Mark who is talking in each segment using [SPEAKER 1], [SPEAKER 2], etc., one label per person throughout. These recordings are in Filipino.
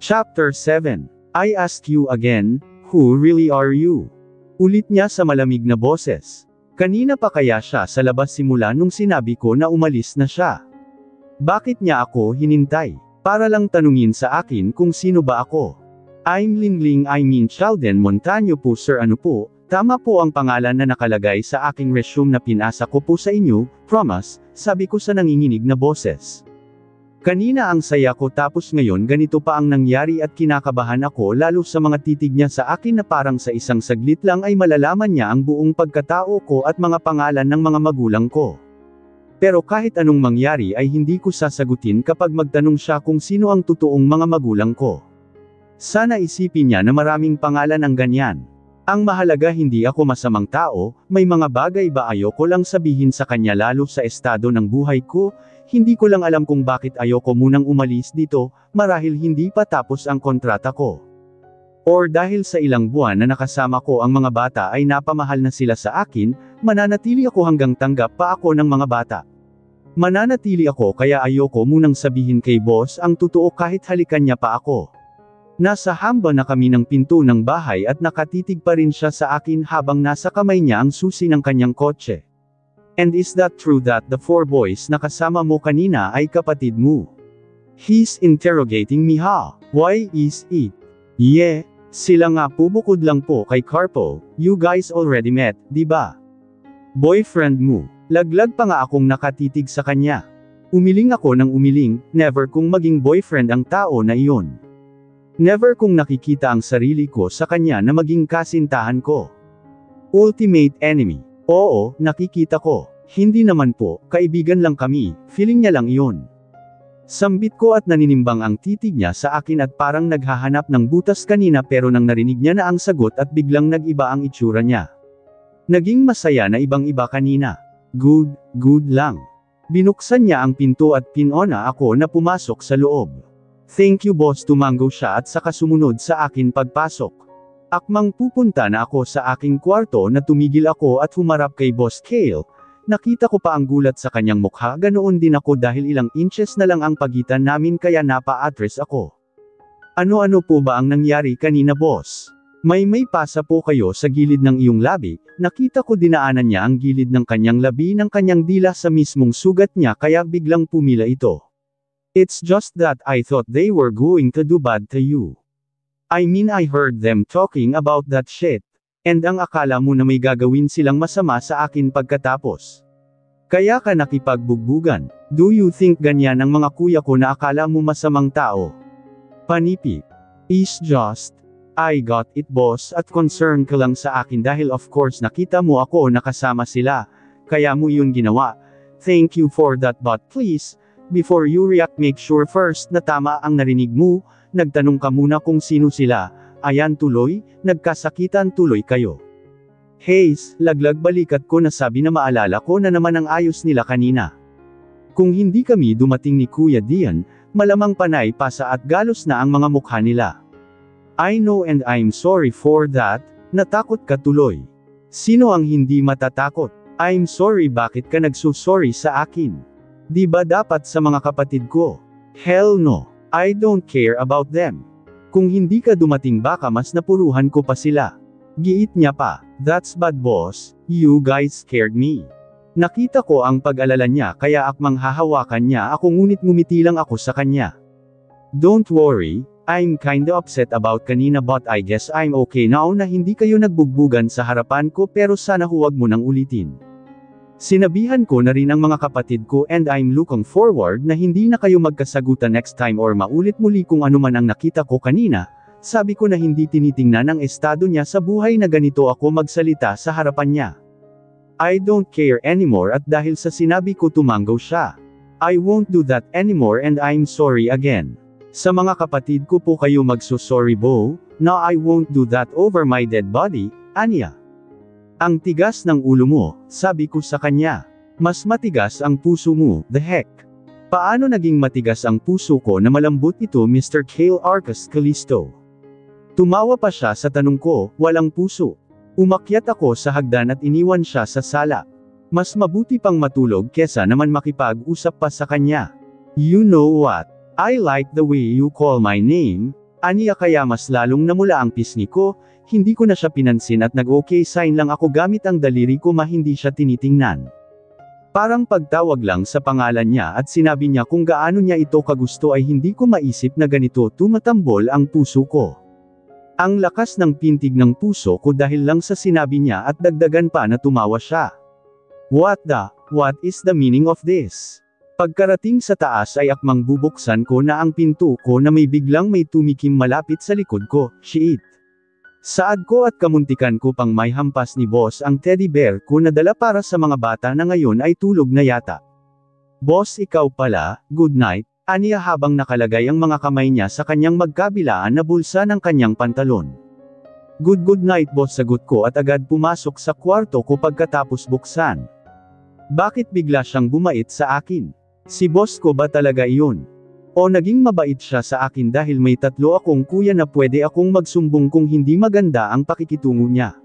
[SPEAKER 1] Chapter 7. I ask you again, who really are you? Ulit niya sa malamig na boses. Kanina pa kaya siya sa labas simula nung sinabi ko na umalis na siya? Bakit niya ako hinintay? Para lang tanungin sa akin kung sino ba ako? I'm Linling Sheldon Montaño po sir ano po, tama po ang pangalan na nakalagay sa aking resume na pinasa ko po sa inyo, promise, sabi ko sa nanginginig na boses. Kanina ang saya ko tapos ngayon ganito pa ang nangyari at kinakabahan ako lalo sa mga titig niya sa akin na parang sa isang saglit lang ay malalaman niya ang buong pagkatao ko at mga pangalan ng mga magulang ko. Pero kahit anong mangyari ay hindi ko sasagutin kapag magtanong siya kung sino ang totoong mga magulang ko. Sana isipin niya na maraming pangalan ang ganyan. Ang mahalaga hindi ako masamang tao, may mga bagay ba ayoko lang sabihin sa kanya lalo sa estado ng buhay ko. Hindi ko lang alam kung bakit ayoko munang umalis dito, marahil hindi pa tapos ang kontrata ko. Or dahil sa ilang buwan na nakasama ko ang mga bata ay napamahal na sila sa akin, mananatili ako hanggang tanggap pa ako ng mga bata. Mananatili ako kaya ayoko munang sabihin kay boss ang totoo kahit halikan niya pa ako. Nasa hamba na kami ng pinto ng bahay at nakatitig pa rin siya sa akin habang nasa kamay niya ang susi ng kanyang kotse. And is that true that the 4 boys na kasama mo kanina ay kapatid mo? He's interrogating me ha? Why is it? Yeah, sila nga po bukod lang po kay Carpo, you guys already met, di ba? Boyfriend mo. Laglag pa nga akong nakatitig sa kanya. Umiling ako ng umiling, never kung maging boyfriend ang tao na iyon. Never kung nakikita ang sarili ko sa kanya na maging kasintahan ko. Ultimate enemy. Oo, nakikita ko. Hindi naman po, kaibigan lang kami, feeling niya lang iyon. Sambit ko at naninimbang ang titig niya sa akin at parang naghahanap ng butas kanina pero nang narinig niya na ang sagot at biglang nag-iba ang itsura niya. Naging masaya na ibang-iba kanina. Good lang. Binuksan niya ang pinto at pinona ako na pumasok sa loob. Thank you boss tumango siya at saka sumunod sa akin pagpasok. Akmang pupunta na ako sa aking kwarto na tumigil ako at humarap kay Boss Kale. Nakita ko pa ang gulat sa kanyang mukha ganoon din ako dahil ilang inches na lang ang pagitan namin kaya napa-atras ako. Ano-ano po ba ang nangyari kanina boss? May pasa po kayo sa gilid ng iyong labi, nakita ko dinaanan niya ang gilid ng kanyang labi ng kanyang dila sa mismong sugat niya kaya biglang pumila ito. It's just that I thought they were going to do bad to you. I mean I heard them talking about that shit. And ang akala mo na may gagawin silang masama sa akin pagkatapos. Kaya ka nakipagbugbugan. Do you think ganyan ang mga kuya ko na akala mo masamang tao? Panipi. Is just. I got it boss at concern ka lang sa akin dahil of course nakita mo ako nakasama sila. Kaya mo yun ginawa. Thank you for that but please, before you react make sure first na tama ang narinig mo. Nagtanong ka muna kung sino sila, ayan tuloy, nagkasakitan tuloy kayo. Haze, laglag balikat ko na sabi na maalala ko na naman ang ayos nila kanina. Kung hindi kami dumating ni Kuya Dian, malamang panay pasa at galos na ang mga mukha nila. I know and I'm sorry for that, natakot ka tuloy. Sino ang hindi matatakot? I'm sorry bakit ka nagsusorry sa akin? Di ba dapat sa mga kapatid ko? Hell no. I don't care about them. Kung hindi ka dumating baka mas napuruhan ko pa sila. Giit niya pa, that's bad boss, you guys scared me. Nakita ko ang pag-alala niya kaya akmang hahawakan niya ako ngunit ngumiti lang ako sa kanya. Don't worry, I'm kinda upset about kanina but I guess I'm okay now na hindi kayo nagbugbugan sa harapan ko pero sana huwag mo nang ulitin. Sinabihan ko na rin ang mga kapatid ko and I'm looking forward na hindi na kayo magkasagutan next time or maulit muli kung ano man ang nakita ko kanina, sabi ko na hindi tinitingnan ang estado niya sa buhay na ganito ako magsalita sa harapan niya. I don't care anymore at dahil sa sinabi ko tumango siya. I won't do that anymore and I'm sorry again. Sa mga kapatid ko po kayo magsusorry bo, no I won't do that over my dead body, Anya. Ang tigas ng ulo mo, sabi ko sa kanya. Mas matigas ang puso mo, the heck. Paano naging matigas ang puso ko na malambot ito Mr. Kale Arcas Calisto? Tumawa pa siya sa tanong ko, walang puso. Umakyat ako sa hagdan at iniwan siya sa sala. Mas mabuti pang matulog kesa naman makipag-usap pa sa kanya. You know what? I like the way you call my name. Aniya kaya mas lalong namula ang pisngi ko, hindi ko na siya pinansin at nag-okay sign lang ako gamit ang daliri ko hindi siya tinitingnan. Parang pagtawag lang sa pangalan niya at sinabi niya kung gaano niya ito kagusto ay hindi ko maisip na ganito tumatambol ang puso ko. Ang lakas ng pintig ng puso ko dahil lang sa sinabi niya at dagdagan pa na tumawa siya. What is the meaning of this? Pagkarating sa taas ay akmang bubuksan ko na ang pinto ko na may biglang may tumikim malapit sa likod ko, shit. Saad ko at kamuntikan ko pang may hampas ni boss ang teddy bear ko na dala para sa mga bata na ngayon ay tulog na yata. Boss ikaw pala, good night, aniya habang nakalagay ang mga kamay niya sa kanyang magkabilaan na bulsa ng kanyang pantalon. Good night boss sagot ko at agad pumasok sa kwarto ko pagkatapos buksan. Bakit bigla siyang bumait sa akin? Si boss ko ba talaga iyon? O naging mabait siya sa akin dahil may 3 akong kuya na pwede akong magsumbong kung hindi maganda ang pakikitungo niya.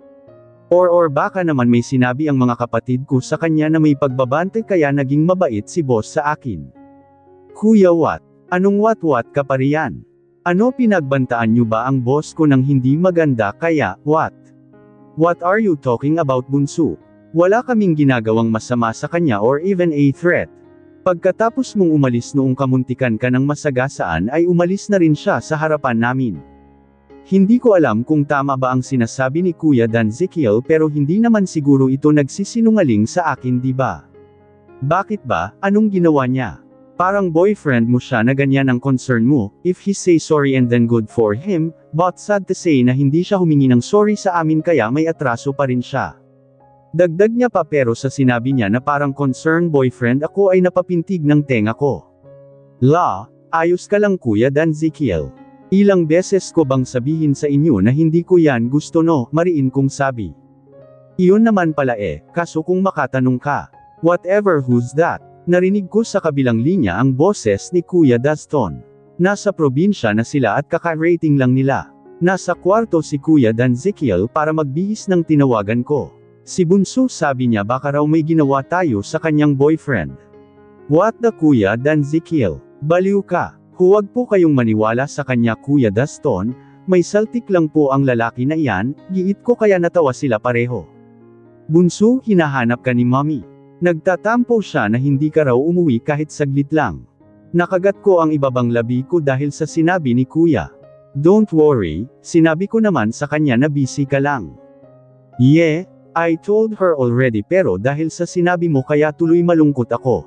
[SPEAKER 1] Or baka naman may sinabi ang mga kapatid ko sa kanya na may pagbabante kaya naging mabait si boss sa akin. Kuya what? Anong what ka pa riyan? Ano pinagbantaan niyo ba ang boss ko ng hindi maganda kaya, what? What are you talking about bunso? Wala kaming ginagawang masama sa kanya or even a threat. Pagkatapos mong umalis noong kamuntikan ka ng masagasaan ay umalis na rin siya sa harapan namin. Hindi ko alam kung tama ba ang sinasabi ni Kuya Danzekiel pero hindi naman siguro ito nagsisinungaling sa akin di ba? Bakit ba, anong ginawa niya? Parang boyfriend mo siya na ganyan ang concern mo, if he say sorry and then good for him, but sad to say na hindi siya humingi ng sorry sa amin kaya may atraso pa rin siya. Dagdag niya pa pero sa sinabi niya na parang concerned boyfriend ako ay napapintig ng tenga ko. Ayos ka lang Kuya Danzekiel. Ilang beses ko bang sabihin sa inyo na hindi ko yan gusto no, mariin kong sabi. Iyon naman pala kaso kung makatanong ka. Whatever who's that? Narinig ko sa kabilang linya ang boses ni Kuya Daston. Nasa probinsya na sila at kaka-rating lang nila. Nasa kwarto si Kuya Danzekiel para magbihis ng tinawagan ko. Si Bunso sabi niya baka raw may ginawa tayo sa kanyang boyfriend. What the Kuya Danzekiel? Baliw ka. Huwag po kayong maniwala sa kanya Kuya Daston, may saltik lang po ang lalaki na iyan, giit ko kaya natawa sila pareho. Bunso, hinahanap ka ni Mommy. Nagtatampo siya na hindi ka raw umuwi kahit saglit lang. Nakagat ko ang ibabang labi ko dahil sa sinabi ni Kuya. Don't worry, sinabi ko naman sa kanya na busy ka lang. Yeah. I told her already pero dahil sa sinabi mo kaya tuloy malungkot ako.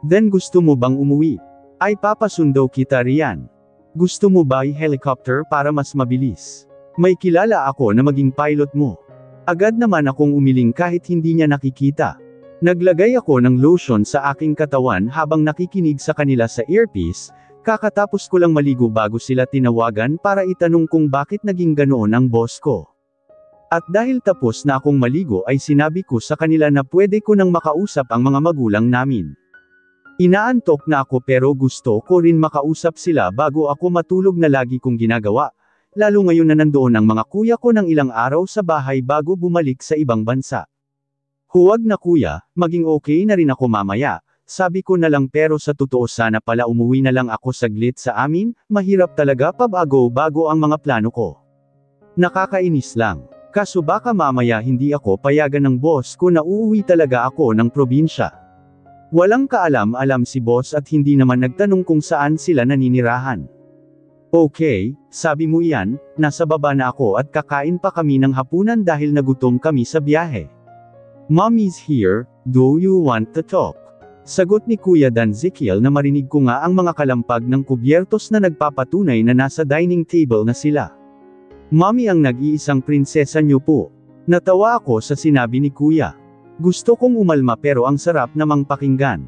[SPEAKER 1] Then gusto mo bang umuwi? Ay papasundo kita riyan. Gusto mo ba i-helicopter para mas mabilis? May kilala ako na maging pilot mo. Agad naman akong umiling kahit hindi niya nakikita. Naglagay ako ng lotion sa aking katawan habang nakikinig sa kanila sa earpiece, kakatapos ko lang maligo bago sila tinawagan para itanong kung bakit naging ganoon ang boss ko. At dahil tapos na akong maligo ay sinabi ko sa kanila na pwede ko nang makausap ang mga magulang namin. Inaantok na ako pero gusto ko rin makausap sila bago ako matulog na lagi kong ginagawa, lalo ngayon na nandoon ang mga kuya ko ng ilang araw sa bahay bago bumalik sa ibang bansa. Huwag na kuya, maging okay na rin ako mamaya, sabi ko na lang pero sa totoo sana pala umuwi na lang ako saglit sa amin, mahirap talaga bago ang mga plano ko. Nakakainis lang. Kaso baka mamaya hindi ako payagan ng boss ko na uuwi talaga ako ng probinsya. Walang kaalam-alam si boss at hindi naman nagtanong kung saan sila naninirahan. Okay, sabi mo iyan, nasa baba na ako at kakain pa kami ng hapunan dahil nagutom kami sa biyahe. Mommy's here, do you want to talk? Sagot ni Kuya Danzekiel na marinig ko nga ang mga kalampag ng kubyertos na nagpapatunay na nasa dining table na sila. Mommy ang nag-iisang prinsesa niyo po. Natawa ako sa sinabi ni Kuya. Gusto kong umalma pero ang sarap namang pakinggan.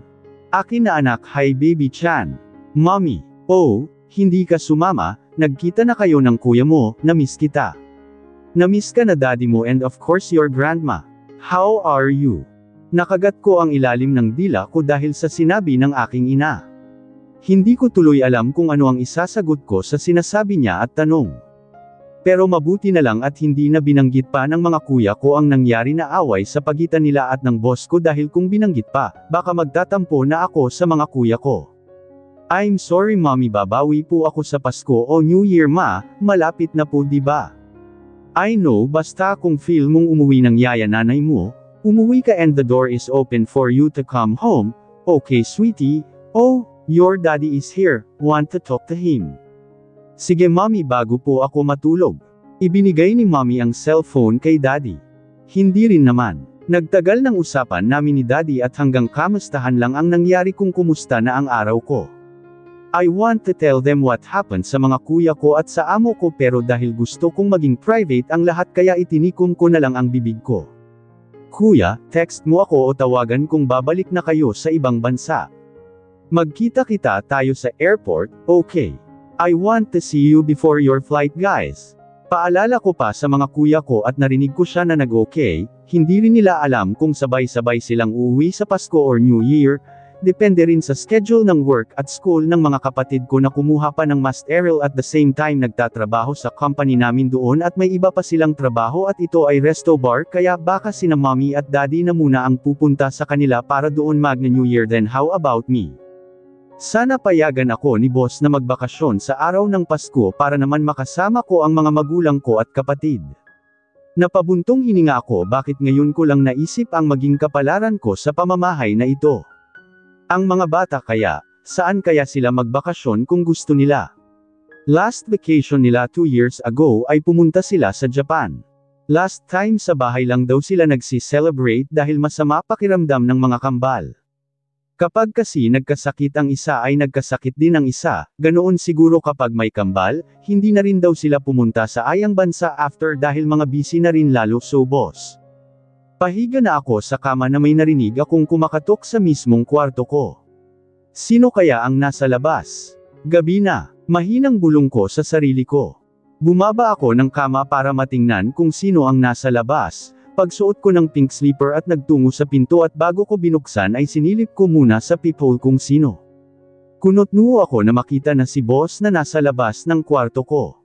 [SPEAKER 1] Akin na anak, hi baby Chan. Mommy, oh, hindi ka sumama, nagkita na kayo ng kuya mo, namiss kita. Namiss ka na daddy mo and of course your grandma. How are you? Nakagat ko ang ilalim ng dila ko dahil sa sinabi ng aking ina. Hindi ko tuloy alam kung ano ang isasagot ko sa sinasabi niya at tanong. Pero mabuti na lang at hindi na binanggit pa ng mga kuya ko ang nangyari na away sa pagitan nila at ng boss ko dahil kung binanggit pa, baka magtatampo na ako sa mga kuya ko. I'm sorry mommy, babawi po ako sa Pasko o New Year ma, malapit na po diba? I know, basta kung feel mong umuwi ng yaya nanay mo, umuwi ka and the door is open for you to come home. Okay sweetie, oh, your daddy is here, want to talk to him. Sige mommy, bago po ako matulog. Ibinigay ni mommy ang cellphone kay daddy. Hindi rin naman. Nagtagal ng usapan namin ni daddy at hanggang kamustahan lang ang nangyari kung kumusta na ang araw ko. I want to tell them what happened sa mga kuya ko at sa amo ko pero dahil gusto kong maging private ang lahat kaya itinikom ko na lang ang bibig ko. Kuya, text mo ako o tawagan kung babalik na kayo sa ibang bansa. Magkita-kita tayo sa airport, okay? I want to see you before your flight guys. Paalala ko pa sa mga kuya ko at narinig ko siya na nag-okay, hindi rin nila alam kung sabay-sabay silang uuwi sa Pasko or New Year, depende rin sa schedule ng work at school ng mga kapatid ko na kumuha pa ng masterel at the same time nagtatrabaho sa company namin doon at may iba pa silang trabaho at ito ay resto bar kaya baka sina mommy at daddy na muna ang pupunta sa kanila para doon magna New Year then how about me? Sana payagan ako ni boss na magbakasyon sa araw ng Pasko para naman makasama ko ang mga magulang ko at kapatid. Napabuntong hininga ako bakit ngayon ko lang naisip ang maging kapalaran ko sa pamamahay na ito. Ang mga bata kaya, saan kaya sila magbakasyon kung gusto nila? Last vacation nila 2 years ago ay pumunta sila sa Japan. Last time sa bahay lang daw sila nagsi-celebrate dahil masama pakiramdam ng mga kambal. Kapag kasi nagkasakit ang isa ay nagkasakit din ang isa, ganoon siguro kapag may kambal, hindi na rin daw sila pumunta sa ayang bansa after dahil mga busy na rin lalo so boss. Pahiga na ako sa kama na may narinig akong kumakatok sa mismong kwarto ko. Sino kaya ang nasa labas? Gabi na, mahinang bulong ko sa sarili ko. Bumaba ako ng kama para matingnan kung sino ang nasa labas. Pagsuot ko ng pink slipper at nagtungo sa pinto at bago ko binuksan ay sinilip ko muna sa peephole kung sino. Kunot-nuo ako na makita na si boss na nasa labas ng kwarto ko.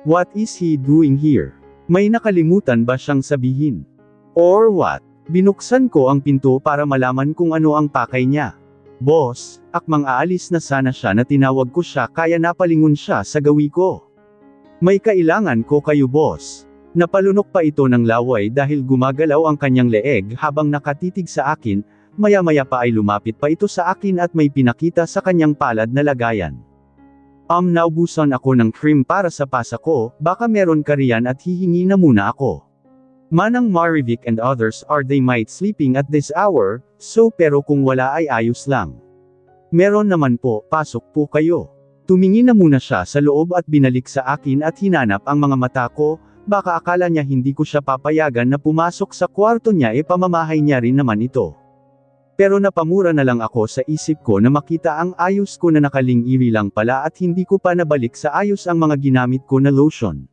[SPEAKER 1] What is he doing here? May nakalimutan ba siyang sabihin? Or what? Binuksan ko ang pinto para malaman kung ano ang pakay niya. Boss, akmang aalis na sana siya na tinawag ko siya kaya napalingon siya sa gawi ko. May kailangan ko kayo boss. Napalunok pa ito ng laway dahil gumagalaw ang kanyang leeg habang nakatitig sa akin, maya-maya pa ay lumapit pa ito sa akin at may pinakita sa kanyang palad na lagayan. Naubusan ako ng cream para sa pasa ko, baka meron ka riyan at hihingi na muna ako. Manang Marivic and others are they might sleeping at this hour, so pero kung wala ay ayos lang. Meron naman po, pasok po kayo. Tumingin na muna siya sa loob at binalik sa akin at hinanap ang mga mata ko, baka akala niya hindi ko siya papayagan na pumasok sa kwarto niya pamamahay niya rin naman ito. Pero napamura na lang ako sa isip ko na makita ang ayos ko na nakaling-iri lang pala at hindi ko pa nabalik sa ayos ang mga ginamit ko na lotion.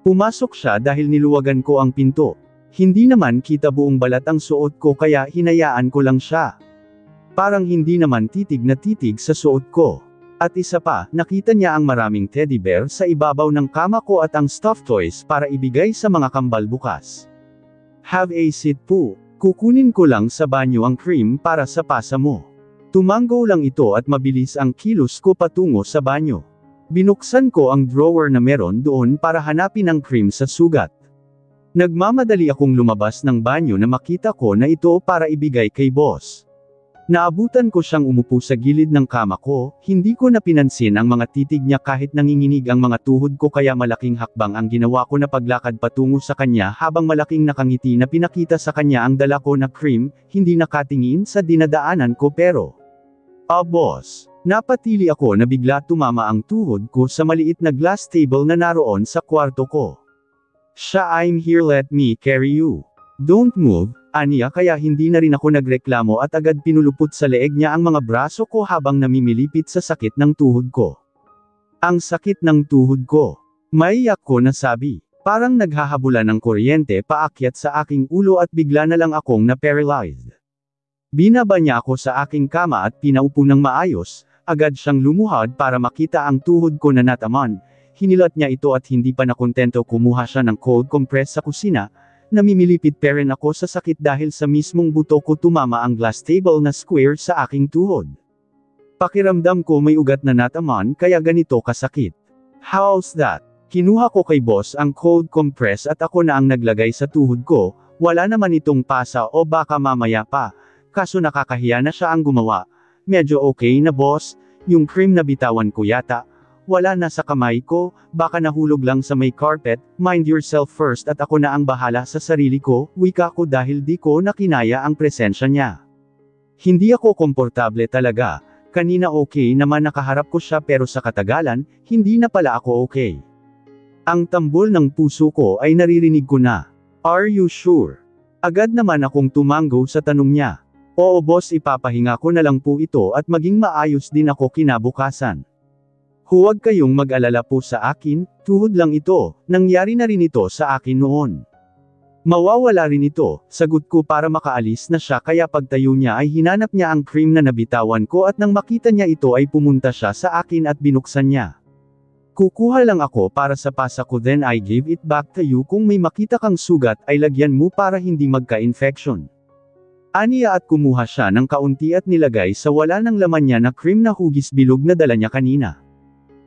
[SPEAKER 1] Pumasok siya dahil niluwagan ko ang pinto. Hindi naman kita buong balat ang suot ko kaya hinayaan ko lang siya. Parang hindi naman titig na titig sa suot ko. At isa pa, nakita niya ang maraming teddy bear sa ibabaw ng kama ko at ang stuffed toys para ibigay sa mga kambal bukas. Have a seat po. Kukunin ko lang sa banyo ang cream para sa pasa mo. Tumango lang ito at mabilis ang kilos ko patungo sa banyo. Binuksan ko ang drawer na meron doon para hanapin ang cream sa sugat. Nagmamadali akong lumabas ng banyo na makita ko na ito para ibigay kay boss. Naabutan ko siyang umupo sa gilid ng kama ko, hindi ko na pinansin ang mga titig niya kahit nanginginig ang mga tuhod ko kaya malaking hakbang ang ginawa ko na paglakad patungo sa kanya habang malaking nakangiti na pinakita sa kanya ang dala ko na cream, hindi nakatingin sa dinadaanan ko pero. Boss. Napatili ako na bigla tumama ang tuhod ko sa maliit na glass table na naroon sa kwarto ko. I'm here, let me carry you. Don't move. Aniya kaya hindi na rin ako nagreklamo at agad pinulupot sa leeg niya ang mga braso ko habang namimilipit sa sakit ng tuhod ko. Ang sakit ng tuhod ko. Maiyak ko na sabi. Parang naghahabulan ng kuryente paakyat sa aking ulo at bigla na lang akong na-paralyzed. Binaba niya ako sa aking kama at pinaupo ng maayos, agad siyang lumuhad para makita ang tuhod ko na nataman. Hinilat niya ito at hindi pa nakontento kumuha siya ng cold compress sa kusina. Namimilipit pa rin ako sa sakit dahil sa mismong buto ko tumama ang glass table na square sa aking tuhod. Pakiramdam ko may ugat na natamaan kaya ganito kasakit. How's that? Kinuha ko kay boss ang cold compress at ako na ang naglagay sa tuhod ko, wala naman itong pasa o baka mamaya pa, kaso nakakahiya na siya ang gumawa. Medyo okay na boss, yung cream na bitawan ko yata. Wala na sa kamay ko, baka nahulog lang sa may carpet, mind yourself first at ako na ang bahala sa sarili ko, wika ko dahil di ko nakinaya ang presensya niya. Hindi ako komportable talaga, kanina okay naman nakaharap ko siya pero sa katagalan, hindi na pala ako okay. Ang tambol ng puso ko ay naririnig ko na. Are you sure? Agad naman akong tumango sa tanong niya. Oo boss, ipapahinga ko na lang po ito at maging maayos din ako kinabukasan. Huwag kayong mag-alala po sa akin, tuhod lang ito, nangyari na rin ito sa akin noon. Mawawala rin ito, sagot ko para makaalis na siya kaya pagtayo niya ay hinanap niya ang cream na nabitawan ko at nang makita niya ito ay pumunta siya sa akin at binuksan niya. Kukuha lang ako para sa pasa ko then I give it back to you kung may makita kang sugat ay lagyan mo para hindi magka-infection. Aniya at kumuha siya ng kaunti at nilagay sa wala ng laman niya na cream na hugis bilog na dala niya kanina.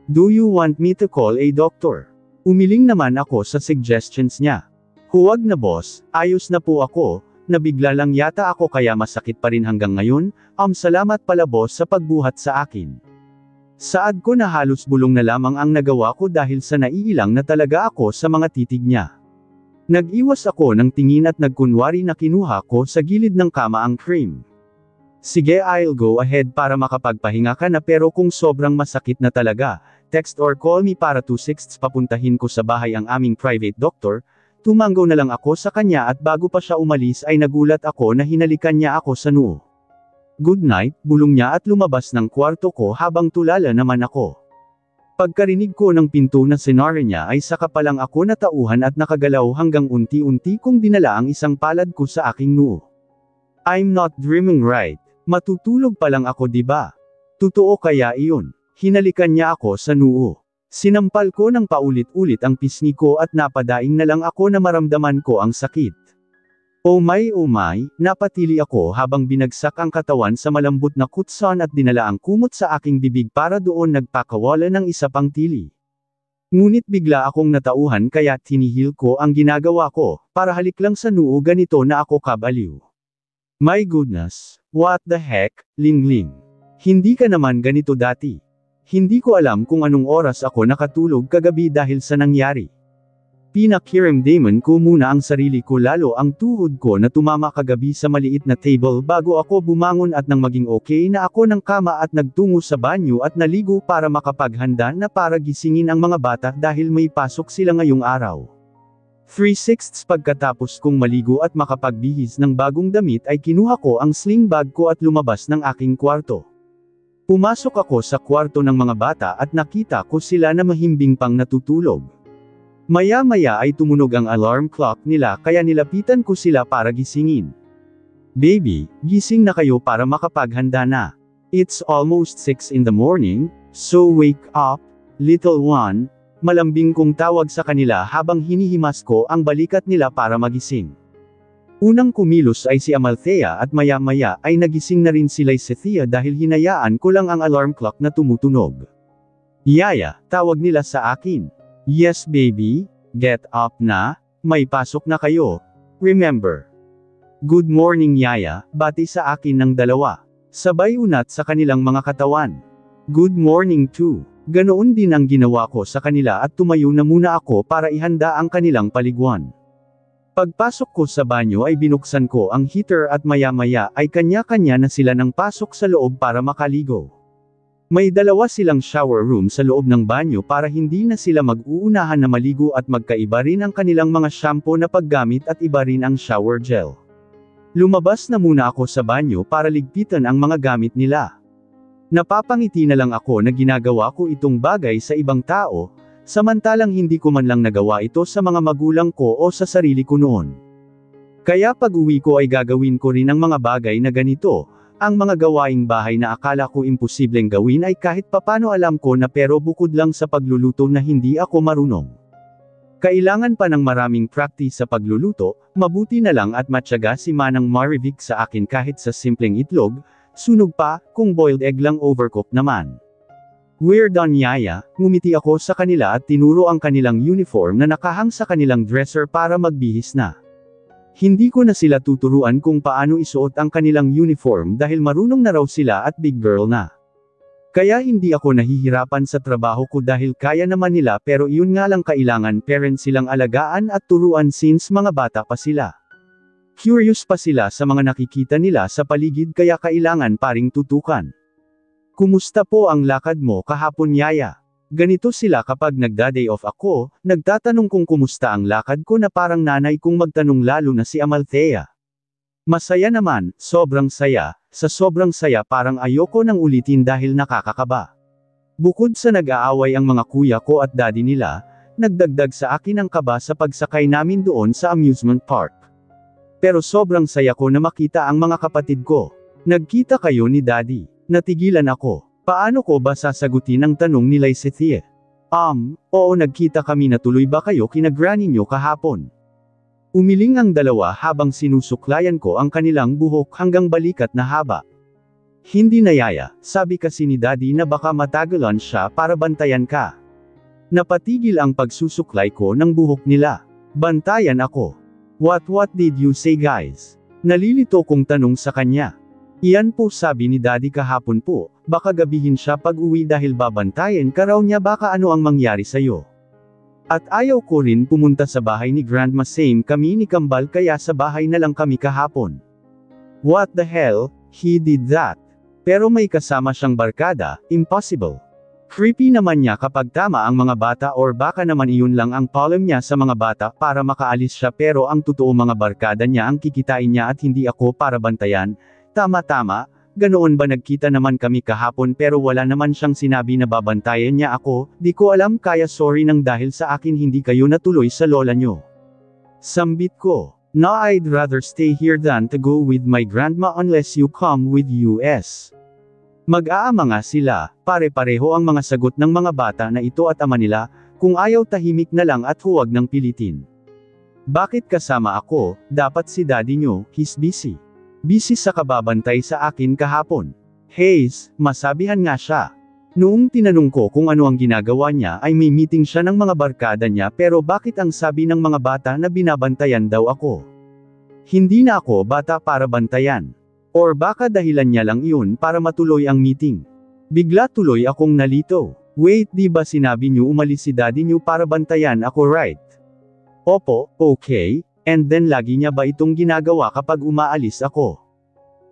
[SPEAKER 1] Do you want me to call a doctor? Umiling naman ako sa suggestions niya. Huwag na boss, ayos na po ako, nabigla lang yata ako kaya masakit pa rin hanggang ngayon, salamat pala boss sa pagbuhat sa akin. Saad ko na halos bulong na lamang ang nagawa ko dahil sa naiilang na talaga ako sa mga titig niya. Nag-iwas ako ng tingin at nagkunwari na kinuha ko sa gilid ng kama ang cream. Sige, I'll go ahead para makapagpahinga ka na pero kung sobrang masakit na talaga, text or call me para 2/6 papuntahin ko sa bahay ang aming private doctor. Tumango na lang ako sa kanya at bago pa siya umalis ay nagulat ako na hinalikan niya ako sa noo. Good night, bulong niya at lumabas ng kwarto ko habang tulala naman ako. Pagkarinig ko ng pinto na sinara niya ay saka pa lang ako natauhan at nakagalaw hanggang unti-unti kong dinala ang isang palad ko sa aking noo. I'm not dreaming right. Matutulog pa lang ako diba? Totoo kaya iyon? Hinalikan niya ako sa noo. Sinampal ko ng paulit-ulit ang pisngi ko at napadaing na lang ako na maramdaman ko ang sakit. Oh my, napatili ako habang binagsak ang katawan sa malambot na kutson at dinala ang kumot sa aking bibig para doon nagpakawala ng isa pang tili. Ngunit bigla akong natauhan kaya tinihil ko ang ginagawa ko, para halik lang sa noo ganito na ako kabaliw. My goodness, what the heck, Lingling? Hindi ka naman ganito dati. Hindi ko alam kung anong oras ako nakatulog kagabi dahil sa nangyari. Pinakiramdaman ko muna ang sarili ko lalo ang tuhod ko na tumama kagabi sa maliit na table bago ako bumangon at nang maging okay na ako ng kama at nagtungo sa banyo at naligo para makapaghanda na para gisingin ang mga bata dahil may pasok sila ngayong araw. 3/6 pagkatapos kong maligo at makapagbihis ng bagong damit ay kinuha ko ang sling bag ko at lumabas ng aking kwarto. Pumasok ako sa kwarto ng mga bata at nakita ko sila na mahimbing pang natutulog. Maya-maya ay tumunog ang alarm clock nila kaya nilapitan ko sila para gisingin. Baby, gising na kayo para makapaghanda na. It's almost 6 in the morning, so wake up, little one. Malambing kong tawag sa kanila habang hinihimas ko ang balikat nila para magising. Unang kumilos ay si Amalthea at maya-maya ay nagising na rin sila si Thea dahil hinayaan ko lang ang alarm clock na tumutunog. Yaya, tawag nila sa akin. Yes baby, get up na, may pasok na kayo. Remember. Good morning Yaya, bati sa akin ng dalawa. Sabay unat sa kanilang mga katawan. Good morning too. Ganoon din ang ginawa ko sa kanila at tumayo na muna ako para ihanda ang kanilang paliguan. Pagpasok ko sa banyo ay binuksan ko ang heater at maya-maya ay kanya-kanya na sila ng pasok sa loob para makaligo. May dalawa silang shower room sa loob ng banyo para hindi na sila mag-uunahan na maligo at magkaiba rin ang kanilang mga shampoo na paggamit at iba rin ang shower gel. Lumabas na muna ako sa banyo para ligpitan ang mga gamit nila. Napapangiti na lang ako na ginagawa ko itong bagay sa ibang tao, samantalang hindi ko man lang nagawa ito sa mga magulang ko o sa sarili ko noon. Kaya pag-uwi ko ay gagawin ko rin ang mga bagay na ganito, ang mga gawaing bahay na akala ko imposibleng gawin ay kahit papano alam ko na pero bukod lang sa pagluluto na hindi ako marunong. Kailangan pa ng maraming practice sa pagluluto, mabuti na lang at matyaga si Manang Marivic sa akin kahit sa simpleng itlog, Sunog pa, kung boiled egg lang overcooked naman. We're done yaya, ngumiti ako sa kanila at tinuro ang kanilang uniform na nakahang sa kanilang dresser para magbihis na. Hindi ko na sila tuturuan kung paano isuot ang kanilang uniform dahil marunong na raw sila at big girl na. Kaya hindi ako nahihirapan sa trabaho ko dahil kaya naman nila pero iyon nga lang kailangan parents silang alagaan at turuan since mga bata pa sila. Curious pa sila sa mga nakikita nila sa paligid kaya kailangan paring tutukan. Kumusta po ang lakad mo kahapon yaya? Ganito sila kapag nagda-day off ako, nagtatanong kung kumusta ang lakad ko na parang nanay kong magtanong lalo na si Amalthea. Masaya naman, sobrang saya, sa sobrang saya parang ayoko nang ulitin dahil nakakakaba. Bukod sa nag-aaway ang mga kuya ko at daddy nila, nagdagdag sa akin ang kaba sa pagsakay namin doon sa amusement park. Pero sobrang saya ko na makita ang mga kapatid ko. Nagkita kayo ni daddy. Natigilan ako. Paano ko ba sasagutin ang tanong ni Lysithea? Oo nagkita kami na tuloy ba kayo kina granny nyo kahapon? Umiling ang dalawa habang sinusuklayan ko ang kanilang buhok hanggang balikat na haba. Hindi na yaya, sabi kasi ni daddy na baka matagalan siya para bantayan ka. Napatigil ang pagsusuklay ko ng buhok nila. Bantayan ako. What did you say guys? Nalilito kong tanong sa kanya. Iyan po sabi ni daddy kahapon po, baka gabihin siya pag uwi dahil babantayan ka raw niya baka ano ang mangyari sa'yo. At ayaw ko rin pumunta sa bahay ni Grandma same kami ni Kambal kaya sa bahay na lang kami kahapon. What the hell, he did that. Pero may kasama siyang barkada, impossible. Creepy naman niya kapag tama ang mga bata or baka naman iyon lang ang problem niya sa mga bata para makaalis siya pero ang totoo mga barkada niya ang kikitain niya at hindi ako para bantayan. Tama, ganoon ba nagkita naman kami kahapon pero wala naman siyang sinabi na babantayan niya ako, di ko alam kaya sorry nang dahil sa akin hindi kayo natuloy sa lola nyo. Sambit ko, no I'd rather stay here than to go with my grandma unless you come with us. Mag-aama nga sila, pare-pareho ang mga sagot ng mga bata na ito at ama nila, kung ayaw tahimik na lang at huwag nang pilitin. Bakit kasama ako, dapat si daddy nyo, he's busy. Busy sa kababantay sa akin kahapon. Hayes, masabihan nga siya. Noong tinanong ko kung ano ang ginagawa niya ay may meeting siya ng mga barkada niya pero bakit ang sabi ng mga bata na binabantayan daw ako? Hindi na ako bata para bantayan. Or baka dahilan niya lang iyon para matuloy ang meeting. Bigla tuloy akong nalito. Wait di ba sinabi niyo umalis si daddy niyo para bantayan ako right? Opo, okay. And then lagi niya ba itong ginagawa kapag umaalis ako?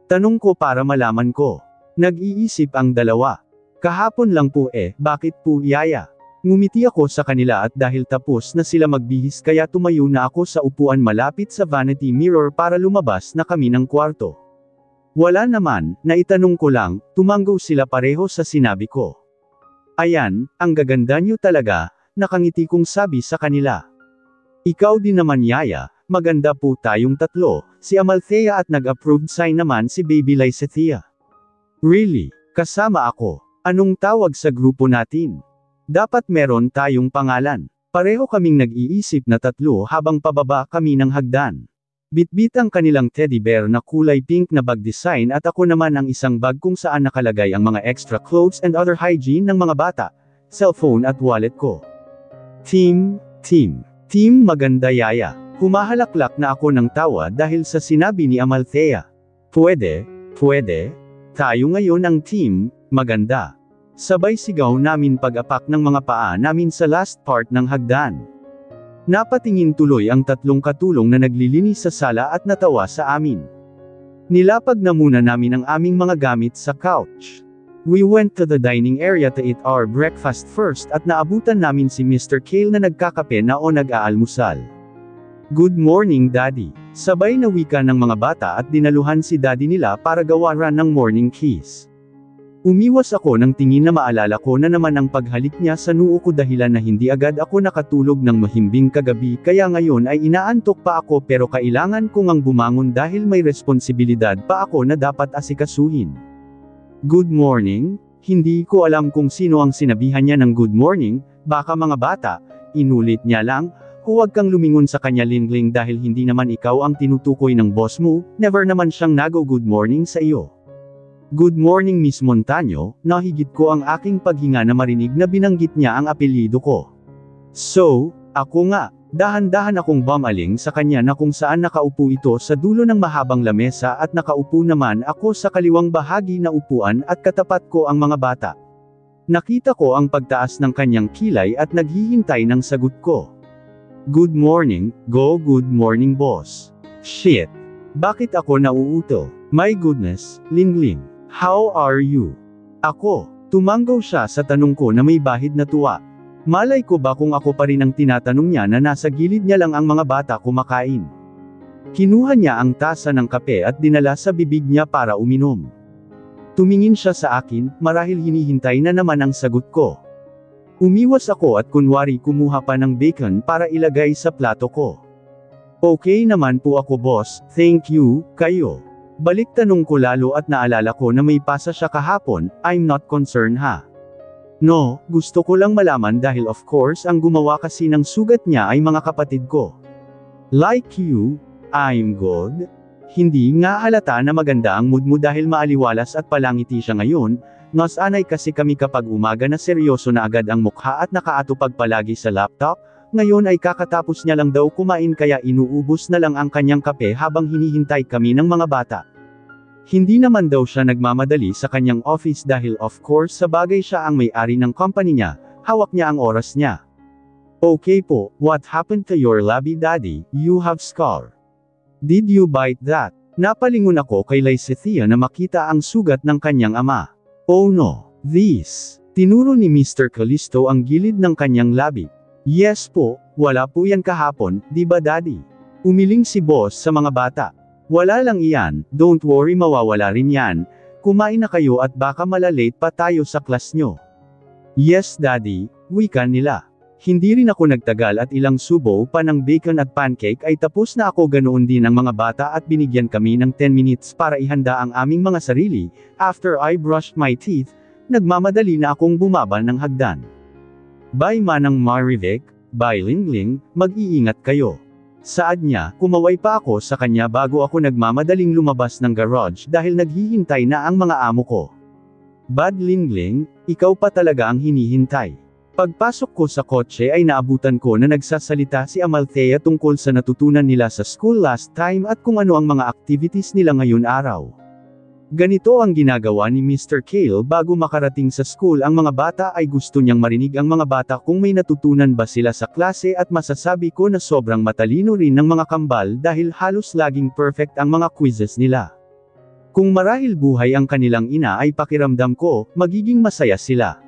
[SPEAKER 1] Tanong ko para malaman ko. Nag-iisip ang dalawa. Kahapon lang po bakit po yaya? Ngumiti ako sa kanila at dahil tapos na sila magbihis kaya tumayo na ako sa upuan malapit sa vanity mirror para lumabas na kami ng kwarto. Wala naman, naitanong ko lang, tumanggo sila pareho sa sinabi ko. Ayan, ang gaganda niyo talaga, nakangiti kong sabi sa kanila. Ikaw din naman yaya. Maganda po tayong tatlo, si Amalthea at nag-approved sign naman si Baby Lysithea. Really? Kasama ako? Anong tawag sa grupo natin? Dapat meron tayong pangalan. Pareho kaming nag-iisip na tatlo habang pababa kami ng hagdan. Bitbit ang kanilang teddy bear na kulay pink na bag design at ako naman ang isang bag kung saan nakalagay ang mga extra clothes and other hygiene ng mga bata, cellphone at wallet ko. Team maganda yaya. Humahalaklak na ako ng tawa dahil sa sinabi ni Amalthea. Pwede, tayo ngayon ang team, maganda. Sabay sigaw namin pag-apak ng mga paa namin sa last part ng hagdan. Napatingin tuloy ang tatlong katulong na naglilinis sa sala at natawa sa amin. Nilapag na muna namin ang aming mga gamit sa couch. We went to the dining area to eat our breakfast first at naabutan namin si Mr. Kale na nagkakape na o nag-aalmusal. Good morning daddy. Sabay na wika ng mga bata at dinaluhan si daddy nila para gawaran ng morning kiss. Umiwas ako ng tingin na maalala ko na naman ang paghalik niya sa noo ko dahilan na hindi agad ako nakatulog ng mahimbing kagabi kaya ngayon ay inaantok pa ako pero kailangan kong ang bumangon dahil may responsibilidad pa ako na dapat asikasuhin. Good morning? Hindi ko alam kung sino ang sinabihan niya ng good morning, baka mga bata, inulit niya lang. Huwag kang lumingon sa kanya lingling dahil hindi naman ikaw ang tinutukoy ng boss mo, never naman siyang nago good morning sa iyo. Good morning Miss Montaño, nahigit ko ang aking paghinga na marinig na binanggit niya ang apelyido ko. So, ako nga, dahan-dahan akong bumaling sa kanya na kung saan nakaupo ito sa dulo ng mahabang lamesa at nakaupo naman ako sa kaliwang bahagi na upuan at katapat ko ang mga bata. Nakita ko ang pagtaas ng kanyang kilay at naghihintay ng sagot ko. Good morning, good morning boss. Shit. Bakit ako nauuto? My goodness, Lingling. How are you? Ako, tumanggaw siya sa tanong ko na may bahid na tuwa. Malay ko ba kung ako pa rin ang tinatanong niya na nasa gilid niya lang ang mga bata kumakain. Kinuha niya ang tasa ng kape at dinala sa bibig niya para uminom. Tumingin siya sa akin, marahil hinihintay na naman ang sagot ko. Umiwas ako at kunwari kumuha pa ng bacon para ilagay sa plato ko. Okay naman po ako boss, thank you, kayo. Balik tanong ko lalo at naalala ko na may pasa siya kahapon, I'm not concerned ha. No, gusto ko lang malaman dahil of course ang gumawa kasi ng sugat niya ay mga kapatid ko. Like you, I'm good. Hindi nga halata na maganda ang mood mo dahil maaliwalas at palangiti siya ngayon, nasanay kasi kami kapag umaga na seryoso na agad ang mukha at nakaatupag palagi sa laptop. Ngayon ay kakatapos niya lang daw kumain kaya inuubos na lang ang kanyang kape habang hinihintay kami ng mga bata. Hindi naman daw siya nagmamadali sa kanyang office dahil of course sa bagay siya ang may-ari ng company niya, hawak niya ang oras niya. Okay po, what happened to your labby daddy, you have scar? Did you bite that? Napalingon ako kay Lysethia na makita ang sugat ng kanyang ama. Oh no, this. Tinuro ni Mr. Callisto ang gilid ng kanyang labi. Yes po, wala po yan kahapon, di ba daddy? Umiling si boss sa mga bata. Wala lang iyan, don't worry mawawala rin yan, kumain na kayo at baka malalate pa tayo sa class nyo. Yes daddy, wika nila. Hindi rin ako nagtagal at ilang subo pa ng bacon at pancake ay tapos na ako ganoon din ng mga bata at binigyan kami ng 10 minutes para ihanda ang aming mga sarili. After I brushed my teeth, nagmamadali na akong bumaba ng hagdan. Bye Manang Marivic, bye Lingling, mag-iingat kayo. Saad niya, kumaway pa ako sa kanya bago ako nagmamadaling lumabas ng garage dahil naghihintay na ang mga amo ko. Bad Lingling, ikaw pa talaga ang hinihintay. Pagpasok ko sa kotse ay naabutan ko na nagsasalita si Amalthea tungkol sa natutunan nila sa school last time at kung ano ang mga activities nila ngayon araw. Ganito ang ginagawa ni Mr. Kale bago makarating sa school ang mga bata ay gusto niyang marinig ang mga bata kung may natutunan ba sila sa klase at masasabi ko na sobrang matalino rin ng mga kambal dahil halos laging perfect ang mga quizzes nila. Kung marahil buhay ang kanilang ina ay pakiramdam ko, magiging masaya sila.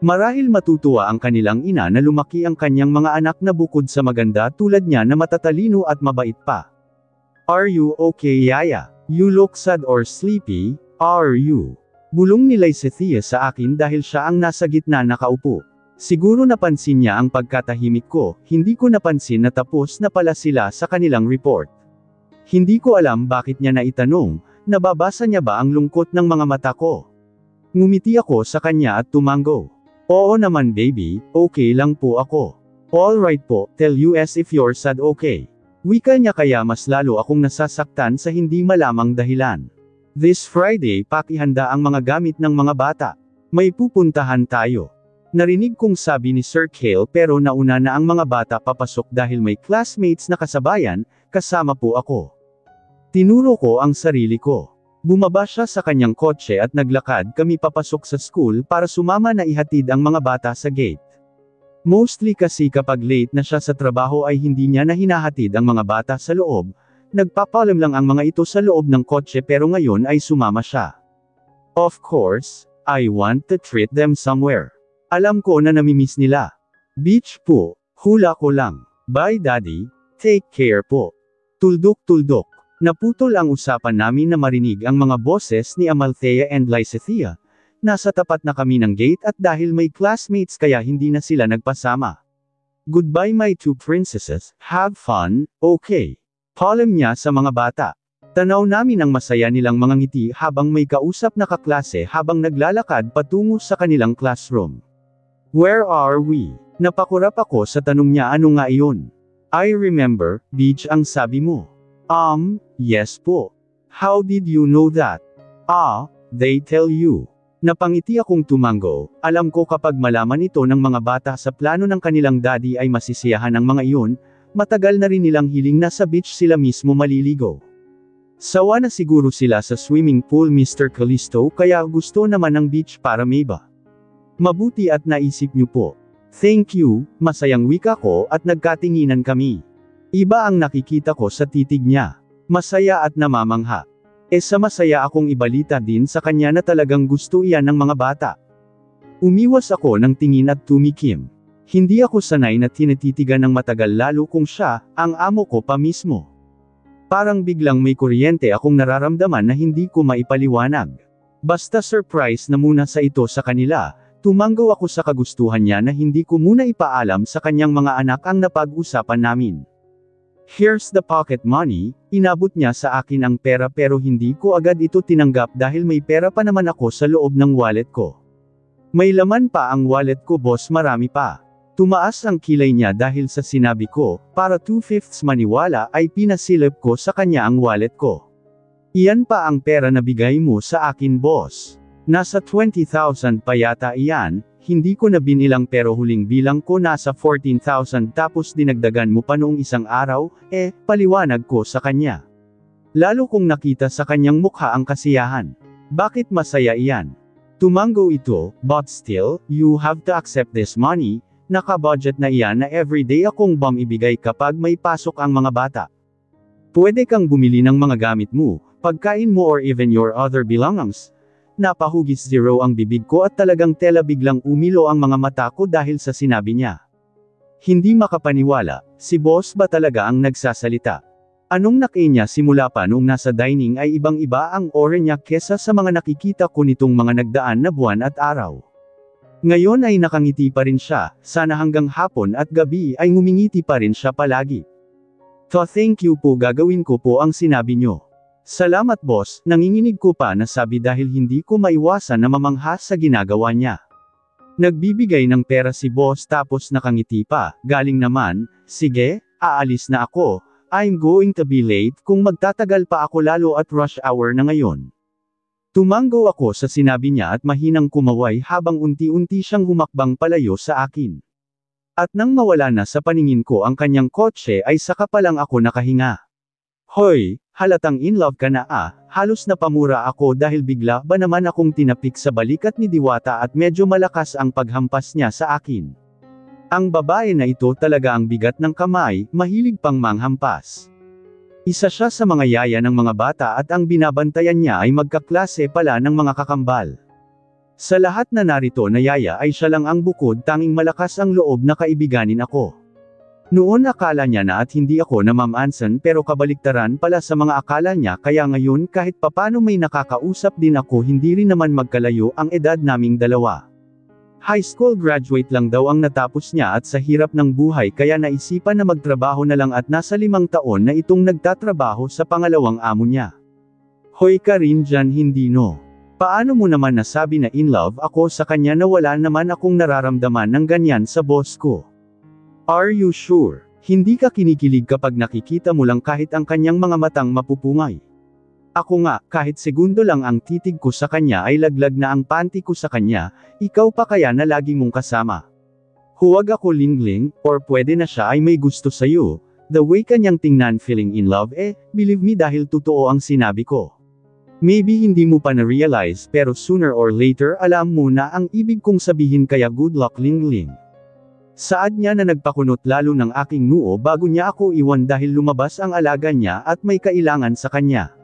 [SPEAKER 1] Marahil matutuwa ang kanilang ina na lumaki ang kanyang mga anak na bukod sa maganda tulad niya na matatalino at mabait pa. Are you okay Yaya? You look sad or sleepy, are you? Bulong ni Lysethia sa akin dahil siya ang nasa gitna nakaupo. Siguro napansin niya ang pagkatahimik ko, hindi ko napansin na tapos na pala sila sa kanilang report. Hindi ko alam bakit niya naitanong, nababasa niya ba ang lungkot ng mga mata ko? Ngumiti ako sa kanya at tumango. Oo naman baby, okay lang po ako. Alright po, tell us if you're sad okay. Wika niya kaya mas lalo akong nasasaktan sa hindi malamang dahilan. This Friday pakihanda ang mga gamit ng mga bata. May pupuntahan tayo. Narinig kong sabi ni Sir Kale pero nauna na ang mga bata papasok dahil may classmates na kasabayan, kasama po ako. Tinuro ko ang sarili ko. Bumaba siya sa kanyang kotse at naglakad kami papasok sa school para sumama na ihatid ang mga bata sa gate. Mostly kasi kapag late na siya sa trabaho ay hindi niya na hinahatid ang mga bata sa loob, nagpapalam lang ang mga ito sa loob ng kotse pero ngayon ay sumama siya. Of course, I want to treat them somewhere. Alam ko na namimiss nila. Beach po, hula ko lang. Bye daddy, take care po. Tuldok-tuldok. Naputol ang usapan namin na marinig ang mga boses ni Amalthea and Lysethia. Nasa tapat na kami ng gate at dahil may classmates kaya hindi na sila nagpasama. Goodbye my two princesses, have fun, okay. Paalam niya sa mga bata. Tanaw namin ang masaya nilang mga ngiti habang may kausap na kaklase habang naglalakad patungo sa kanilang classroom. Where are we? Napakurap ako sa tanong niya ano nga iyon. I remember, beach ang sabi mo. Yes po. How did you know that? they tell you. Napangiti akong tumango, alam ko kapag malaman ito ng mga bata sa plano ng kanilang daddy ay masisiyahan ang mga iyon, matagal na rin nilang hiling na sa beach sila mismo maliligo. Sawa na siguro sila sa swimming pool Mr. Callisto kaya gusto naman ng beach para Meba. Mabuti at naisip niyo po. Thank you, masayang wika ko at nagkatinginan kami. Iba ang nakikita ko sa titig niya. Masaya at namamangha. Sa masaya akong ibalita din sa kanya na talagang gusto iyan ng mga bata. Umiwas ako ng tingin at tumikim. Hindi ako sanay na tinititigan ng matagal lalo kung siya, ang amo ko pa mismo. Parang biglang may kuryente akong nararamdaman na hindi ko maipaliwanag. Basta surprise na muna sa ito sa kanila, tumango ako sa kagustuhan niya na hindi ko muna ipaalam sa kanyang mga anak ang napag-usapan namin. Here's the pocket money, inabot niya sa akin ang pera pero hindi ko agad ito tinanggap dahil may pera pa naman ako sa loob ng wallet ko. May laman pa ang wallet ko boss, marami pa. Tumaas ang kilay niya dahil sa sinabi ko, para 2/5 maniwala ay pinasilip ko sa kanya ang wallet ko. Iyan pa ang pera na bigay mo sa akin boss. Nasa 20,000 pa yata iyan, hindi ko na binilang pero huling bilang ko nasa 14,000 tapos dinagdagan mo pa noong isang araw, paliwanag ko sa kanya. Lalo kong nakita sa kanyang mukha ang kasiyahan. Bakit masaya iyan? Tumango ito, but still, you have to accept this money, naka-budget na iyan na everyday akong ibigay kapag may pasok ang mga bata. Pwede kang bumili ng mga gamit mo, pagkain mo or even your other belongings. Napahugis zero ang bibig ko at talagang tela biglang umilo ang mga mata ko dahil sa sinabi niya. Hindi makapaniwala, si boss ba talaga ang nagsasalita? Anong naki niya simula pa noong nasa dining ay ibang-iba ang aura niya kesa sa mga nakikita ko nitong mga nagdaan na buwan at araw. Ngayon ay nakangiti pa rin siya, sana hanggang hapon at gabi ay ngumingiti pa rin siya palagi. Thank you po, gagawin ko po ang sinabi niyo. Salamat boss, nanginginig ko pa na sabi dahil hindi ko maiwasan na mamangha sa ginagawa niya. Nagbibigay ng pera si boss tapos nakangiti pa, galing naman, sige, aalis na ako, I'm going to be late kung magtatagal pa ako lalo at rush hour na ngayon. Tumango ako sa sinabi niya at mahinang kumaway habang unti-unti siyang humakbang palayo sa akin. At nang mawala na sa paningin ko ang kanyang kotse ay saka pa lang ako nakahinga. Hoy, halatang in love ka na halos napamura ako dahil bigla ba naman akong tinapik sa balikat ni Diwata at medyo malakas ang paghampas niya sa akin. Ang babae na ito talaga ang bigat ng kamay, mahilig pang manghampas. Isa siya sa mga yaya ng mga bata at ang binabantayan niya ay magkaklase pala ng mga kakambal. Sa lahat na narito na yaya ay siya lang ang bukod tanging malakas ang loob na kaibiganin ako. Noon akala niya na at hindi ako namamansan pero kabaliktaran pala sa mga akala niya kaya ngayon kahit papano may nakakausap din ako hindi rin naman magkalayo ang edad naming dalawa. High school graduate lang daw ang natapos niya at sa hirap ng buhay kaya naisipan na magtrabaho na lang at nasa 5 taon na itong nagtatrabaho sa pangalawang amo niya. Hoy ka rin dyan, hindi no? Paano mo naman nasabi na in love ako sa kanya na wala naman akong nararamdaman ng ganyan sa boss ko? Are you sure? Hindi ka kinikilig kapag nakikita mo lang kahit ang kanyang mga matang mapupungay. Ako nga, kahit segundo lang ang titig ko sa kanya ay laglag na ang panty ko sa kanya, ikaw pa kaya na lagi mong kasama. Huwag ako lingling, or pwede na siya ay may gusto sa'yo, the way kanyang tingnan feeling in love believe me dahil totoo ang sinabi ko. Maybe hindi mo pa na-realize pero sooner or later alam mo na ang ibig kong sabihin kaya good luck lingling. Saad niya na nagpakunot lalo ng aking noo bago niya ako iwan dahil lumabas ang alaga niya at may kailangan sa kanya.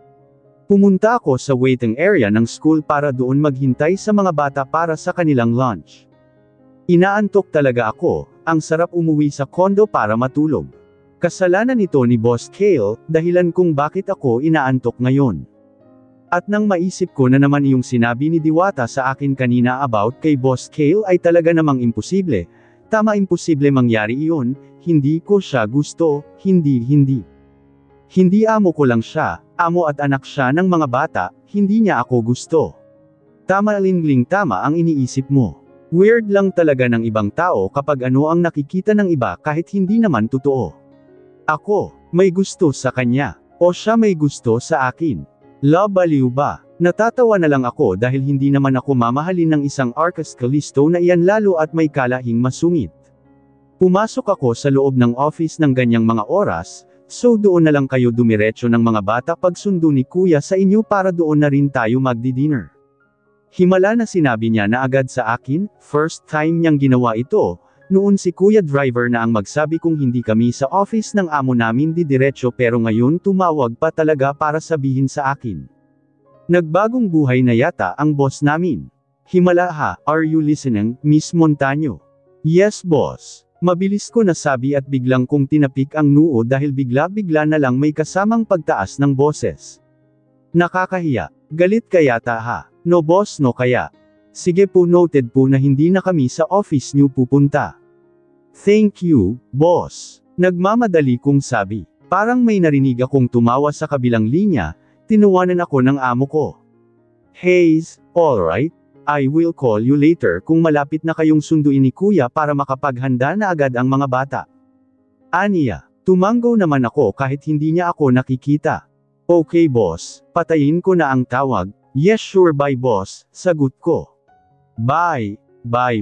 [SPEAKER 1] Pumunta ako sa waiting area ng school para doon maghintay sa mga bata para sa kanilang lunch. Inaantok talaga ako, ang sarap umuwi sa kondo para matulog. Kasalanan ito ni Boss Kale, dahilan kung bakit ako inaantok ngayon. At nang maisip ko na naman yung sinabi ni Diwata sa akin kanina about kay Boss Kale ay talaga namang imposible. Tama, imposible mangyari iyon, hindi ko siya gusto, hindi. Hindi amo ko lang siya, amo at anak siya ng mga bata, hindi niya ako gusto. Tama lingling, tama ang iniisip mo. Weird lang talaga ng ibang tao kapag ano ang nakikita ng iba kahit hindi naman totoo. Ako, may gusto sa kanya, o siya may gusto sa akin. Love baliw ba? Natatawa na lang ako dahil hindi naman ako mamahalin ng isang Arcas Callisto na iyan lalo at may kalahing masungit. Pumasok ako sa loob ng office ng ganyang mga oras, so doon na lang kayo dumiretso ng mga bata pagsundo ni kuya sa inyo para doon na rin tayo magdi-dinner. Himala na sinabi niya na agad sa akin, first time niyang ginawa ito, noon si kuya driver na ang magsabi kung hindi kami sa office ng amo namin didiretso pero ngayon tumawag pa talaga para sabihin sa akin. Nagbagong buhay na yata ang boss namin. Himala ha, are you listening, Miss Montaño? Yes boss. Mabilis ko nasabi at biglang kong tinapik ang noo dahil bigla-bigla na lang may kasamang pagtaas ng boses. Nakakahiya. Galit ka yata ha? No boss no kaya. Sige po noted po na hindi na kami sa office niyo pupunta. Thank you, boss. Nagmamadali kong sabi. Parang may narinig akong tumawa sa kabilang linya. Tinuwanan ako ng amo ko. Hayes, alright, I will call you later kung malapit na kayong sunduin ni kuya para makapaghanda na agad ang mga bata. Aniya, tumanggo naman ako kahit hindi niya ako nakikita. Okay boss, patayin ko na ang tawag. Yes sure bye boss, sagot ko. Bye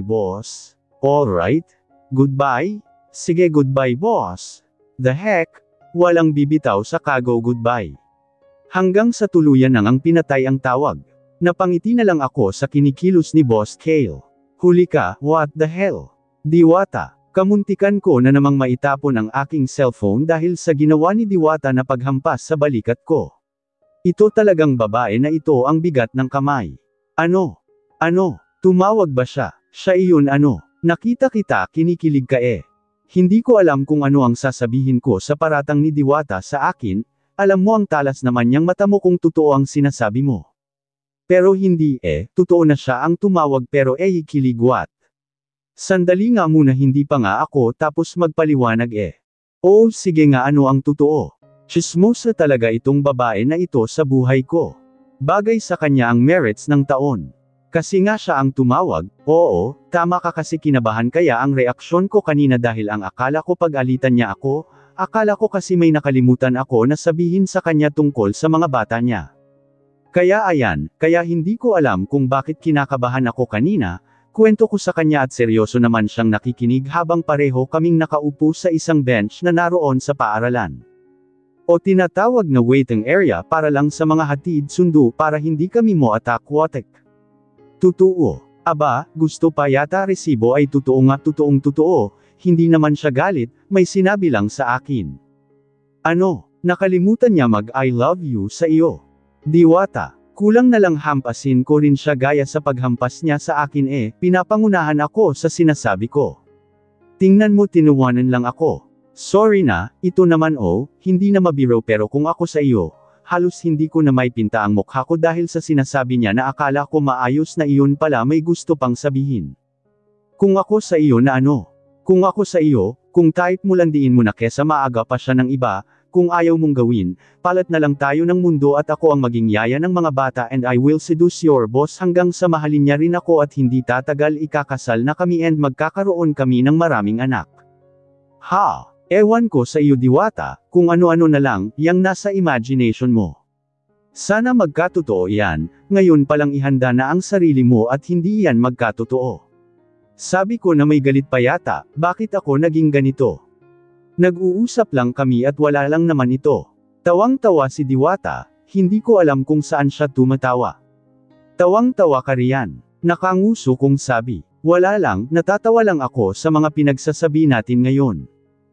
[SPEAKER 1] boss. Alright, goodbye? Sige goodbye boss. The heck, walang bibitaw sa kago goodbye. Hanggang sa tuluyan nang ang pinatay ang tawag. Napangiti na lang ako sa kinikilos ni Boss Kale. Huli ka, what the hell? Diwata, kamuntikan ko na namang maitapon ang aking cellphone dahil sa ginawa ni Diwata na paghampas sa balikat ko. Ito talagang babae na ito ang bigat ng kamay. Ano? Tumawag ba siya? Siya iyon ano? Nakita kita, kinikilig ka eh. Hindi ko alam kung ano ang sasabihin ko sa paratang ni Diwata sa akin. Alam mo ang talas naman niyang mata mo kung totoo ang sinasabi mo. Pero hindi totoo na siya ang tumawag pero kiligwat. Sandali nga muna hindi pa nga ako tapos magpaliwanag Oh sige nga ano ang totoo. Chismosa talaga itong babae na ito sa buhay ko. Bagay sa kanya ang merits ng taon. Kasi nga siya ang tumawag, oo, tama ka kasi kinabahan kaya ang reaksyon ko kanina dahil ang akala ko pag-alitan niya ako. Akala ko kasi may nakalimutan ako na sabihin sa kanya tungkol sa mga bata niya. Kaya ayan, kaya hindi ko alam kung bakit kinakabahan ako kanina, kwento ko sa kanya at seryoso naman siyang nakikinig habang pareho kaming nakaupo sa isang bench na naroon sa paaralan. O tinatawag na waiting area para lang sa mga hatid sundo para hindi kami mo attack-watek. Totoo. Aba, gusto pa yata resibo ay totoo nga totoong totoo. Hindi naman siya galit, may sinabi lang sa akin. Ano, nakalimutan niya mag-I love you sa iyo. Diwata, kulang na lang hampasin ko rin siya gaya sa paghampas niya sa akin pinapangunahan ako sa sinasabi ko. Tingnan mo tinuwanan lang ako. Sorry na, ito naman hindi na mabiro pero kung ako sa iyo, halos hindi ko na may pinta ang mukha ko dahil sa sinasabi niya na akala ko maayos na iyon pala may gusto pang sabihin. Kung ako sa iyo na ano? Kung ako sa iyo, kung type mo landiin mo na kesa maaga pa siya ng iba, kung ayaw mong gawin, palat na lang tayo ng mundo at ako ang maging yaya ng mga bata and I will seduce your boss hanggang sa mahalin niya rin ako at hindi tatagal ikakasal na kami and magkakaroon kami ng maraming anak. Ha! Ewan ko sa iyo Diwata, kung ano-ano na lang, yang nasa imagination mo. Sana magkatotoo yan, ngayon palang ihanda na ang sarili mo at hindi yan magkatotoo. Sabi ko na may galit pa yata, bakit ako naging ganito? Nag-uusap lang kami at wala lang naman ito. Tawang-tawa si Diwata, hindi ko alam kung saan siya tumatawa. Tawang-tawa ka riyan. Nakanguso kong sabi. Wala lang, natatawa lang ako sa mga pinagsasabi natin ngayon.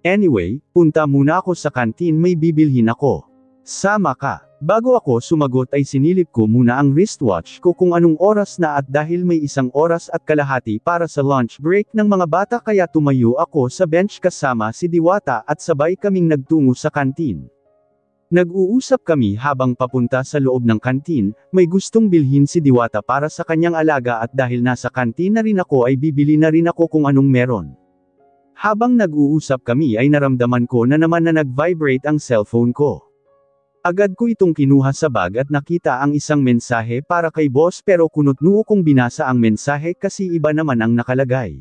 [SPEAKER 1] Anyway, punta muna ako sa kantin may bibilhin ako. Sama ka. Bago ako sumagot ay sinilip ko muna ang wristwatch ko kung anong oras na at dahil may 1 oras at kalahati para sa lunch break ng mga bata kaya tumayo ako sa bench kasama si Diwata at sabay kaming nagtungo sa kantin. Nag-uusap kami habang papunta sa loob ng kantin, may gustong bilhin si Diwata para sa kanyang alaga at dahil nasa kantin na rin ako ay bibili na rin ako kung anong meron. Habang nag-uusap kami ay naramdaman ko na naman na nag-vibrate ang cellphone ko. Agad ko itong kinuha sa bag at nakita ang isang mensahe para kay boss pero kunot-noo kong binasa ang mensahe kasi iba naman ang nakalagay.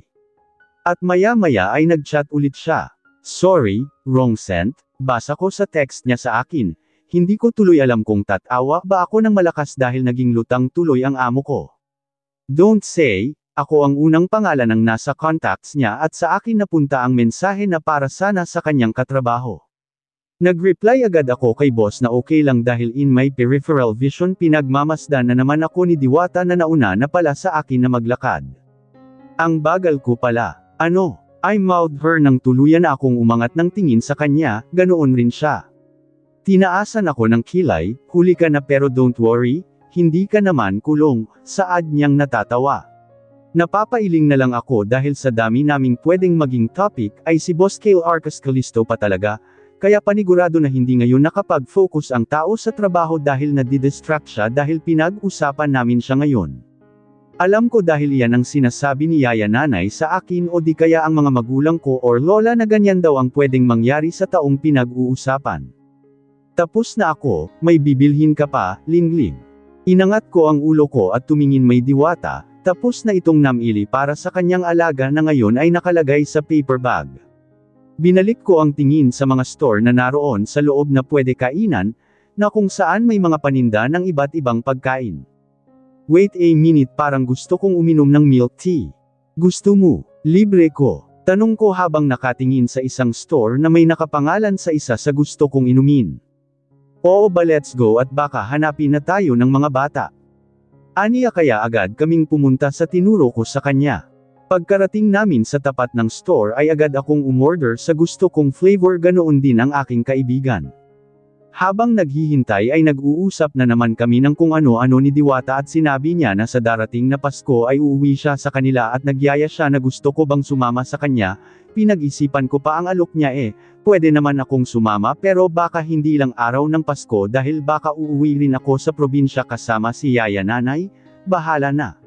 [SPEAKER 1] At maya-maya ay nag-chat ulit siya. Sorry, wrong sent, basa ko sa text niya sa akin. Hindi ko tuloy alam kung tatawa ba ako ng malakas dahil naging lutang tuloy ang amo ko. Don't say, ako ang unang pangalan ng nasa contacts niya at sa akin napunta ang mensahe na para sana sa kanyang katrabaho. Nag-reply agad ako kay boss na okay lang dahil in my peripheral vision pinagmamasdan na naman ako ni Diwata na nauna na pala sa akin na maglakad. Ang bagal ko pala. Ano? I mouthed her nang tuluyan na akong umangat ng tingin sa kanya, ganoon rin siya. Tinaasan ako ng kilay, huli ka na pero don't worry, hindi ka naman kulong, saad niyang natatawa. Napapailing na lang ako dahil sa dami naming pwedeng maging topic ay si Boss Kale Arcas Calisto pa talaga. Kaya panigurado na hindi ngayon nakapag-focus ang tao sa trabaho dahil nadidistract siya dahil pinag-usapan namin siya ngayon. Alam ko dahil yan ang sinasabi ni Yaya Nanay sa akin o di kaya ang mga magulang ko or lola na ganyan daw ang pwedeng mangyari sa taong pinag-uusapan. Tapos na ako, may bibilhin ka pa, Lingling. Inangat ko ang ulo ko at tumingin may Diwata, tapos na itong namili para sa kanyang alaga na ngayon ay nakalagay sa paper bag. Binalik ko ang tingin sa mga store na naroon sa loob na pwede kainan, na kung saan may mga paninda ng iba't ibang pagkain. Wait a minute, parang gusto kong uminom ng milk tea. Gusto mo? Libre ko. Tanong ko habang nakatingin sa isang store na may nakapangalan sa isa sa gusto kong inumin. Oo ba, let's go at baka hanapin na tayo ng mga bata. Aniya kaya agad kaming pumunta sa tinuro ko sa kanya. Pagkarating namin sa tapat ng store ay agad akong umorder sa gusto kong flavor, ganoon din ang aking kaibigan. Habang naghihintay ay nag-uusap na naman kami ng kung ano-ano ni Diwata at sinabi niya na sa darating na Pasko ay uuwi siya sa kanila at nagyaya siya na gusto ko bang sumama sa kanya. Pinag-isipan ko pa ang alok niya pwede naman akong sumama pero baka hindi lang araw ng Pasko dahil baka uuwi rin ako sa probinsya kasama si Yaya Nanay, bahala na.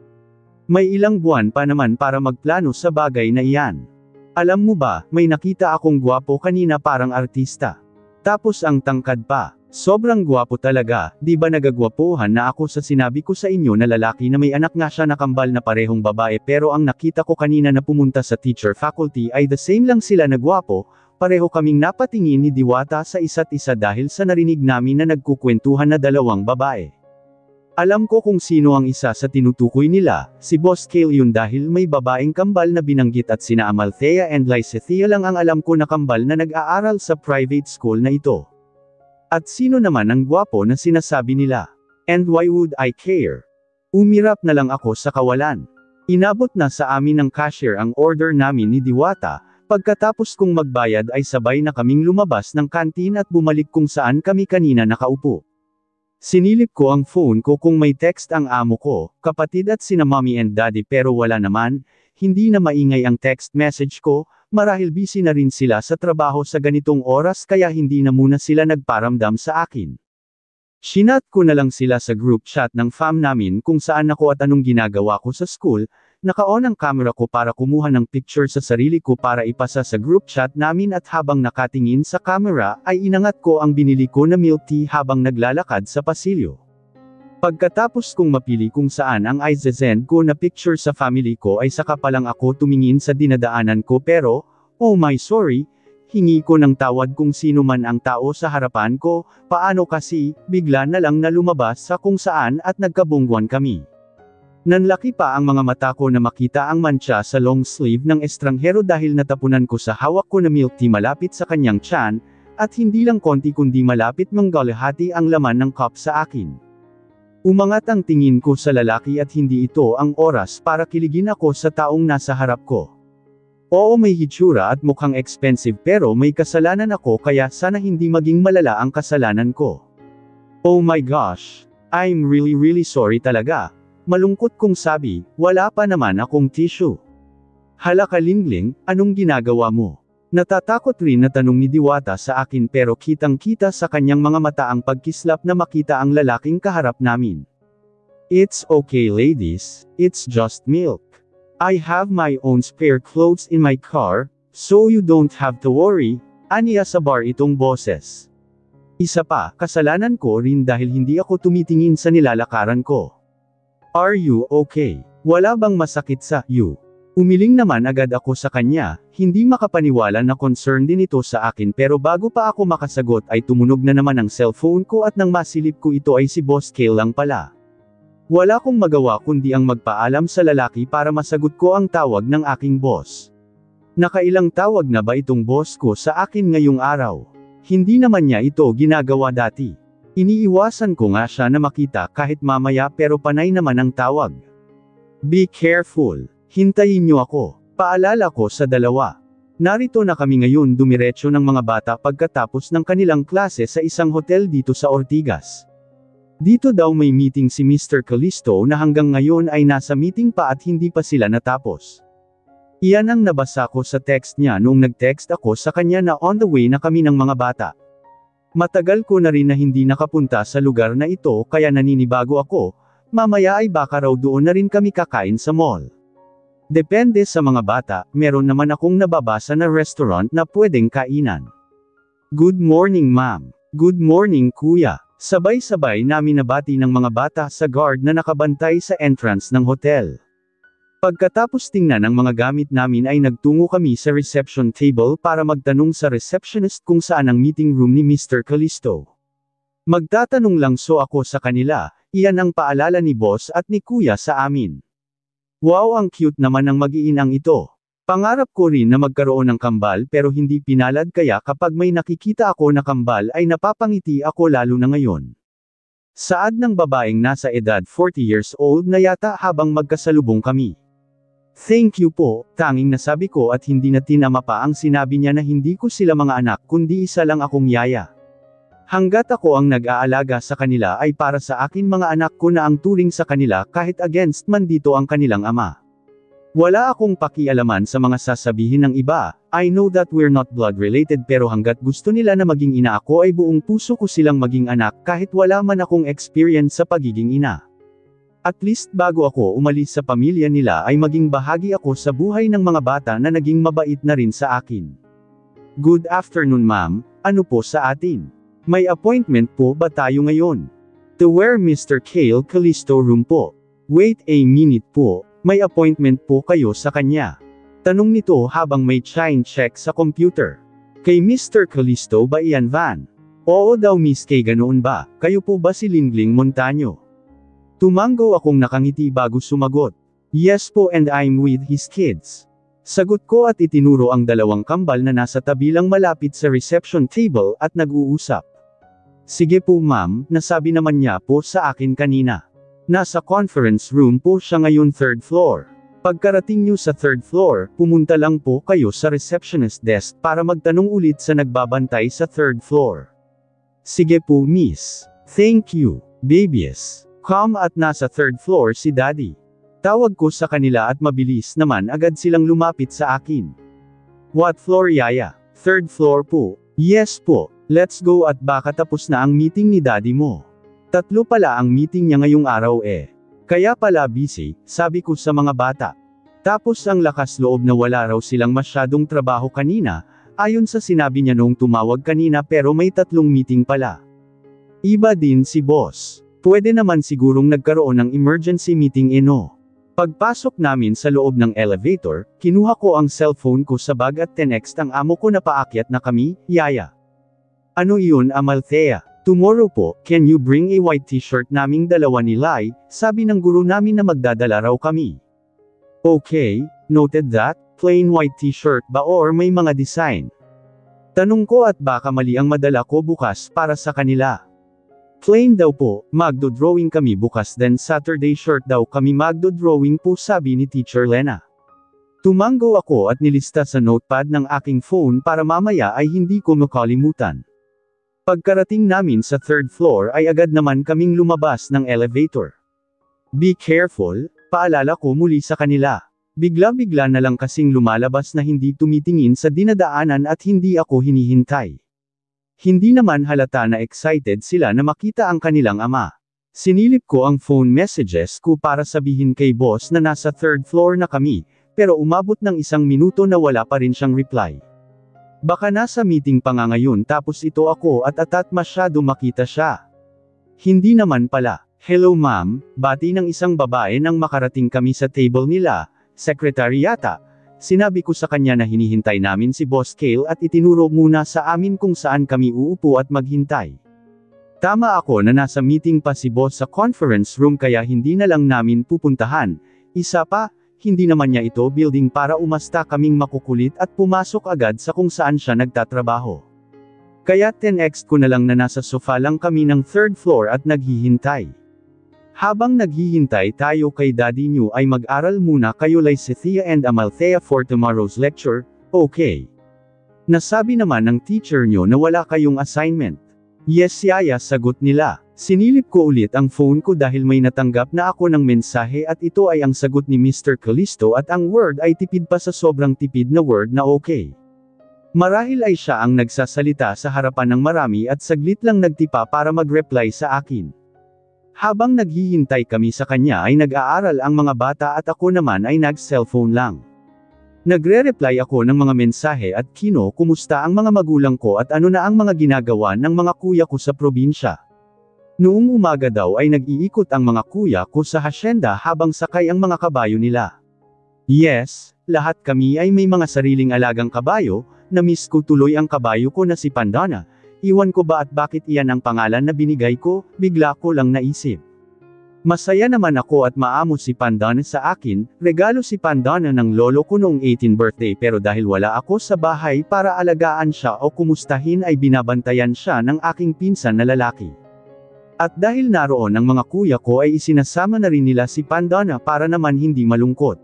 [SPEAKER 1] May ilang buwan pa naman para magplano sa bagay na iyan. Alam mo ba, may nakita akong gwapo kanina parang artista. Tapos ang tangkad pa. Sobrang gwapo talaga, di ba nagagwapuhan na ako sa sinabi ko sa inyo na lalaki na may anak nga siya na kambal na parehong babae pero ang nakita ko kanina na pumunta sa teacher faculty ay the same lang sila na gwapo, pareho kaming napatingin ni Diwata sa isa't isa dahil sa narinig namin na nagkukwentuhan na dalawang babae. Alam ko kung sino ang isa sa tinutukoy nila, si Boss Kale yun dahil may babaeng kambal na binanggit at sina Amalthea and Lysethea lang ang alam ko na kambal na nag-aaral sa private school na ito. At sino naman ang gwapo na sinasabi nila? And why would I care? Umirap na lang ako sa kawalan. Inabot na sa amin ng cashier ang order namin ni Diwata, pagkatapos kong magbayad ay sabay na kaming lumabas ng kantin at bumalik kung saan kami kanina nakaupo. Sinilip ko ang phone ko kung may text ang amo ko, kapatid at sina mommy and daddy pero wala naman, hindi na maingay ang text message ko, marahil busy na rin sila sa trabaho sa ganitong oras kaya hindi na muna sila nagparamdam sa akin. Shinat ko na lang sila sa group chat ng fam namin kung saan ako at anong ginagawa ko sa school, naka-on ang camera ko para kumuha ng picture sa sarili ko para ipasa sa group chat namin at habang nakatingin sa camera ay inangat ko ang binili ko na milk tea habang naglalakad sa pasilyo. Pagkatapos kong mapili kung saan ang i-send ko na picture sa family ko ay saka pa lang ako tumingin sa dinadaanan ko pero, oh my sorry, hingi ko ng tawad kung sino man ang tao sa harapan ko, paano kasi, bigla na lang na lumabas sa kung saan at nagkabungguan kami. Nanlaki pa ang mga mata ko na makita ang mantsa sa long sleeve ng estranghero dahil natapunan ko sa hawak ko na milk tea malapit sa kanyang tiyan, at hindi lang konti kundi malapit manggalahati ang laman ng cup sa akin. Umangat ang tingin ko sa lalaki at hindi ito ang oras para kiligin ako sa taong nasa harap ko. Oo, may hitsura at mukhang expensive pero may kasalanan ako kaya sana hindi maging malala ang kasalanan ko. Oh my gosh, I'm really sorry talaga. Malungkot kong sabi, wala pa naman akong tissue. Hala ka Lingling, anong ginagawa mo? Natatakot rin na tanong ni Diwata sa akin pero kitang-kita sa kanyang mga mata ang pagkislap na makita ang lalaking kaharap namin. It's okay ladies, it's just milk. I have my own spare clothes in my car, so you don't have to worry, aniya sa bar itong boses. Isa pa, kasalanan ko rin dahil hindi ako tumitingin sa nilalakaran ko. Are you okay? Wala bang masakit sa you? Umiling naman agad ako sa kanya, hindi makapaniwala na concern din ito sa akin pero bago pa ako makasagot ay tumunog na naman ang cellphone ko at nang masilip ko ito ay si Boss Kale lang pala. Wala kong magawa kundi ang magpaalam sa lalaki para masagot ko ang tawag ng aking boss. Nakailang tawag na ba itong boss ko sa akin ngayong araw? Hindi naman niya ito ginagawa dati. Iniiwasan ko nga siya na makita kahit mamaya pero panay naman ang tawag. Be careful. Hintayin niyo ako. Paalala ko sa dalawa. Narito na kami ngayon dumiretso ng mga bata pagkatapos ng kanilang klase sa isang hotel dito sa Ortigas. Dito daw may meeting si Mr. Callisto na hanggang ngayon ay nasa meeting pa at hindi pa sila natapos. Iyan ang nabasa ko sa text niya noong nag-text ako sa kanya na on the way na kami ng mga bata. Matagal ko na rin na hindi nakapunta sa lugar na ito kaya naninibago ako, mamaya ay baka raw doon na rin kami kakain sa mall. Depende sa mga bata, meron naman akong nababasa na restaurant na pwedeng kainan. Good morning ma'am. Good morning kuya. Sabay-sabay namin nabati ng mga bata sa guard na nakabantay sa entrance ng hotel. Pagkatapos tingnan ang mga gamit namin ay nagtungo kami sa reception table para magtanong sa receptionist kung saan ang meeting room ni Mr. Callisto. Magtatanong lang so ako sa kanila, iyan ang paalala ni boss at ni kuya sa amin. Wow, ang cute naman ng mag-iinang ito. Pangarap ko rin na magkaroon ng kambal pero hindi pinalad kaya kapag may nakikita ako na kambal ay napapangiti ako lalo na ngayon. Saad ng babaeng nasa edad 40 years old na yata habang magkasalubong kami. Thank you po, tanging nasabi ko at hindi na tinama pa ang sinabi niya na hindi ko sila mga anak kundi isa lang akong yaya. Hanggat ako ang nag-aalaga sa kanila ay para sa akin mga anak ko na ang turing sa kanila kahit against man dito ang kanilang ama. Wala akong pakialaman sa mga sasabihin ng iba, I know that we're not blood related pero hanggat gusto nila na maging ina ako ay buong puso ko silang maging anak kahit wala man akong experience sa pagiging ina. At least bago ako umalis sa pamilya nila ay maging bahagi ako sa buhay ng mga bata na naging mabait na rin sa akin. Good afternoon ma'am, ano po sa atin? May appointment po ba tayo ngayon? To where Mr. Kale Callisto room po? Wait a minute po, may appointment po kayo sa kanya. Tanong nito habang may sign check sa computer. Kay Mr. Callisto ba iyan Van? Oo daw Miss Kay ganoon ba, kayo po ba si Lingling Montaño? Tumango akong nakangiti bago sumagot. Yes po and I'm with his kids. Sagot ko at itinuro ang dalawang kambal na nasa tabi lang malapit sa reception table at nag-uusap. Sige po ma'am, nasabi naman niya po sa akin kanina. Nasa conference room po siya ngayon 3rd floor. Pagkarating niyo sa 3rd floor, pumunta lang po kayo sa receptionist desk para magtanong ulit sa nagbabantay sa 3rd floor. Sige po miss. Thank you, babies. Come at nasa 3rd floor si daddy. Tawag ko sa kanila at mabilis naman agad silang lumapit sa akin. What floor yaya? 3rd floor po. Yes po. Let's go at baka tapos na ang meeting ni daddy mo. 3 pala ang meeting niya ngayong araw eh. Kaya pala busy, sabi ko sa mga bata. Tapos ang lakas loob na wala raw silang masyadong trabaho kanina, ayon sa sinabi niya noong tumawag kanina pero may 3 meeting pala. Iba din si boss. Pwede naman sigurong nagkaroon ng emergency meeting Pagpasok namin sa loob ng elevator, kinuha ko ang cellphone ko sa bag at tenext ang amo ko na paakyat na kami, yaya. Ano iyon Amalthea? Tomorrow po, can you bring a white t-shirt naming dalawa ni Lai, sabi ng guru namin na magdadala raw kami. Okay, noted that, plain white t-shirt ba or may mga design? Tanong ko at baka mali ang madala ko bukas para sa kanila. Plain daw po, magdo-drawing kami bukas then Saturday shirt daw kami magdo-drawing po sabi ni Teacher Lena. Tumango ako at nilista sa notepad ng aking phone para mamaya ay hindi ko makalimutan. Pagkarating namin sa 3rd floor ay agad naman kaming lumabas ng elevator. Be careful, paalala ko muli sa kanila. Bigla-bigla na lang kasing lumalabas na hindi tumitingin sa dinadaanan at hindi ako hinihintay. Hindi naman halata na excited sila na makita ang kanilang ama. Sinilip ko ang phone messages ko para sabihin kay boss na nasa 3rd floor na kami, pero umabot ng 1 minuto na wala pa rin siyang reply. Baka nasa meeting pa nga ngayon tapos ito ako at masyado makita siya. Hindi naman pala. Hello ma'am, bati ng isang babae nang makarating kami sa table nila, secretary yata. Sinabi ko sa kanya na hinihintay namin si Boss Kale at itinuro muna sa amin kung saan kami uupo at maghintay. Tama ako na nasa meeting pa si Boss sa conference room kaya hindi na lang namin pupuntahan. Isa pa, hindi naman niya ito building para umasta kaming makukulit at pumasok agad sa kung saan siya nagtatrabaho. Kaya 10x ko na lang na nasa sofa lang kami ng third floor at naghihintay. Habang naghihintay tayo kay Daddy New ay mag-aral muna kayo Lysithea and Amalthea for tomorrow's lecture, okay? Nasabi naman ng teacher nyo na wala kayong assignment. Yes yaya sagot nila. Sinilip ko ulit ang phone ko dahil may natanggap na ako ng mensahe at ito ay ang sagot ni Mr. Callisto at ang word ay tipid pa sa sobrang tipid na word na okay. Marahil ay siya ang nagsasalita sa harapan ng marami at saglit lang nagtipa para mag-reply sa akin. Habang naghihintay kami sa kanya ay nag-aaral ang mga bata at ako naman ay nag-cellphone lang. Nagre-reply ako ng mga mensahe at kumusta ang mga magulang ko at ano na ang mga ginagawa ng mga kuya ko sa probinsya. Noong umaga daw ay nag-iikot ang mga kuya ko sa hasyenda habang sakay ang mga kabayo nila. Yes, lahat kami ay may mga sariling alagang kabayo, na-miss ko tuloy ang kabayo ko na si Pandana. Iwan ko ba at bakit iyan ang pangalan na binigay ko, bigla ko lang naisip. Masaya naman ako at maamo si Pandana sa akin, regalo si Pandana ng lolo ko noong 18th birthday pero dahil wala ako sa bahay para alagaan siya o kumustahin ay binabantayan siya ng aking pinsan na lalaki. At dahil naroon ang mga kuya ko ay isinasama na rin nila si Pandana para naman hindi malungkot.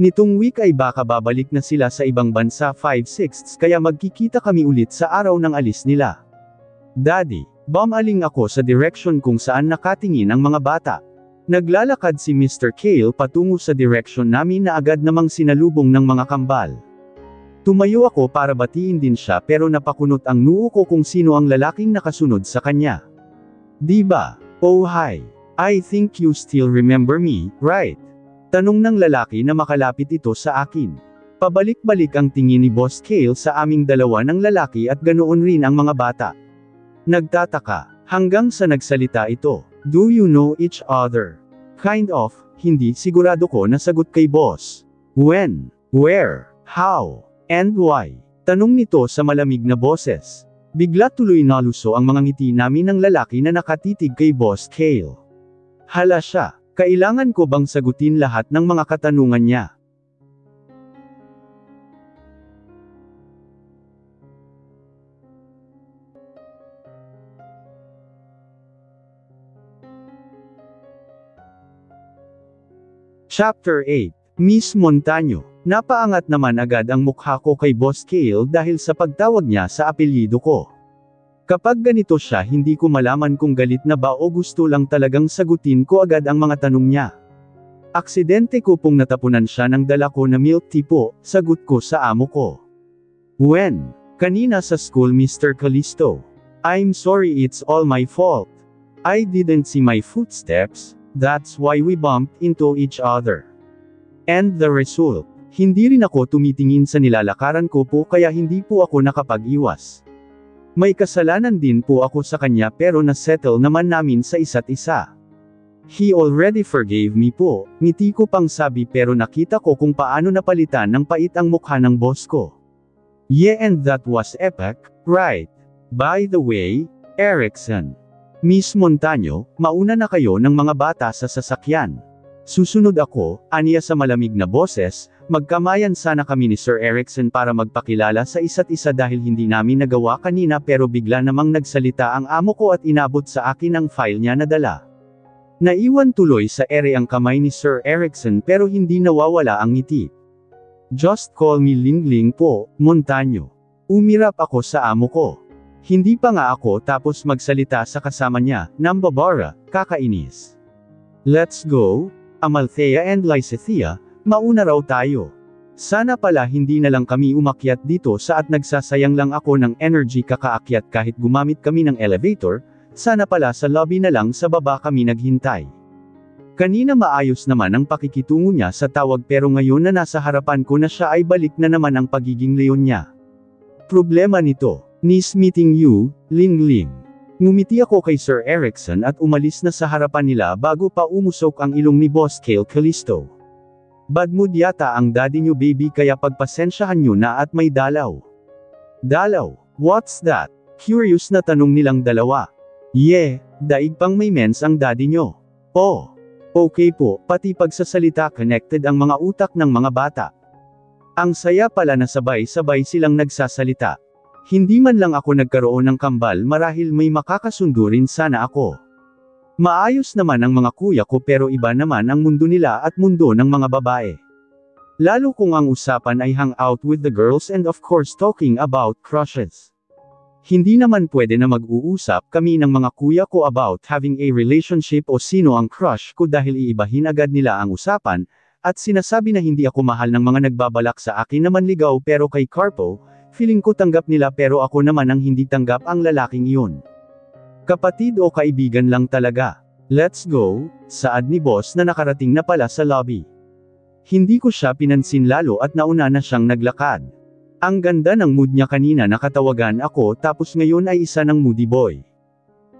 [SPEAKER 1] Nitong week ay baka babalik na sila sa ibang bansa 5/6 kaya magkikita kami ulit sa araw ng alis nila. Daddy, bumaling ako sa direction kung saan nakatingin ang mga bata. Naglalakad si Mr. Kale patungo sa direction namin na agad namang sinalubong ng mga kambal. Tumayo ako para batiin din siya pero napakunot ang noo ko kung sino ang lalaking nakasunod sa kanya. Diba? Oh hi. I think you still remember me, right? Tanong ng lalaki na makalapit ito sa akin. Pabalik-balik ang tingin ni Boss Kale sa aming dalawa ng lalaki at ganoon rin ang mga bata. Nagtataka, hanggang sa nagsalita ito, do you know each other? Kind of, hindi sigurado ko na sagot kay Boss. When, where, how, and why? Tanong nito sa malamig na boses. Bigla tuloy naluso ang mga ngiti namin ng lalaki na nakatitig kay Boss Kale. Hala siya. Kailangan ko bang sagutin lahat ng mga katanungan niya? Chapter 8. Miss Montaño. Napaangat naman agad ang mukha ko kay Boss Kale dahil sa pagtawag niya sa apelyido ko. Kapag ganito siya hindi ko malaman kung galit na ba o gusto lang talagang sagutin ko agad ang mga tanong niya. Aksidente ko pong natapunan siya ng dala ko na milk tea po, sagot ko sa amo ko. When? Kanina sa school Mr. Callisto. I'm sorry it's all my fault. I didn't see my footsteps, that's why we bumped into each other. And the result? Hindi rin ako tumitingin sa nilalakaran ko po kaya hindi po ako nakapag-iwas. May kasalanan din po ako sa kanya pero na-settle naman namin sa isa't isa. He already forgave me po, ngiti ko pang sabi pero nakita ko kung paano napalitan ng pait ang mukha ng boss ko. Yeah and that was epic, right? By the way, Erickson. Miss Montaño, mauna na kayo ng mga bata sa sasakyan. Susunod ako, aniya sa malamig na boses, magkamayan sana kami ni Sir Erickson para magpakilala sa isa't isa dahil hindi namin nagawa kanina pero bigla namang nagsalita ang amo ko at inabot sa akin ang file niya na dala. Naiwan tuloy sa ere ang kamay ni Sir Erickson pero hindi nawawala ang ngiti. Just call me Lingling po, Montaño. Umirap ako sa amo ko. Hindi pa nga ako tapos magsalita sa kasama niya, Nambabara, kakainis. Let's go, Amalthea and Lysithea, mauna raw tayo. Sana pala hindi na lang kami umakyat dito sa at nagsasayang lang ako ng energy kakaakyat kahit gumamit kami ng elevator, sana pala sa lobby na lang sa baba kami naghintay. Kanina maayos naman ang pakikitungo niya sa tawag pero ngayon na nasa harapan ko na siya ay balik na naman ang pagiging leon niya. Problema nito, nice meeting you, Lingling. Ngumiti ako kay Sir Erickson at umalis na sa harapan nila bago pa umusok ang ilong ni Boss Kale Callisto. Bad mood yata ang daddy nyo baby kaya pagpasensyahan nyo na at may dalaw. Dalaw? What's that? Curious na tanong nilang dalawa. Daig pang may mens ang daddy nyo. Oh. Okay po, pati pagsasalita connected ang mga utak ng mga bata. Ang saya pala na sabay-sabay silang nagsasalita. Hindi man lang ako nagkaroon ng kambal marahil may makakasundo rin sana ako. Maayos naman ang mga kuya ko pero iba naman ang mundo nila at mundo ng mga babae. Lalo kung ang usapan ay hang out with the girls and of course talking about crushes. Hindi naman pwede na mag-uusap kami ng mga kuya ko about having a relationship o sino ang crush ko dahil iibahin agad nila ang usapan, at sinasabi na hindi ako mahal ng mga nagbabalak sa akin na manligaw pero kay Carpo, feeling ko tanggap nila pero ako naman ang hindi tanggap ang lalaking iyon. Kapatid o kaibigan lang talaga. Let's go, saad ni boss na nakarating na pala sa lobby. Hindi ko siya pinansin lalo at nauna na siyang naglakad. Ang ganda ng mood niya kanina nakatawagan ako tapos ngayon ay isa ng moody boy.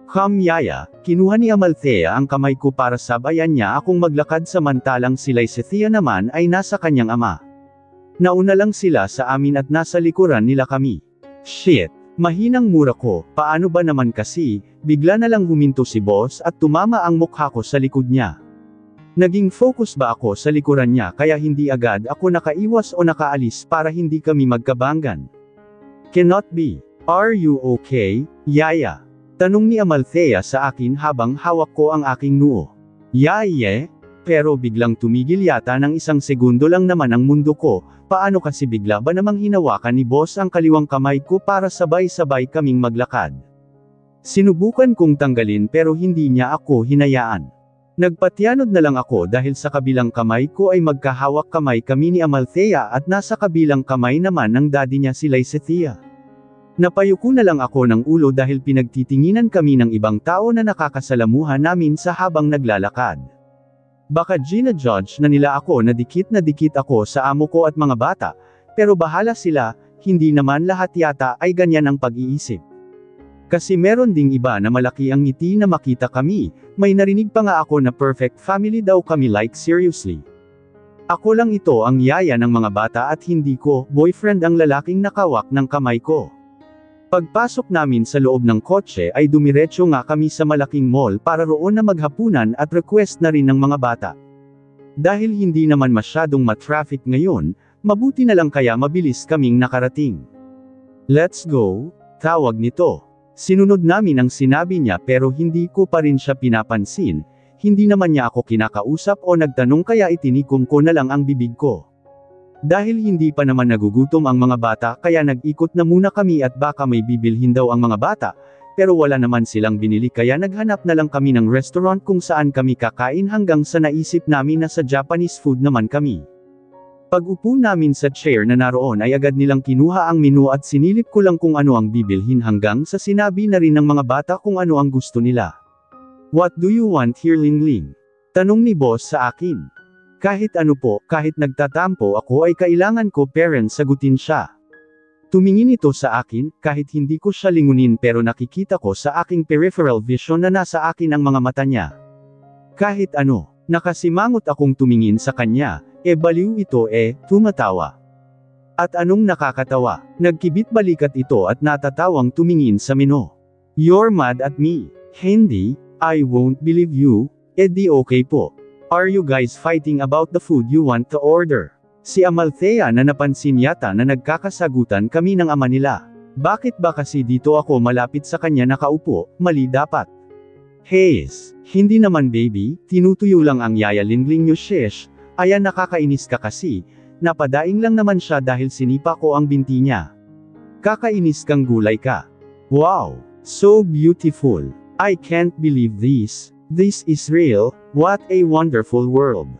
[SPEAKER 1] Come Yaya, kinuha ni Amalthea ang kamay ko para sabayan niya akong maglakad samantalang si Lysethea naman ay nasa kanyang ama. Nauna lang sila sa amin at nasa likuran nila kami. Shit, mahinang mura ko, paano ba naman kasi, bigla na lang huminto si boss at tumama ang mukha ko sa likod niya. Naging focus ba ako sa likuran niya kaya hindi agad ako nakaiwas o nakaalis para hindi kami magkabanggan. Cannot be. Are you okay, Yaya? Tanong ni Amalthea sa akin habang hawak ko ang aking noo. Yaye? Pero biglang tumigil yata ng isang segundo lang naman ang mundo ko, paano kasi bigla ba namang hinawakan ni boss ang kaliwang kamay ko para sabay-sabay kaming maglakad? Sinubukan kong tanggalin pero hindi niya ako hinayaan. Nagpatianod na lang ako dahil sa kabilang kamay ko ay magkahawak kamay kami ni Amalthea at nasa kabilang kamay naman ng daddy niya si Lysethea. Napayuko na lang ako ng ulo dahil pinagtitinginan kami ng ibang tao na nakakasalamuhan namin sa habang naglalakad. Baka gina-judge na nila ako na dikit ako sa amo ko at mga bata, pero bahala sila, hindi naman lahat yata ay ganyan ang pag-iisip. Kasi meron ding iba na malaki ang ngiti na makita kami, may narinig pa nga ako na perfect family daw kami like seriously. Ako lang ito ang yaya ng mga bata at hindi ko, boyfriend ang lalaking nakawak ng kamay ko. Pagpasok namin sa loob ng kotse ay dumiretso nga kami sa malaking mall para roon na maghapunan at request na rin ng mga bata. Dahil hindi naman masyadong matraffic ngayon, mabuti na lang kaya mabilis kaming nakarating. Let's go, tawag nito. Sinunod namin ang sinabi niya pero hindi ko pa rin siya pinapansin, hindi naman niya ako kinakausap o nagtanong kaya itinikom ko na lang ang bibig ko. Dahil hindi pa naman nagugutom ang mga bata kaya nag-ikot na muna kami at baka may bibilhin daw ang mga bata, pero wala naman silang binili kaya naghanap na lang kami ng restaurant kung saan kami kakain hanggang sa naisip namin na sa Japanese food naman kami. Pag-upo namin sa chair na naroon ay agad nilang kinuha ang menu at sinilip ko lang kung ano ang bibilhin hanggang sa sinabi na rin ng mga bata kung ano ang gusto nila. What do you want here Lingling? Tanong ni boss sa akin. Kahit ano po, kahit nagtatampo ako ay kailangan ko parents sagutin siya. Tumingin ito sa akin, kahit hindi ko siya lingunin pero nakikita ko sa aking peripheral vision na nasa akin ang mga mata niya. Kahit ano, nakasimangot akong tumingin sa kanya, baliw ito tumatawa. At anong nakakatawa, nagkibit balikat ito at natatawang tumingin sa menu. You're mad at me. Hindi, I won't believe you, di okay po. Are you guys fighting about the food you want to order? Si Amalthea na napansin yata na nagkakasagutan kami ng ama nila. Bakit ba kasi dito ako malapit sa kanya nakaupo, mali dapat. Hayes, hindi naman baby, tinutuyo lang ang yaya Lingling nyo shesh, ayan nakakainis ka kasi, napadaing lang naman siya dahil sinipa ko ang binti niya. Kakainis kang gulay ka. Wow, so beautiful, I can't believe this. This is real, what a wonderful world.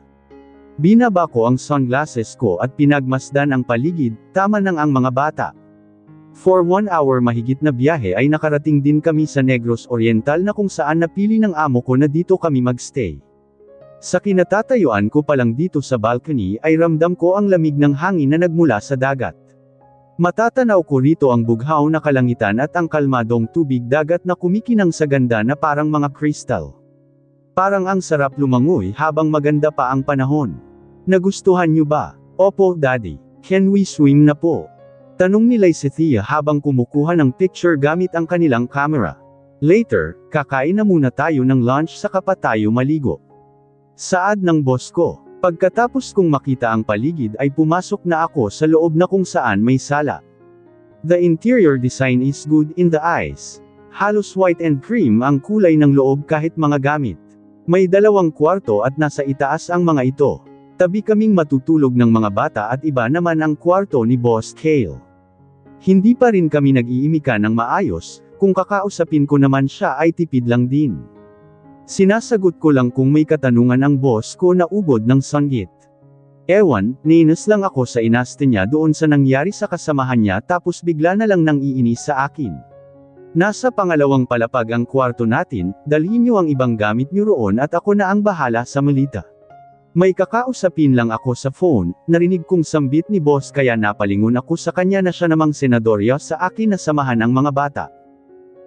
[SPEAKER 1] Binaba ko ang sunglasses ko at pinagmasdan ang paligid, tama nang ang mga bata. For 1 hour mahigit na biyahe ay nakarating din kami sa Negros Oriental na kung saan napili ng amo ko na dito kami magstay. Sa kinatatayuan ko palang dito sa balcony ay ramdam ko ang lamig ng hangin na nagmula sa dagat. Matatanaw ko rito ang bughaw na kalangitan at ang kalmadong tubig dagat na kumikinang sa ganda na parang mga kristal. Parang ang sarap lumangoy habang maganda pa ang panahon. Nagustuhan niyo ba? Opo, Daddy. Can we swim na po? Tanong ni Lysithea habang kumukuha ng picture gamit ang kanilang camera. Later, kakain na muna tayo ng lunch saka pa tayo maligo. Saad ng boss ko. Pagkatapos kong makita ang paligid ay pumasok na ako sa loob na kung saan may sala. The interior design is good in the eyes. Halos white and cream ang kulay ng loob kahit mga gamit. May 2 kwarto at nasa itaas ang mga ito. Tabi kaming matutulog ng mga bata at iba naman ang kwarto ni Boss Kale. Hindi pa rin kami nag-iimika ng maayos, kung kakausapin ko naman siya ay tipid lang din. Sinasagot ko lang kung may katanungan ang boss ko na ubod ng sanggit. Ewan, nainis lang ako sa inaste niya doon sa nangyari sa kasamahan niya tapos bigla na lang nang iinis sa akin. Nasa pangalawang palapag ang kwarto natin, dalhin niyo ang ibang gamit niyo roon at ako na ang bahala sa malita. May kakausapin lang ako sa phone, narinig kong sambit ni boss kaya napalingon ako sa kanya na siya namang senadorya sa akin na samahan ang mga bata.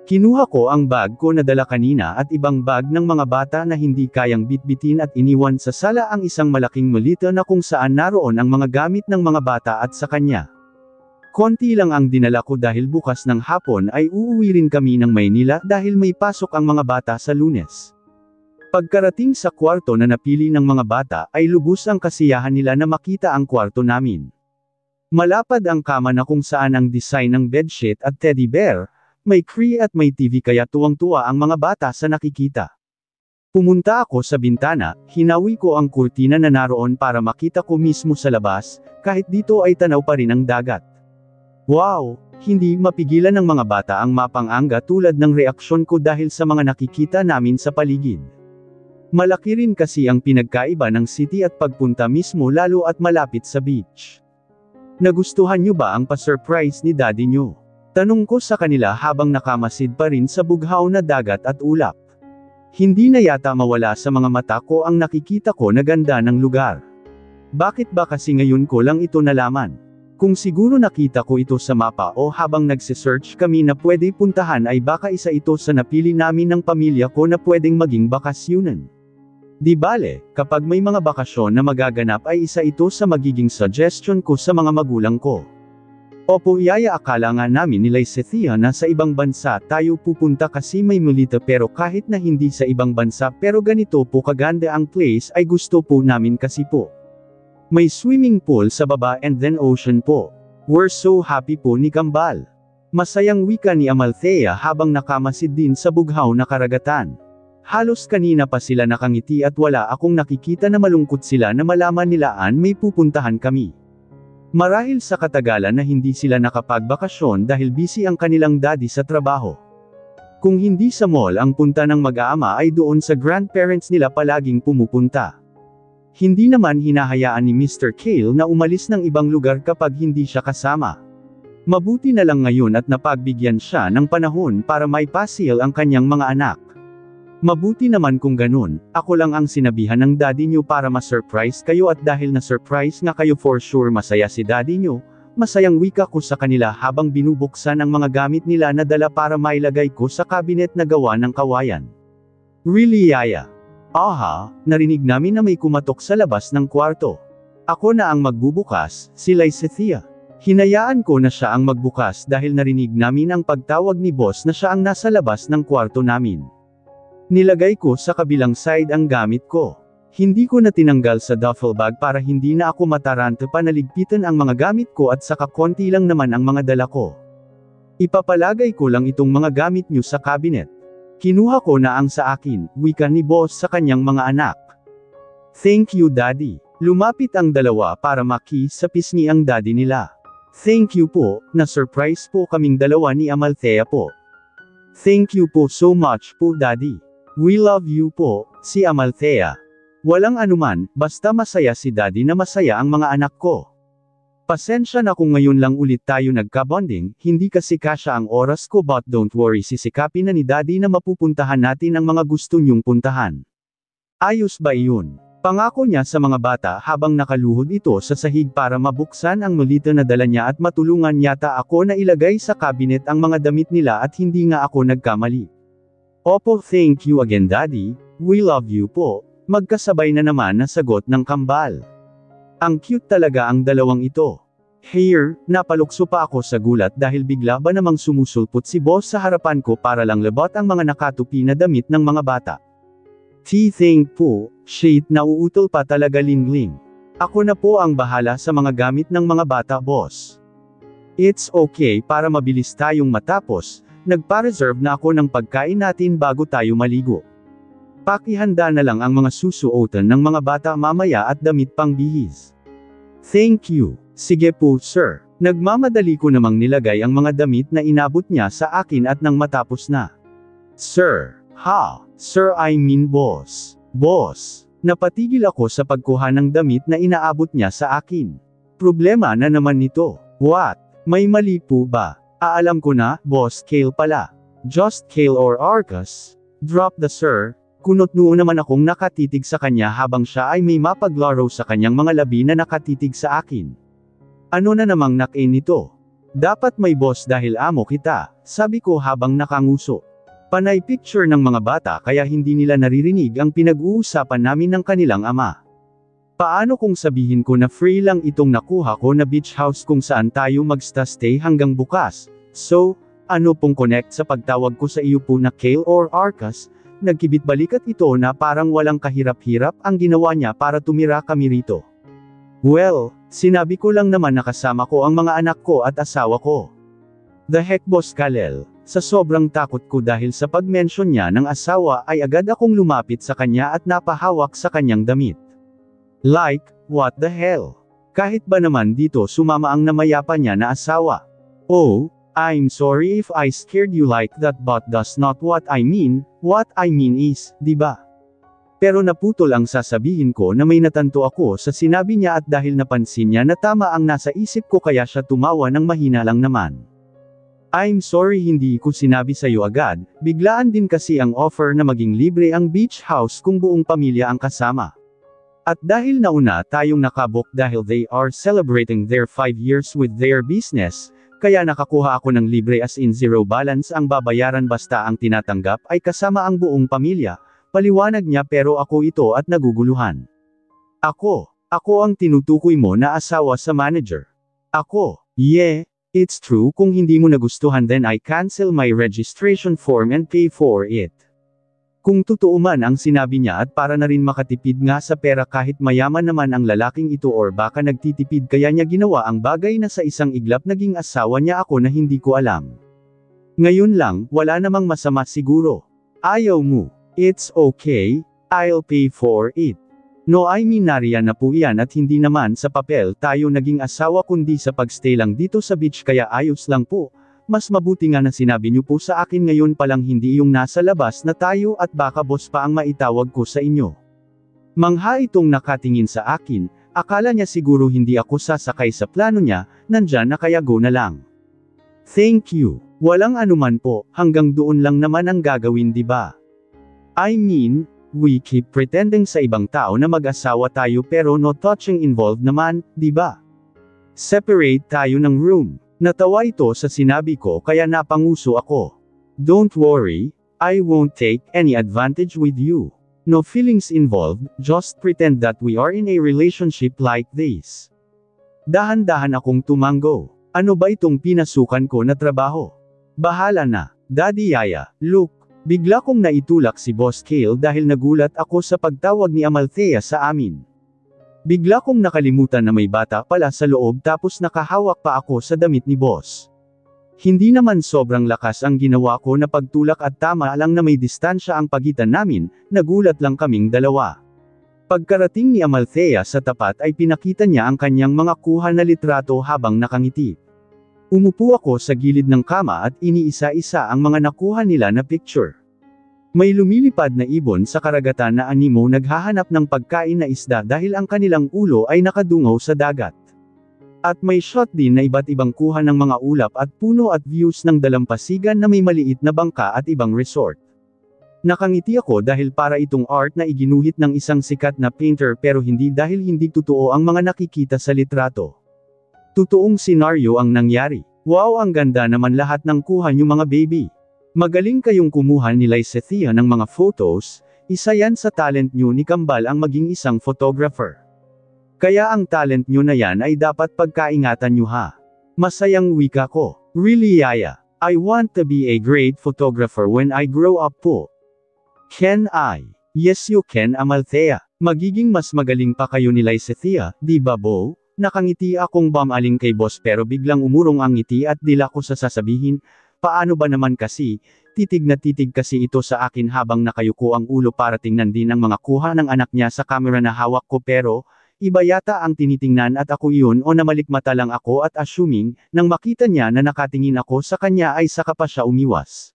[SPEAKER 1] Kinuha ko ang bag ko na dala kanina at ibang bag ng mga bata na hindi kayang bitbitin at iniwan sa sala ang isang malaking malita na kung saan naroon ang mga gamit ng mga bata at sa kanya. Konti lang ang dinala ko dahil bukas ng hapon ay uuwi rin kami ng Maynila dahil may pasok ang mga bata sa Lunes. Pagkarating sa kwarto na napili ng mga bata ay lubos ang kasiyahan nila na makita ang kwarto namin. Malapad ang kama na kung saan ang design ng bedsheet at teddy bear, may cree at may TV kaya tuwang-tuwa ang mga bata sa nakikita. Pumunta ako sa bintana, hinawi ko ang kurtina na naroon para makita ko mismo sa labas, kahit dito ay tanaw pa rin ang dagat. Wow! Hindi mapigilan ng mga bata ang mapang-anga tulad ng reaksyon ko dahil sa mga nakikita namin sa paligid. Malaki rin kasi ang pinagkaiba ng city at pagpunta mismo lalo at malapit sa beach. Nagustuhan niyo ba ang pa-surprise ni daddy niyo? Tanong ko sa kanila habang nakamasid pa rin sa bughaw na dagat at ulap. Hindi na yata mawala sa mga mata ko ang nakikita ko na ganda ng lugar. Bakit ba kasi ngayon ko lang ito nalaman? Kung siguro nakita ko ito sa mapa o habang nagsisearch kami na pwede puntahan ay baka isa ito sa napili namin ng pamilya ko na pwedeng maging bakasyunan. Di bale, kapag may mga bakasyon na magaganap ay isa ito sa magiging suggestion ko sa mga magulang ko. Opo, yaya, akala nga namin ni Lysithea na sa ibang bansa tayo pupunta kasi may mulita pero kahit na hindi sa ibang bansa pero ganito po kaganda ang place ay gusto po namin kasi po. May swimming pool sa baba and then ocean po. We're so happy po ni Kambal. Masayang wika ni Amalthea habang nakamasid din sa bughaw na karagatan. Halos kanina pa sila nakangiti at wala akong nakikita na malungkot sila na malaman nilaan may pupuntahan kami. Marahil sa katagalan na hindi sila nakapagbakasyon dahil busy ang kanilang daddy sa trabaho. Kung hindi sa mall ang punta ng mag-aama ay doon sa grandparents nila palaging pumupunta. Hindi naman hinahayaan ni Mr. Kale na umalis ng ibang lugar kapag hindi siya kasama. Mabuti na lang ngayon at napagbigyan siya ng panahon para may pasil ang kanyang mga anak. Mabuti naman kung ganun, ako lang ang sinabihan ng daddy niyo para ma-surprise kayo at dahil na-surprise nga kayo for sure masaya si daddy niyo, masayang wika ko sa kanila habang binubuksan ang mga gamit nila na dala para mailagay ko sa cabinet na gawa ng kawayan. Really, yaya? Aha, narinig namin na may kumatok sa labas ng kwarto. Ako na ang magbubukas, si Lysithea. Hinayaan ko na siya ang magbukas dahil narinig namin ang pagtawag ni boss na siya ang nasa labas ng kwarto namin. Nilagay ko sa kabilang side ang gamit ko. Hindi ko na tinanggal sa duffel bag para hindi na ako mataranta pa naligpitan ang mga gamit ko at saka konti lang naman ang mga dala ko. Ipapalagay ko lang itong mga gamit niyo sa cabinet. Kinuha ko na ang sa akin, wika ni boss sa kanyang mga anak. Thank you, daddy. Lumapit ang dalawa para maki sa pisngi ang daddy nila. Thank you po, na-surprise po kaming dalawa ni Amalthea po. Thank you po so much po, daddy. We love you po, si Amalthea. Walang anuman, basta masaya si daddy na masaya ang mga anak ko. Pasensya na kung ngayon lang ulit tayo nagka-bonding, hindi kasi kasya ang oras ko but don't worry, sisikapin na ni daddy na mapupuntahan natin ang mga gusto niyong puntahan. Ayos ba iyon? Pangako niya sa mga bata habang nakaluhod ito sa sahig para mabuksan ang malita na dala niya at matulungan yata ako na ilagay sa cabinet ang mga damit nila at hindi nga ako nagkamali. Opo, thank you again daddy, we love you po, magkasabay na naman na sagot ng Kambal. Ang cute talaga ang dalawang ito. Here, napalukso pa ako sa gulat dahil bigla ba namang sumusulpot si boss sa harapan ko para lang labot ang mga nakatupi na damit ng mga bata. Thank po, shit, nauutol pa talaga Lingling. Ako na po ang bahala sa mga gamit ng mga bata boss. It's okay para mabilis tayong matapos, nagpa-reserve na ako ng pagkain natin bago tayo maligo. Pakihanda na lang ang mga susuotan ng mga bata mamaya at damit pang bihis. Thank you. Sige po sir. Nagmamadali ko namang nilagay ang mga damit na inabot niya sa akin at nang matapos na. Sir. Ha? Sir I mean boss. Boss. Napatigil ako sa pagkuha ng damit na inaabot niya sa akin. Problema na naman nito. What? May mali po ba? Alam ko na, Boss Kale pala. Just Kale or Arcus? Drop the sir. Kunot noon naman akong nakatitig sa kanya habang siya ay may mapaglaro sa kanyang mga labi na nakatitig sa akin. Ano na namang nakain nito? Dapat may boss dahil amo kita, sabi ko habang nakanguso. Panay picture ng mga bata kaya hindi nila naririnig ang pinag-uusapan namin ng kanilang ama. Paano kung sabihin ko na free lang itong nakuha ko na beach house kung saan tayo magsta-stay hanggang bukas? So, ano pong connect sa pagtawag ko sa iyo po na Kale or Arcus? Nagkibit balikat ito na parang walang kahirap-hirap ang ginawa niya para tumira kami rito. Well, sinabi ko lang naman na kasama ko ang mga anak ko at asawa ko. The heck Boss Kalel, sa sobrang takot ko dahil sa pag-mention niya ng asawa ay agad akong lumapit sa kanya at napahawak sa kanyang damit. Like, what the hell? Kahit ba naman dito sumama ang namayapa niya na asawa? Oh, I'm sorry if I scared you like that but that's not what I mean. What I mean is, diba? Pero naputol ang sasabihin ko na may natanto ako sa sinabi niya at dahil napansin niya na tama ang nasa isip ko kaya siya tumawa ng mahina lang naman. I'm sorry hindi ko sinabi sa'yo agad, biglaan din kasi ang offer na maging libre ang beach house kung buong pamilya ang kasama. At dahil nauna tayong nakabook dahil they are celebrating their 5 years with their business, kaya nakakuha ako ng libre as in zero balance ang babayaran basta ang tinatanggap ay kasama ang buong pamilya. Paliwanag niya pero ako ito at naguguluhan. Ako ang tinutukoy mo na asawa sa manager. Yeah, it's true kung hindi mo nagustuhan then I cancel my registration form and pay for it. Kung totoo man ang sinabi niya at para na rin makatipid nga sa pera kahit mayaman naman ang lalaking ito or baka nagtitipid kaya niya ginawa ang bagay na sa isang iglap naging asawa niya ako na hindi ko alam. Ngayon lang, wala namang masama siguro. Ayaw mo. It's okay, I'll pay for it. No I mean nariyan na po yan at hindi naman sa papel tayo naging asawa kundi sa pagstay lang dito sa beach kaya ayos lang po. Mas mabuti nga na sinabi niyo po sa akin ngayon palang hindi yung nasa labas na tayo at baka boss pa ang maitawag ko sa inyo. Mangha itong nakatingin sa akin, akala niya siguro hindi ako sasakay sa plano niya, nandyan na kaya go na lang. Thank you, walang anuman po, hanggang doon lang naman ang gagawin diba? I mean, we keep pretending sa ibang tao na mag-asawa tayo pero no touching involved naman, diba? Separate tayo ng room. Natawa ito sa sinabi ko kaya napanguso ako. Don't worry, I won't take any advantage with you. No feelings involved, just pretend that we are in a relationship like this. Dahan-dahan akong tumango. Ano ba itong pinasukan ko na trabaho? Bahala na, Daddy Yaya, look. Bigla kong naitulak si Boss Kale dahil nagulat ako sa pagtawag ni Amalthea sa amin. Bigla kong nakalimutan na may bata pala sa loob tapos nakahawak pa ako sa damit ni Boss. Hindi naman sobrang lakas ang ginawa ko na pagtulak at tama lang na may distansya ang pagitan namin, nagulat lang kaming dalawa. Pagkarating ni Amalthea sa tapat ay pinakita niya ang kanyang mga kuha na litrato habang nakangiti. Umupo ako sa gilid ng kama at iniisa-isa ang mga nakuha nila na picture. May lumilipad na ibon sa karagatan na animo naghahanap ng pagkain na isda dahil ang kanilang ulo ay nakadungaw sa dagat. At may shot din na iba't ibang kuha ng mga ulap at puno at views ng dalampasigan na may maliit na bangka at ibang resort. Nakangiti ako dahil para itong art na iginuhit ng isang sikat na painter pero hindi dahil hindi totoo ang mga nakikita sa litrato. Totoong senaryo ang nangyari. Wow ang ganda naman lahat ng kuha niyo mga baby. Magaling kayong kumuha ni Lysethia ng mga photos, isa yan sa talent niyo ni Kambal ang maging isang photographer. Kaya ang talent nyo na yan ay dapat pagkaingatan nyo ha. Masayang wika ko. Really Yaya, I want to be a great photographer when I grow up po. Can I? Yes you can Amalthea. Magiging mas magaling pa kayo ni Lysethea, di ba Bo? Nakangiti akong bamaling kay boss pero biglang umurong ang ngiti at dila ko sa sasabihin, paano ba naman kasi, titig na titig kasi ito sa akin habang nakayuko ang ulo para tingnan din ang mga kuha ng anak niya sa camera na hawak ko pero, iba yata ang tinitingnan at ako iyon o namalikmata lang ako at assuming, nang makita niya na nakatingin ako sa kanya ay saka pa siya umiwas.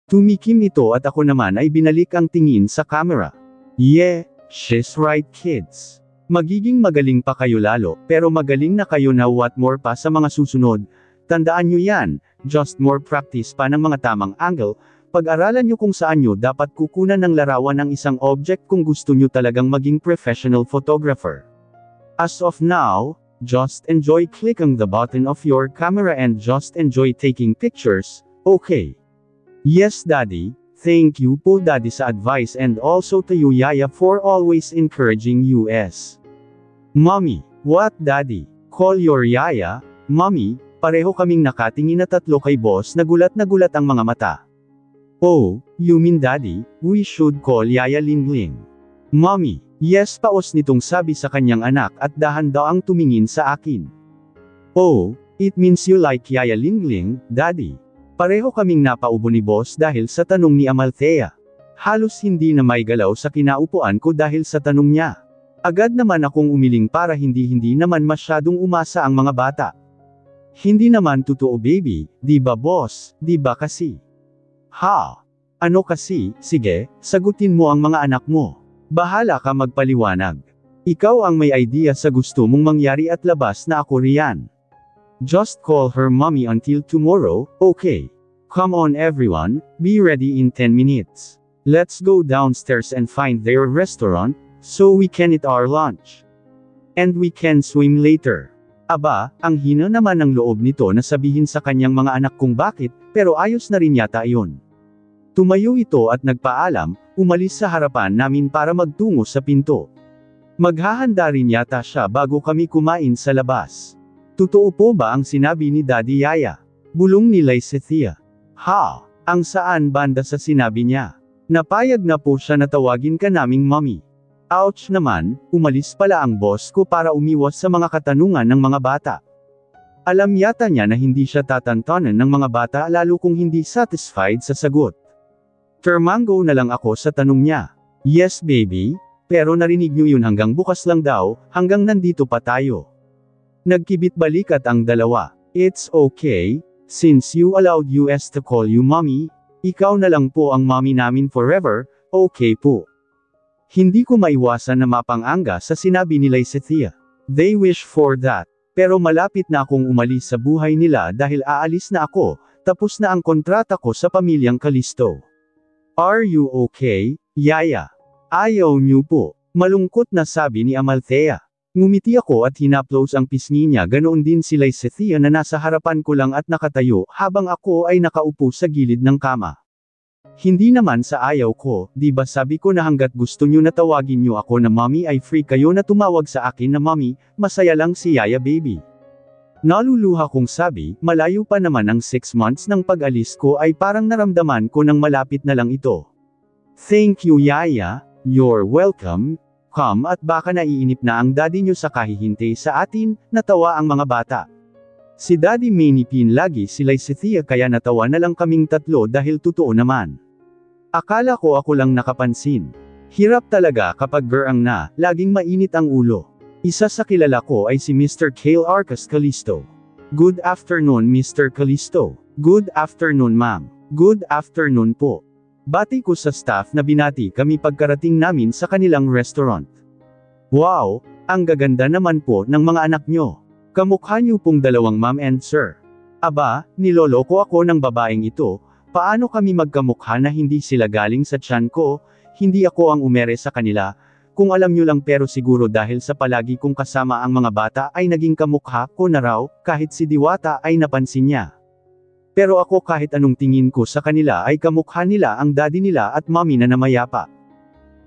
[SPEAKER 1] Tumikim ito at ako naman ay binalik ang tingin sa camera. Yeah, she's right kids. Magiging magaling pa kayo lalo, pero magaling na kayo na what more pa sa mga susunod. Tandaan nyo yan, just more practice pa ng mga tamang angle, pag-aralan nyo kung saan nyo dapat kukunan ng larawan ng isang object kung gusto nyo talagang maging professional photographer. As of now, just enjoy clicking the button of your camera and just enjoy taking pictures, okay? Yes Daddy, thank you po Daddy sa advice and also to you Yaya for always encouraging us. Mommy, what Daddy? Call your Yaya, Mommy, pareho kaming nakatingin na tatlo kay boss na gulat ang mga mata. Oh, you mean Daddy, we should call Yaya Lingling. Mommy, yes paos nitong sabi sa kanyang anak at dahan daw ang tumingin sa akin. Oh, it means you like Yaya Lingling, Daddy. Pareho kaming napaubo ni boss dahil sa tanong ni Amalthea. Halos hindi na may galaw sa kinaupuan ko dahil sa tanong niya. Agad naman akong umiling para hindi naman masyadong umasa ang mga bata. Hindi naman totoo baby, di ba boss, di ba kasi? Ha? Ano kasi, sige, sagutin mo ang mga anak mo. Bahala ka magpaliwanag. Ikaw ang may idea sa gusto mong mangyari at labas na ako riyan. Just call her mommy until tomorrow, okay? Come on everyone, be ready in 10 minutes. Let's go downstairs and find their restaurant, so we can eat our lunch. And we can swim later. Aba, ang hina naman ng loob nito na sabihin sa kanyang mga anak kung bakit, pero ayos na rin yata iyon. Tumayo ito at nagpaalam, umalis sa harapan namin para magtungo sa pinto. Maghahanda rin yata siya bago kami kumain sa labas. Totoo po ba ang sinabi ni Daddy Yaya? Bulong ni Lysethea. Ha? Ang saan banda sa sinabi niya? Napayag na po siya na tawagin ka naming mommy. Ouch naman, umalis pala ang boss ko para umiwas sa mga katanungan ng mga bata. Alam yata niya na hindi siya tatantanan ng mga bata lalo kung hindi satisfied sa sagot. Termango na lang ako sa tanong niya. Yes baby, pero narinig niyo yun hanggang bukas lang daw, hanggang nandito pa tayo. Nagkibit balikat ang dalawa. It's okay, since you allowed us to call you mommy, ikaw na lang po ang mommy namin forever, okay po. Hindi ko maiwasan na mapanganga sa sinabi ni Lysethea. They wish for that. Pero malapit na akong umalis sa buhay nila dahil aalis na ako, tapos na ang kontrata ko sa pamilyang Kalisto. Are you okay, Yaya? Ayaw niyo po. Malungkot na sabi ni Amalthea. Ngumiti ako at hinaplos ang pisngi niya ganoon din si Lysethea na nasa harapan ko lang at nakatayo habang ako ay nakaupo sa gilid ng kama. Hindi naman sa ayaw ko, di ba sabi ko na hanggat gusto nyo na tawagin nyo ako na mommy ay free kayo na tumawag sa akin na mommy, masaya lang si Yaya baby. Naluluha kong sabi, malayo pa naman ang 6 months ng pag-alis ko ay parang naramdaman ko nang malapit na lang ito. Thank you Yaya, you're welcome, come at baka naiinip na ang daddy nyo sa kahihintay sa atin, natawa ang mga bata. Si Daddy Manipin lagi si Lysethea kaya natawa na lang kaming tatlo dahil totoo naman. Akala ko ako lang nakapansin. Hirap talaga kapag gerang na, laging mainit ang ulo. Isa sa kilala ko ay si Mr. Cale Arcas Calisto. Good afternoon Mr. Calisto. Good afternoon ma'am. Good afternoon po. Bati ko sa staff na binati kami pagkarating namin sa kanilang restaurant. Wow, ang gaganda naman po ng mga anak nyo. Kamukha niyo pong dalawang ma'am and sir. Aba, niloloko ako ng babaeng ito, paano kami magkamukha na hindi sila galing sa tiyan ko, hindi ako ang umere sa kanila, kung alam niyo lang pero siguro dahil sa palagi kong kasama ang mga bata ay naging kamukha ko na raw, kahit si Diwata ay napansin niya. Pero ako kahit anong tingin ko sa kanila ay kamukha nila ang daddy nila at mommy na namayapa.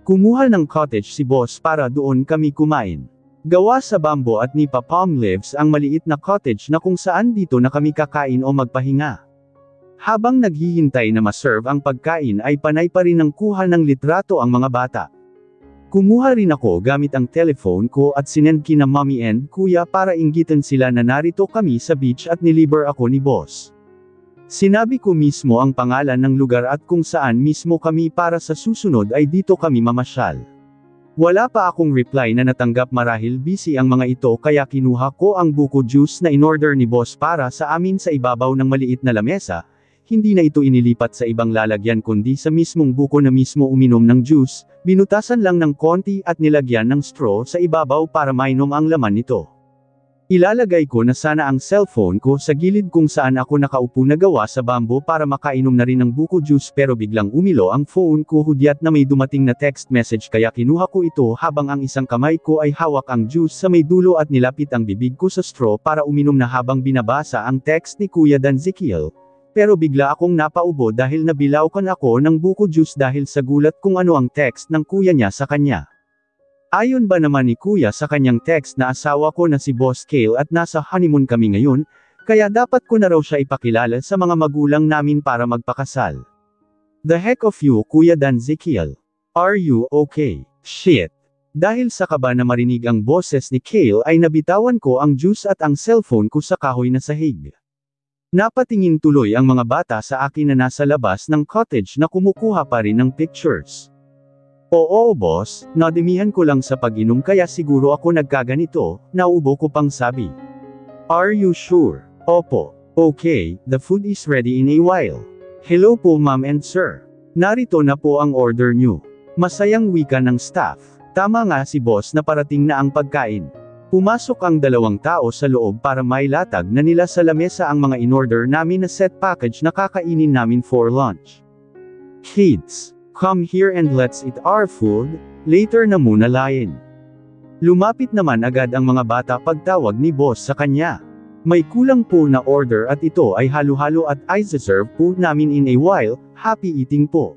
[SPEAKER 1] Kumuha ng cottage si boss para doon kami kumain. Gawa sa bamboo at nipa palm leaves ang maliit na cottage na kung saan dito na kami kakain o magpahinga. Habang naghihintay na maserve ang pagkain ay panay pa rin ang kuha ng litrato ang mga bata. Kumuha rin ako gamit ang telephone ko at sinend kina mommy and kuya para inggitan sila na narito kami sa beach at nilibre ako ni boss. Sinabi ko mismo ang pangalan ng lugar at kung saan mismo kami para sa susunod ay dito kami mamasyal. Wala pa akong reply na natanggap marahil busy ang mga ito kaya kinuha ko ang buko juice na inorder ni boss para sa amin sa ibabaw ng maliit na lamesa. Hindi na ito inilipat sa ibang lalagyan kundi sa mismong buko na mismo uminom ng juice, binutasan lang ng konti at nilagyan ng straw sa ibabaw para mainom ang laman nito. Ilalagay ko na sana ang cellphone ko sa gilid kung saan ako nakaupo na gawa sa bamboo para makainom na rin ng buko juice pero biglang umilo ang phone ko hudyat na may dumating na text message kaya kinuha ko ito habang ang isang kamay ko ay hawak ang juice sa may dulo at nilapit ang bibig ko sa straw para uminom na habang binabasa ang text ni Kuya Dan Ezekiel. Pero bigla akong napaubo dahil nabilaukan ako ng buko juice dahil sa gulat kung ano ang text ng kuya niya sa kanya. Ayon ba naman ni kuya sa kanyang text na asawa ko na si Boss Kale at nasa honeymoon kami ngayon, kaya dapat ko na raw siya ipakilala sa mga magulang namin para magpakasal. The heck of you Kuya Dan Ezekiel. Are you okay? Shit. Dahil sa kaba na marinig ang boses ni Kale ay nabitawan ko ang juice at ang cellphone ko sa kahoy na sahig. Napatingin tuloy ang mga bata sa akin na nasa labas ng cottage na kumukuha pa rin ng pictures. Oo boss, nadimihan ko lang sa pag-inom kaya siguro ako nagkaganito, naubo ko pang sabi. Are you sure? Opo. Okay, the food is ready in a while. Hello po ma'am and sir. Narito na po ang order nyo. Masayang wika ng staff. Tama nga si boss na parating na ang pagkain. Pumasok ang dalawang tao sa loob para mailatag na nila sa lamesa ang mga in-order namin na set package na kakainin namin for lunch. Kids, come here and let's eat our food, later na muna lain. Lumapit naman agad ang mga bata pagtawag ni boss sa kanya. May kulang po na order at ito ay halo-halo at i-serve po namin in a while, happy eating po.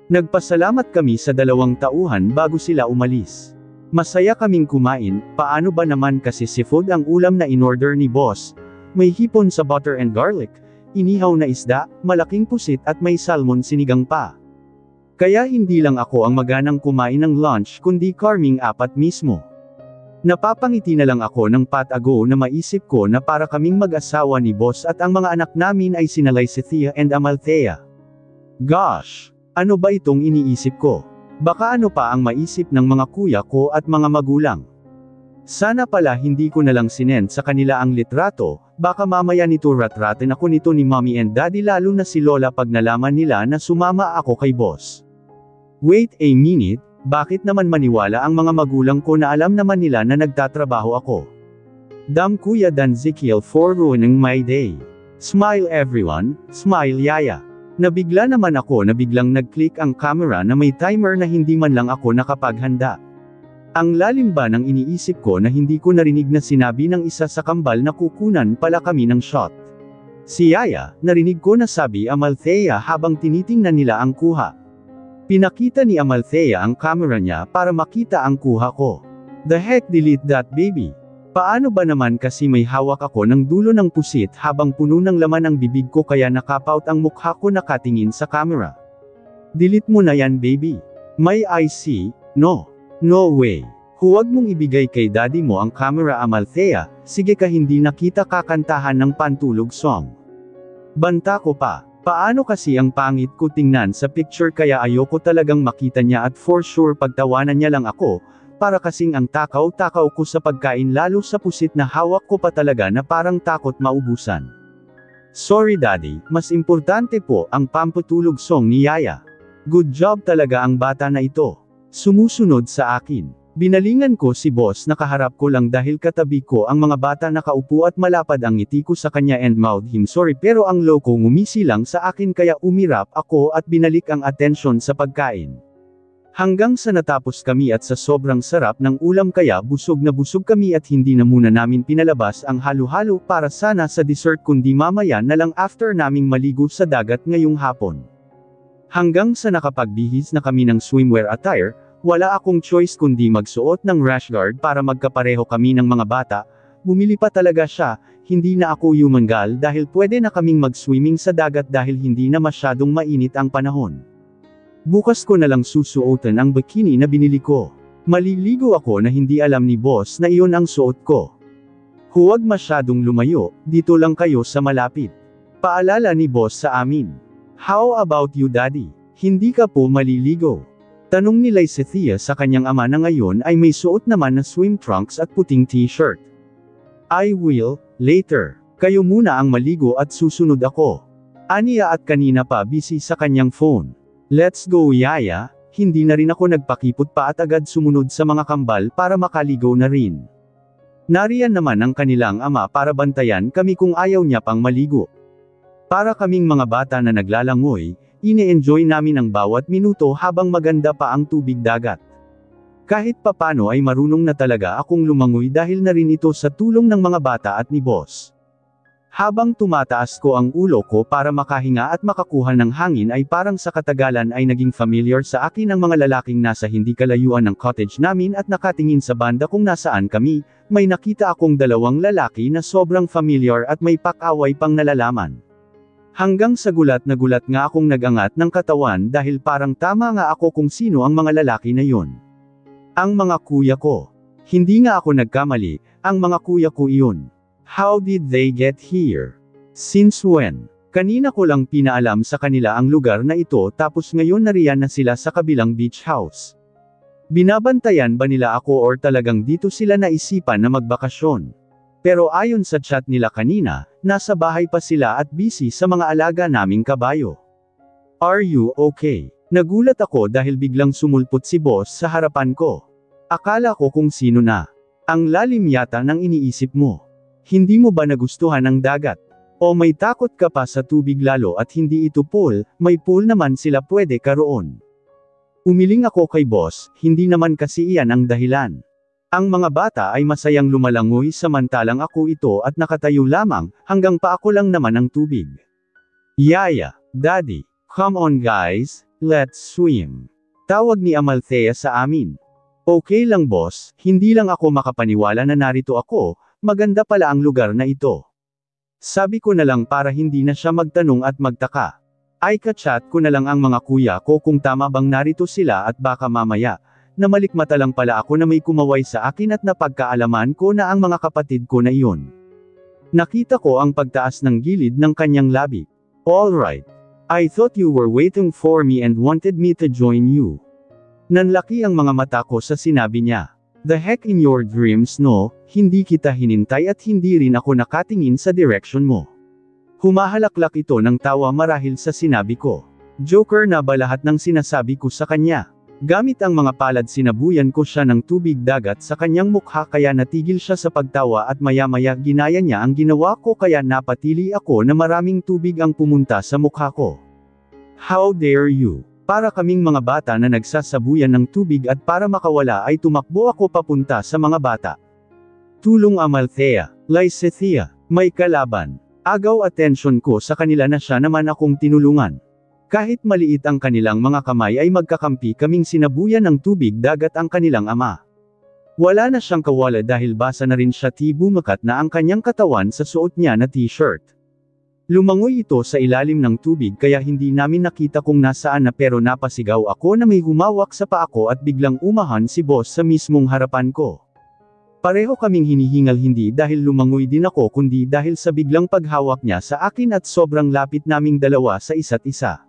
[SPEAKER 1] Nagpasalamat kami sa dalawang tauhan bago sila umalis. Masaya kaming kumain, paano ba naman kasi seafood ang ulam na in-order ni boss, may hipon sa butter and garlic, inihaw na isda, malaking pusit at may salmon sinigang pa. Kaya hindi lang ako ang maganang kumain ng lunch kundi kaming apat mismo. Napapangiti na lang ako ng patago na maisip ko na para kaming mag-asawa ni boss at ang mga anak namin ay sina Lycethia and Amalthea. Gosh! Ano ba itong iniisip ko? Baka ano pa ang maisip ng mga kuya ko at mga magulang. Sana pala hindi ko na lang sinend sa kanila ang litrato, baka mamaya nito ratratin ako nito ni mommy and daddy lalo na si lola pag nalaman nila na sumama ako kay boss. Wait a minute, bakit naman maniwala ang mga magulang ko na alam naman nila na nagtatrabaho ako? Damn Kuya Dan Ezekiel for ruining my day. Smile everyone, smile yaya. Nabigla naman ako na biglang nag-click ang camera na may timer na hindi man lang ako nakapaghanda. Ang lalim ba ng iniisip ko na hindi ko narinig na sinabi ng isa sa kambal na kukunan pala kami ng shot. Si Yaya, narinig ko na sabi Amalthea habang tinitingnan nila ang kuha. Pinakita ni Amalthea ang camera niya para makita ang kuha ko. The heck delete that baby. Paano ba naman kasi may hawak ako ng dulo ng pusit habang puno ng laman ang bibig ko kaya nakapout ang mukha ko nakatingin sa camera. Delete mo na yan baby. May I see? No. No way. Huwag mong ibigay kay daddy mo ang camera Amalthea, sige ka hindi nakita kakantahan ng pantulog song. Banta ko pa. Paano kasi ang pangit ko tingnan sa picture kaya ayoko talagang makita niya at for sure pagtawanan niya lang ako, para kasing ang takaw-takaw ko sa pagkain lalo sa pusit na hawak ko pa talaga na parang takot maubusan. Sorry daddy, mas importante po ang pampatulog song ni Yaya. Good job talaga ang bata na ito. Sumusunod sa akin. Binalingan ko si boss na kaharap ko lang dahil katabi ko ang mga bata nakaupo at malapad ang ngiti ko sa kanya and mouthed him sorry pero ang loko ngumisi lang sa akin kaya umirap ako at binalik ang atensyon sa pagkain. Hanggang sa natapos kami at sa sobrang sarap ng ulam kaya busog na busog kami at hindi na muna namin pinalabas ang halo-halo para sana sa dessert kundi mamaya na lang after naming maligo sa dagat ngayong hapon. Hanggang sa nakapagbihis na kami ng swimwear attire, Wala akong choice kundi magsuot ng rash guard para magkapareho kami ng mga bata. Bumili pa talaga siya, hindi na ako yumangal dahil pwede na kaming mag-swimming sa dagat dahil hindi na masyadong mainit ang panahon. Bukas ko na lang susuotan ang bikini na binili ko. Maliligo ako na hindi alam ni boss na iyon ang suot ko. Huwag masyadong lumayo, dito lang kayo sa malapit. Paalala ni boss sa amin. How about you daddy? Hindi ka po maliligo? Tanong ni Lysethia sa kanyang ama na ngayon ay may suot naman na swim trunks at puting t-shirt. I will, later. Kayo muna ang maligo at susunod ako. Aniya at kanina pa busy sa kanyang phone. Let's go yaya, hindi na rin ako nagpakipot pa at agad sumunod sa mga kambal para makaligo na rin. Nariyan naman ang kanilang ama para bantayan kami kung ayaw niya pang maligo. Para kaming mga bata na naglalangoy, ine-enjoy namin ang bawat minuto habang maganda pa ang tubig dagat. Kahit papano ay marunong na talaga akong lumangoy dahil na rin ito sa tulong ng mga bata at ni boss. Habang tumataas ko ang ulo ko para makahinga at makakuha ng hangin ay parang sa katagalan ay naging familiar sa akin ang mga lalaking nasa hindi kalayuan ng cottage namin at nakatingin sa banda kung nasaan kami. May nakita akong dalawang lalaki na sobrang familiar at may pakaway pang nalalaman. Hanggang sa gulat na gulat nga akong nagangat ng katawan dahil parang tama nga ako kung sino ang mga lalaki na yon. Ang mga kuya ko. Hindi nga ako nagkamali, ang mga kuya ko iyon. How did they get here? Since when? Kanina ko lang pinaalam sa kanila ang lugar na ito tapos ngayon nariyan na sila sa kabilang beach house. Binabantayan ba nila ako or talagang dito sila naisipan na magbakasyon? Pero ayon sa chat nila kanina, nasa bahay pa sila at busy sa mga alaga naming kabayo. Are you okay? Nagulat ako dahil biglang sumulpot si boss sa harapan ko. Akala ko kung sino na. Ang lalim yata ng iniisip mo. Hindi mo ba nagustuhan ang dagat? O may takot ka pa sa tubig lalo at hindi ito pool, may pool naman sila pwede karoon. Umiling ako kay boss, hindi naman kasi iyan ang dahilan. Ang mga bata ay masayang lumalangoy samantalang ako ito at nakatayo lamang, hanggang pa ako lang naman ang tubig. Yaya, daddy, come on guys, let's swim. Tawag ni Amalthea sa amin. Okay lang boss, hindi lang ako makapaniwala na narito ako. Maganda pala ang lugar na ito. Sabi ko na lang para hindi na siya magtanong at magtaka. Ay kachat ko na lang ang mga kuya ko kung tama bang narito sila at baka mamaya, na malikmata lang pala ako na may kumaway sa akin at napagkaalaman ko na ang mga kapatid ko na iyon. Nakita ko ang pagtaas ng gilid ng kanyang labi. Alright. I thought you were waiting for me and wanted me to join you. Nanlaki ang mga mata ko sa sinabi niya. The heck in your dreams no, hindi kita hinintay at hindi rin ako nakatingin sa direction mo. Humahalaklak ito ng tawa marahil sa sinabi ko. Joker na ba lahat ng sinasabi ko sa kanya? Gamit ang mga palad sinabuyan ko siya ng tubig dagat sa kanyang mukha kaya natigil siya sa pagtawa at maya-maya ginaya niya ang ginawa ko kaya napatili ako na maraming tubig ang pumunta sa mukha ko. How dare you? Para kaming mga bata na nagsasabuyan ng tubig at para makawala ay tumakbo ako papunta sa mga bata. Tulong Amalthea, Lysethia, may kalaban. Agaw atensyon ko sa kanila na siya naman akong tinulungan. Kahit maliit ang kanilang mga kamay ay magkakampi kaming sinabuyan ng tubig dagat ang kanilang ama. Wala na siyang kawala dahil basa na rin siya bumakat na ang kanyang katawan sa suot niya na t-shirt. Lumangoy ito sa ilalim ng tubig kaya hindi namin nakita kung nasaan na pero napasigaw ako na may humawak sa paa ko at biglang umahan si boss sa mismong harapan ko. Pareho kaming hinihingal hindi dahil lumangoy din ako kundi dahil sa biglang paghawak niya sa akin at sobrang lapit naming dalawa sa isa't isa.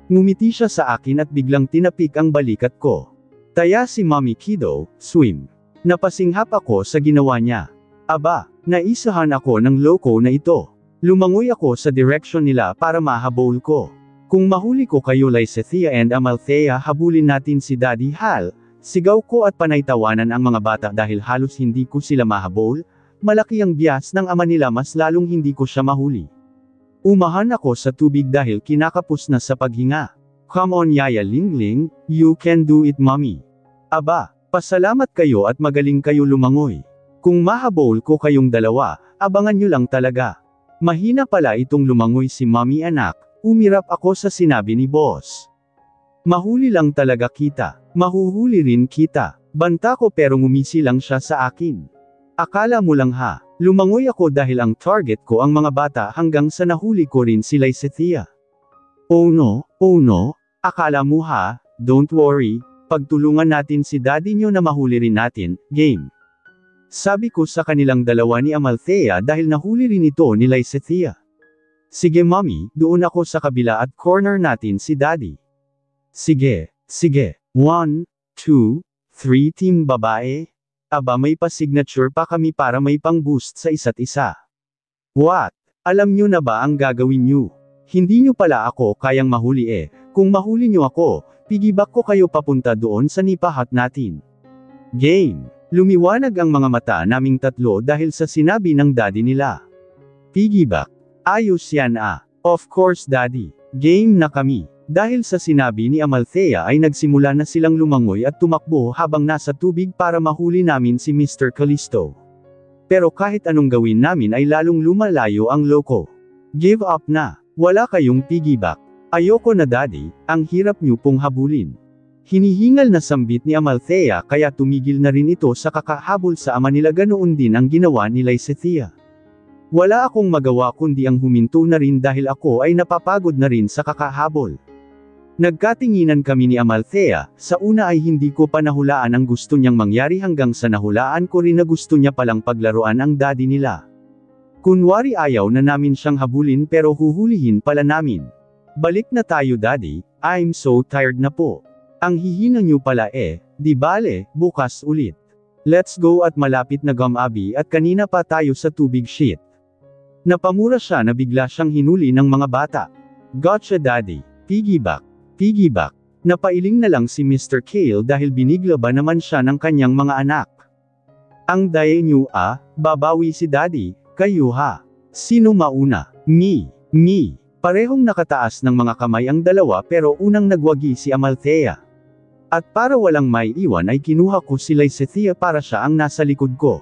[SPEAKER 1] Ngumiti siya sa akin at biglang tinapik ang balikat ko. Taya si Mommy Kiddo, swim. Napasinghap ako sa ginawa niya. Aba, naisahan ako ng loko na ito. Lumangoy ako sa direksyon nila para mahabol ko. Kung mahuli ko kayo Lysethia and Amalthea habulin natin si Daddy Hal, sigaw ko at panaytawanan ang mga bata dahil halos hindi ko sila mahabol, malaki ang bias ng ama nila mas lalong hindi ko siya mahuli. Umahan ako sa tubig dahil kinakapos na sa paghinga. Come on Yaya Lingling, you can do it mommy. Aba, pasalamat kayo at magaling kayo lumangoy. Kung mahabol ko kayong dalawa, abangan nyo lang talaga. Mahina pala itong lumangoy si mommy anak, umirap ako sa sinabi ni boss. Mahuli lang talaga kita. Mahuhuli rin kita. Banta ko pero ngumisi lang siya sa akin. Akala mo lang ha. Lumangoy ako dahil ang target ko ang mga bata hanggang sa nahuli ko rin si Lysethea. Oh no, akala mo ha, don't worry, pagtulungan natin si daddy nyo na mahuli rin natin, game. Sabi ko sa kanilang dalawa ni Amalthea dahil nahuli rin ito ni Lysethea. Sige mommy, doon ako sa kabila at corner natin si daddy. Sige. 1, 2, 3 team babae. Aba may pa-signature pa kami para may pang-boost sa isa't isa. What? Alam nyo na ba ang gagawin nyo? Hindi nyo pala ako kayang mahuli eh. Kung mahuli nyo ako, piggyback ko kayo papunta doon sa nipahat natin. Game. Lumiwanag ang mga mata naming tatlo dahil sa sinabi ng daddy nila. Piggyback. Ayos yan ah. Of course daddy. Game na kami. Dahil sa sinabi ni Amalthea ay nagsimula na silang lumangoy at tumakbo habang nasa tubig para mahuli namin si Mr. Callisto. Pero kahit anong gawin namin ay lalong lumalayo ang loko. Give up na. Wala kayong piggyback. Ayoko na daddy, ang hirap niyo pong habulin. Hinihingal na sambit ni Amalthea kaya tumigil na rin ito sa kakahabol sa ama nila, ganoon din ang ginawa ni Lysethea. Wala akong magawa kundi ang huminto na rin dahil ako ay napapagod na rin sa kakahabol. Nagkatinginan kami ni Amalthea, sa una ay hindi ko pa nahulaan ang gusto niyang mangyari hanggang sa nahulaan ko rin na gusto niya palang paglaruan ang daddy nila. Kunwari ayaw na namin siyang habulin pero huhulihin pala namin. Balik na tayo daddy, I'm so tired na po. Ang hihina niyo pala eh, di bale, bukas ulit. Let's go at malapit na Gumabi at kanina pa tayo sa tubig shit. Napamura siya na bigla siyang hinuli ng mga bata. Gotcha daddy, piggyback. Napailing na lang si Mr. Kale dahil binigla ba naman siya ng kanyang mga anak. Ang daya niyo ah, babawi si daddy, kayo ha. Sino mauna? Me. Parehong nakataas ng mga kamay ang dalawa pero unang nagwagi si Amalthea. At para walang maiiwan ay kinuha ko si Lysethea para siya ang nasa likod ko.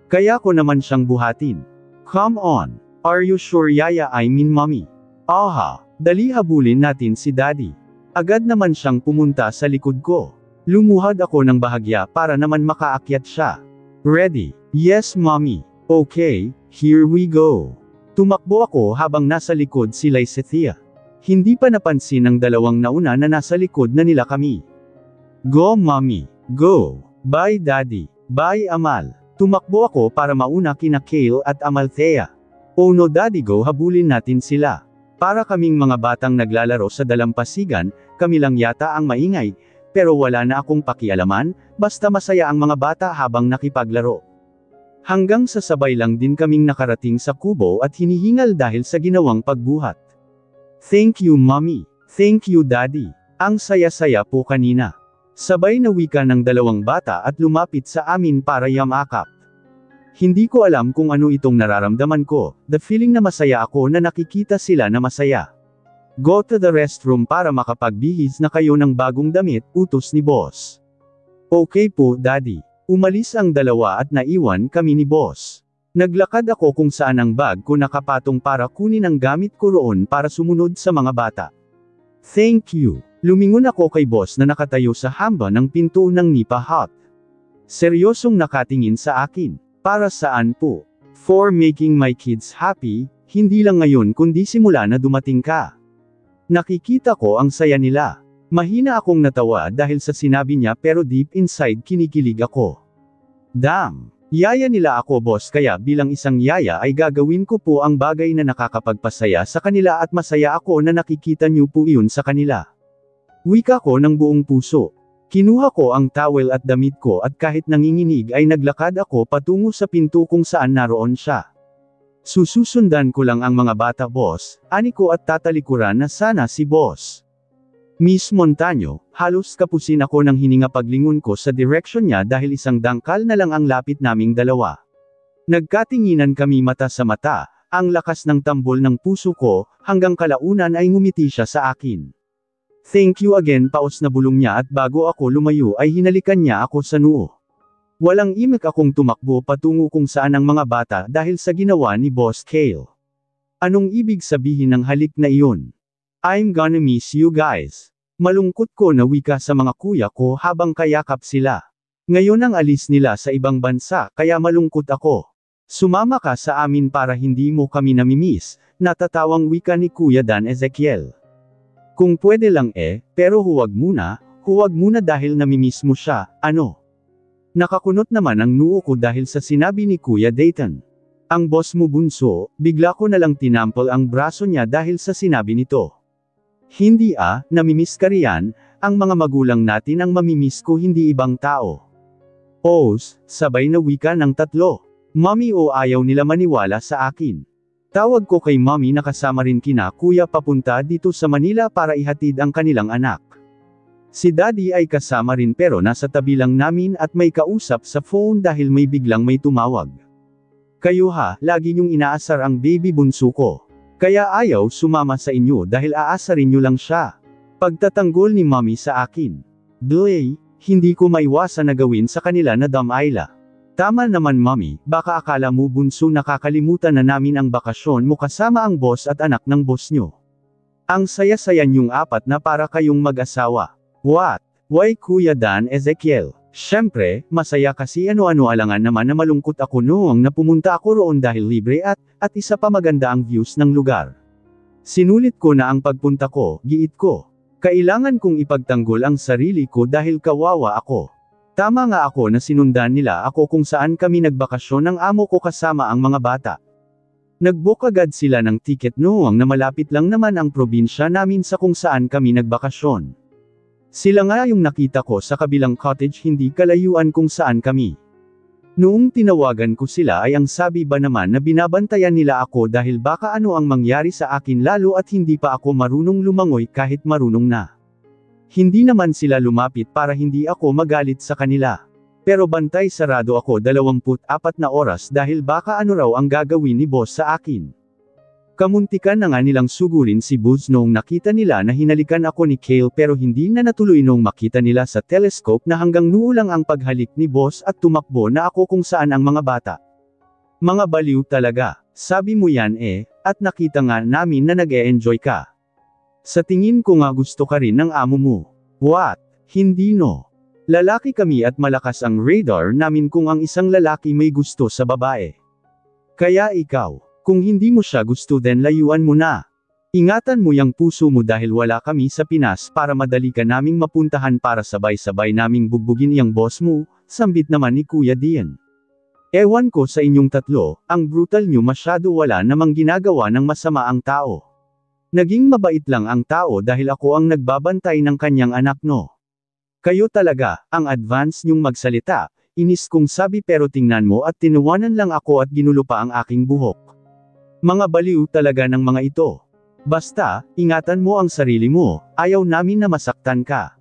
[SPEAKER 1] Kaya ko naman siyang buhatin. Come on. Are you sure yaya I mean mommy? Aha, dali habulin natin si daddy. Agad naman siyang pumunta sa likod ko. Lumuhad ako ng bahagya para naman makaakyat siya. Ready? Yes mommy. Okay, here we go. Tumakbo ako habang nasa likod si Lysethea. Hindi pa napansin ng dalawang nauna na nasa likod na nila kami. Go mommy, go. Bye daddy, bye Amal. Tumakbo ako para mauna kina Kale at Amalthea. Oh no daddy, go habulin natin sila. Para kaming mga batang naglalaro sa dalampasigan, kami lang yata ang maingay, pero wala na akong pakialaman, basta masaya ang mga bata habang nakipaglaro. Hanggang sa sabay lang din kaming nakarating sa kubo at hinihingal dahil sa ginawang pagbuhat. Thank you mommy. Thank you daddy. Ang saya-saya po kanina. Sabay na wika ng dalawang bata at lumapit sa amin para yamakap. Hindi ko alam kung ano itong nararamdaman ko, the feeling na masaya ako na nakikita sila na masaya. Go to the restroom para makapagbihis na kayo ng bagong damit, utos ni boss. Okay po daddy. Umalis ang dalawa at naiwan kami ni boss. Naglakad ako kung saan ang bag ko nakapatong para kunin ang gamit ko roon para sumunod sa mga bata. Thank you. Lumingon ako kay boss na nakatayo sa hamba ng pinto ng Nipa Hut. Seryosong nakatingin sa akin. Para saan po? For making my kids happy, hindi lang ngayon kundi simula na dumating ka. Nakikita ko ang saya nila. Mahina akong natawa dahil sa sinabi niya pero deep inside kinikilig ako. Damn! Yaya nila ako boss kaya bilang isang yaya ay gagawin ko po ang bagay na nakakapagpasaya sa kanila at masaya ako na nakikita niyo po iyon sa kanila. Wika ko ng buong puso. Kinuha ko ang towel at damit ko at kahit nanginginig ay naglakad ako patungo sa pinto kung saan naroon siya. Sususundan ko lang ang mga bata boss, ani ko at tatalikuran na sana si boss. Miss Montaño, halos kapusin ako ng hininga paglingon ko sa direksyon niya dahil isang dangkal na lang ang lapit naming dalawa. Nagkatinginan kami mata sa mata, ang lakas ng tambol ng puso ko, hanggang kalaunan ay ngumiti siya sa akin. Thank you again paos na bulong niya at bago ako lumayo ay hinalikan niya ako sa noo. Walang imik akong tumakbo patungo kung saan ang mga bata dahil sa ginawa ni Boss Kale. Anong ibig sabihin ng halik na iyon? I'm gonna miss you guys. Malungkot ko na wika sa mga kuya ko habang kayakap sila. Ngayon ang alis nila sa ibang bansa kaya malungkot ako. Sumama ka sa amin para hindi mo kami namimiss, natatawang wika ni Kuya Dan Ezekiel. Kung pwede lang pero huwag muna dahil namimiss mo siya, ano? Nakakunot naman ang noo ko dahil sa sinabi ni Kuya Dayton. Ang boss mo bunso, bigla ko nalang tinampol ang braso niya dahil sa sinabi nito. Hindi namimiss ka riyan, ang mga magulang natin ang mamimiss ko hindi ibang tao. Sabay na wika ng tatlo. Mommy ayaw nila maniwala sa akin. Tawag ko kay mommy na kasama rin kina kuya papunta dito sa Manila para ihatid ang kanilang anak. Si daddy ay kasama rin pero nasa tabi lang namin at may kausap sa phone dahil may tumawag. Kayo lagi niyong inaasar ang baby bunso ko. Kaya ayaw sumama sa inyo dahil aasarin niyo lang siya. Pagtatanggol ni mommy sa akin. Hindi ko maiwasan na gawin sa kanila na damay-la. Tama naman mommy, baka akala mo bunso nakakalimutan na namin ang bakasyon mo kasama ang boss at anak ng boss nyo. Ang saya-saya niyong apat na para kayong mag-asawa. What? Why Kuya Dan Ezekiel? Siyempre, masaya kasi ano-ano alangan naman na malungkot ako noong na pumunta ako roon dahil libre at isa pa maganda ang views ng lugar. Sinulit ko na ang pagpunta ko, giit ko. Kailangan kong ipagtanggol ang sarili ko dahil kawawa ako. Tama nga ako na sinundan nila ako kung saan kami nagbakasyon ng amo ko kasama ang mga bata. Nag-book agad sila ng ticket noong na malapit lang naman ang probinsya namin sa kung saan kami nagbakasyon. Sila nga yung nakita ko sa kabilang cottage hindi kalayuan kung saan kami. Noong tinawagan ko sila ay ang sabi ba naman na binabantayan nila ako dahil baka ano ang mangyari sa akin lalo at hindi pa ako marunong lumangoy kahit marunong na. Hindi naman sila lumapit para hindi ako magalit sa kanila. Pero bantay sarado ako 24 na oras dahil baka ano raw ang gagawin ni boss sa akin. Kamuntikan na nga nilang sugurin si Buzz noong nakita nila na hinalikan ako ni Kale pero hindi na natuloy noong makita nila sa telescope na hanggang noo lang ang paghalik ni boss at tumakbo na ako kung saan ang mga bata. Mga baliw talaga, sabi mo yan at nakita nga namin na nag-e-enjoy ka. Sa tingin ko nga gusto ka rin ng amo mo. What? Hindi no. Lalaki kami at malakas ang radar namin kung ang isang lalaki may gusto sa babae. Kaya ikaw. Kung hindi mo siya gusto then layuan mo na. Ingatan mo yang puso mo dahil wala kami sa Pinas para madali ka naming mapuntahan para sabay-sabay naming bugbugin yang boss mo, sambit naman ni Kuya Dian. Ewan ko sa inyong tatlo, ang brutal nyo masyado wala namang ginagawa ng masama ang tao. Naging mabait lang ang tao dahil ako ang nagbabantay ng kanyang anak no. Kayo talaga, ang advance nyong magsalita, inis kong sabi pero tingnan mo at tinuwanan lang ako at ginulo pa ang aking buhok. Mga baliw talaga ng mga ito. Basta, ingatan mo ang sarili mo, ayaw namin na masaktan ka.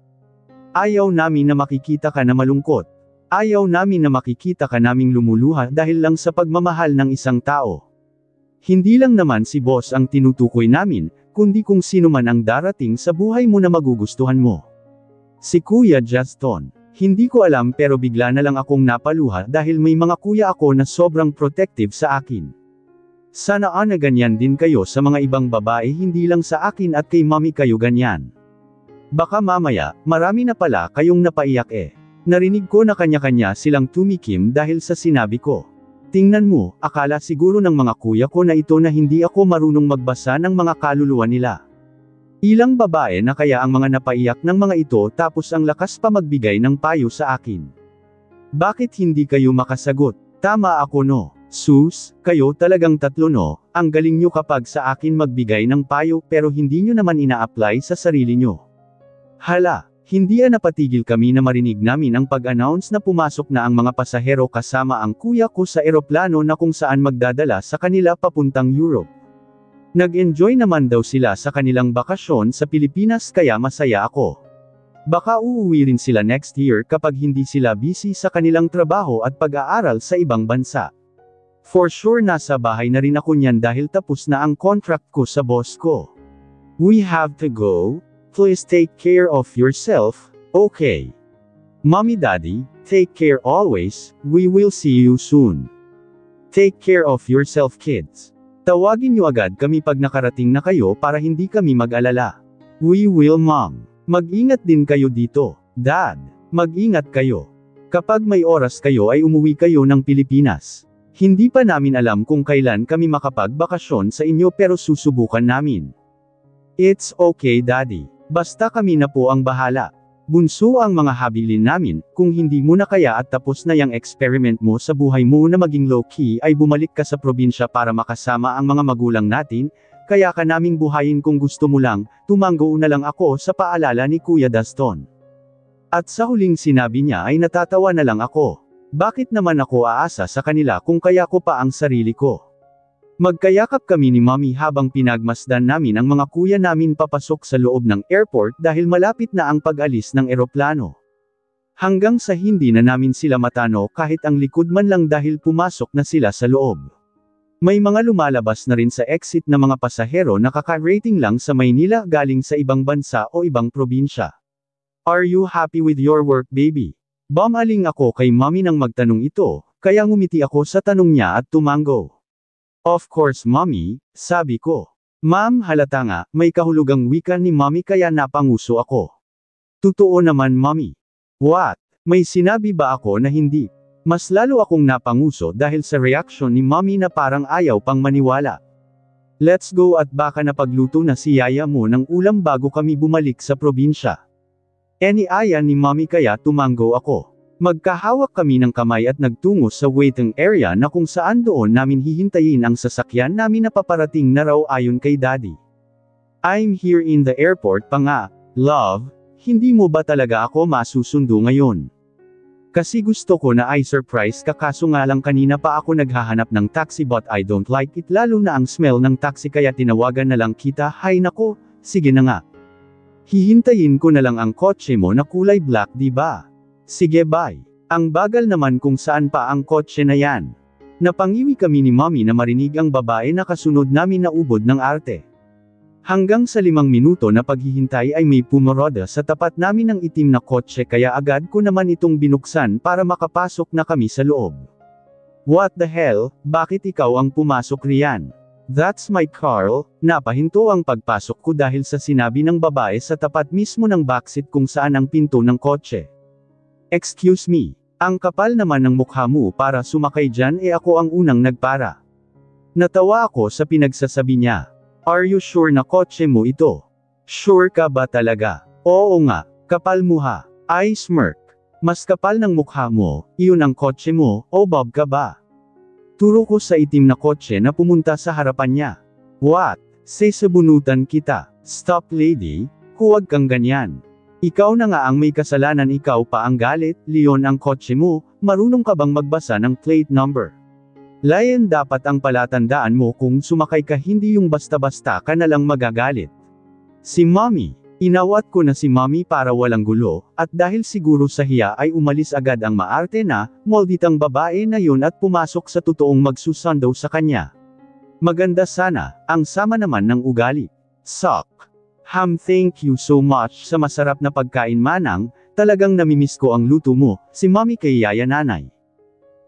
[SPEAKER 1] Ayaw namin na makikita ka na malungkot. Ayaw namin na makikita ka naming lumuluha dahil lang sa pagmamahal ng isang tao. Hindi lang naman si boss ang tinutukoy namin, kundi kung sino man ang darating sa buhay mo na magugustuhan mo. Si Kuya Juston. Hindi ko alam pero bigla na lang akong napaluha dahil may mga kuya ako na sobrang protective sa akin. Sana na ganyan din kayo sa mga ibang babae hindi lang sa akin at kay mommy kayo ganyan. Baka mamaya, marami na pala kayong napaiyak Narinig ko na kanya-kanya silang tumikim dahil sa sinabi ko. Tingnan mo, akala siguro ng mga kuya ko na ito na hindi ako marunong magbasa ng mga kaluluwa nila. Ilang babae na kaya ang mga napaiyak ng mga ito tapos ang lakas pa magbigay ng payo sa akin. Bakit hindi kayo makasagot? Tama ako no. Sus, kayo talagang tatlo no, ang galing nyo kapag sa akin magbigay ng payo pero hindi nyo naman ina-apply sa sarili nyo. Hala, hindi napatigil kami na marinig namin ang pag-announce na pumasok na ang mga pasahero kasama ang kuya ko sa eroplano na kung saan magdadala sa kanila papuntang Europe. Nag-enjoy naman daw sila sa kanilang bakasyon sa Pilipinas kaya masaya ako. Baka uuwi rin sila next year kapag hindi sila busy sa kanilang trabaho at pag-aaral sa ibang bansa. For sure nasa bahay na rin ako niyan dahil tapos na ang contract ko sa boss ko. We have to go. Please take care of yourself, okay? Mommy Daddy, take care always, we will see you soon. Take care of yourself kids. Tawagin niyo agad kami pag nakarating na kayo para hindi kami mag-alala. We will mom. Mag-ingat din kayo dito, Dad. Mag-ingat kayo. Kapag may oras kayo ay umuwi kayo ng Pilipinas. Hindi pa namin alam kung kailan kami makapagbakasyon sa inyo pero susubukan namin. It's okay, Daddy. Basta kami na po ang bahala. Bunso ang mga habilin namin, kung hindi mo na kaya at tapos na yung experiment mo sa buhay mo na maging low-key ay bumalik ka sa probinsya para makasama ang mga magulang natin, kaya ka naming buhayin kung gusto mo lang, tumanggo na lang ako sa paalala ni Kuya Daston. At sa huling sinabi niya ay natatawa na lang ako. Bakit naman ako aasa sa kanila kung kaya ko pa ang sarili ko? Magkayakap kami ni Mommy habang pinagmasdan namin ang mga kuya namin papasok sa loob ng airport dahil malapit na ang pag-alis ng eroplano. Hanggang sa hindi na namin sila matano kahit ang likod man lang dahil pumasok na sila sa loob. May mga lumalabas na rin sa exit na mga pasahero na kaka-rating lang sa Maynila galing sa ibang bansa o ibang probinsya. Are you happy with your work, baby? Bumaling ako kay Mommy nang magtanong ito, kaya ngumiti ako sa tanong niya at tumango. Of course, Mommy, sabi ko. Ma'am, halata nga, may kahulugang wika ni Mommy kaya napanguso ako. Totoo naman, Mommy. What? May sinabi ba ako na hindi? Mas lalo akong napanguso dahil sa reaksyon ni Mommy na parang ayaw pang maniwala. Let's go at baka napagluto na si Yaya mo ng ulam bago kami bumalik sa probinsya. Iniaya ni Mommy kaya tumango ako. Magkahawak kami ng kamay at nagtungo sa waiting area na kung saan doon namin hihintayin ang sasakyan namin na paparating na raw ayon kay Daddy. I'm here in the airport pa nga, love, hindi mo ba talaga ako masusundo ngayon? Kasi gusto ko na i-surprise ka kaso nga lang kanina pa ako naghahanap ng taxi but I don't like it lalo na ang smell ng taxi kaya tinawagan na lang kita. Hay nako, sige na nga. Hihintayin ko na lang ang kotse mo na kulay black, di ba? Sige bye. Ang bagal naman kung saan pa ang kotse na yan. Napangiwi kami ni Mommy na marinig ang babae na kasunod namin na ubod ng arte. Hanggang sa 5 minuto na paghihintay ay may pumoroda sa tapat namin ng itim na kotse kaya agad ko naman itong binuksan para makapasok na kami sa loob. What the hell, bakit ikaw ang pumasok riyan? That's my car. Napahinto ang pagpasok ko dahil sa sinabi ng babae sa tapat mismo ng backseat kung saan ang pinto ng kotse. Excuse me, ang kapal naman ng mukha mo para sumakay dyan ako ang unang nagpara. Natawa ako sa pinagsasabi niya. Are you sure na kotse mo ito? Sure ka ba talaga? Oo nga, kapal mo ha. I smirk. Mas kapal ng mukha mo, iyon ang kotse mo, o bob ka ba? Turo ko sa itim na kotse na pumunta sa harapan niya. What? Sesabunutan kita. Stop lady, huwag kang ganyan. Ikaw na nga ang may kasalanan, ikaw pa ang galit, Leon ang kotse mo, marunong ka bang magbasa ng plate number? Lion dapat ang palatandaan mo kung sumakay ka hindi yung basta-basta ka na lang magagalit. Si Mommy, inawat ko na si Mommy para walang gulo, at dahil siguro sa hiya ay umalis agad ang maarte na, molditang babae na yun at pumasok sa totoong magsusundo sa kanya. Maganda sana, ang sama naman ng ugali. Suck. Thank you so much sa masarap na pagkain manang, talagang namimiss ko ang luto mo, si Mommy kay Yaya Nanay.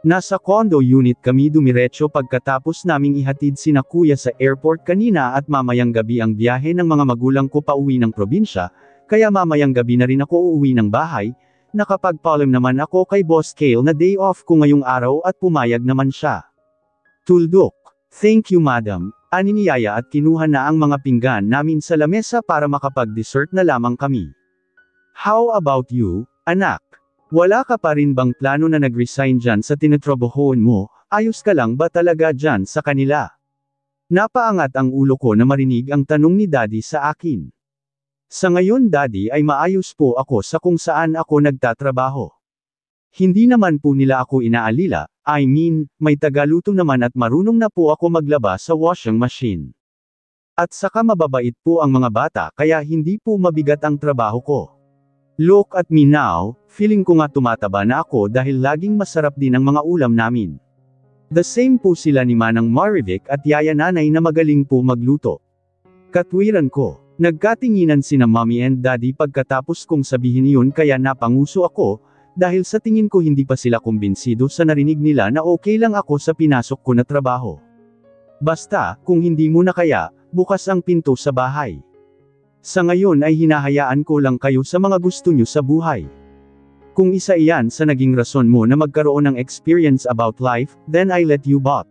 [SPEAKER 1] Nasa condo unit kami dumiretso pagkatapos naming ihatid sina Kuya sa airport kanina at mamayang gabi ang biyahe ng mga magulang ko pauwi ng probinsya, kaya mamayang gabi na rin ako uuwi ng bahay, nakapag-paalam naman ako kay Boss Kale na day off ko ngayong araw at pumayag naman siya. Tuldok. Thank you madam, ani ni Yaya at kinuha na ang mga pinggan namin sa lamesa para makapag-dessert na lamang kami. How about you, anak? Wala ka pa rin bang plano na nag-resign dyan sa tinatrabahoan mo, ayos ka lang ba talaga dyan sa kanila? Napaangat ang ulo ko na marinig ang tanong ni Daddy sa akin. Sa ngayon Daddy ay maayos po ako sa kung saan ako nagtatrabaho. Hindi naman po nila ako inaalila, I mean, may tagaluto naman at marunong na po ako maglaba sa washing machine. At saka mababait po ang mga bata kaya hindi po mabigat ang trabaho ko. Look at me now, feeling ko nga tumataba na ako dahil laging masarap din ang mga ulam namin. The same po sila ni Manang Marivic at Yaya Nanay na magaling po magluto. Katwiran ko, nagkatinginan sina Mommy and Daddy pagkatapos kong sabihin iyon kaya napanguso ako, dahil sa tingin ko hindi pa sila kumbinsido sa narinig nila na okay lang ako sa pinasok ko na trabaho. Basta, kung hindi mo na kaya, bukas ang pinto sa bahay. Sa ngayon ay hinahayaan ko lang kayo sa mga gusto nyo sa buhay. Kung isa iyan sa naging rason mo na magkaroon ng experience about life, then I let you bot.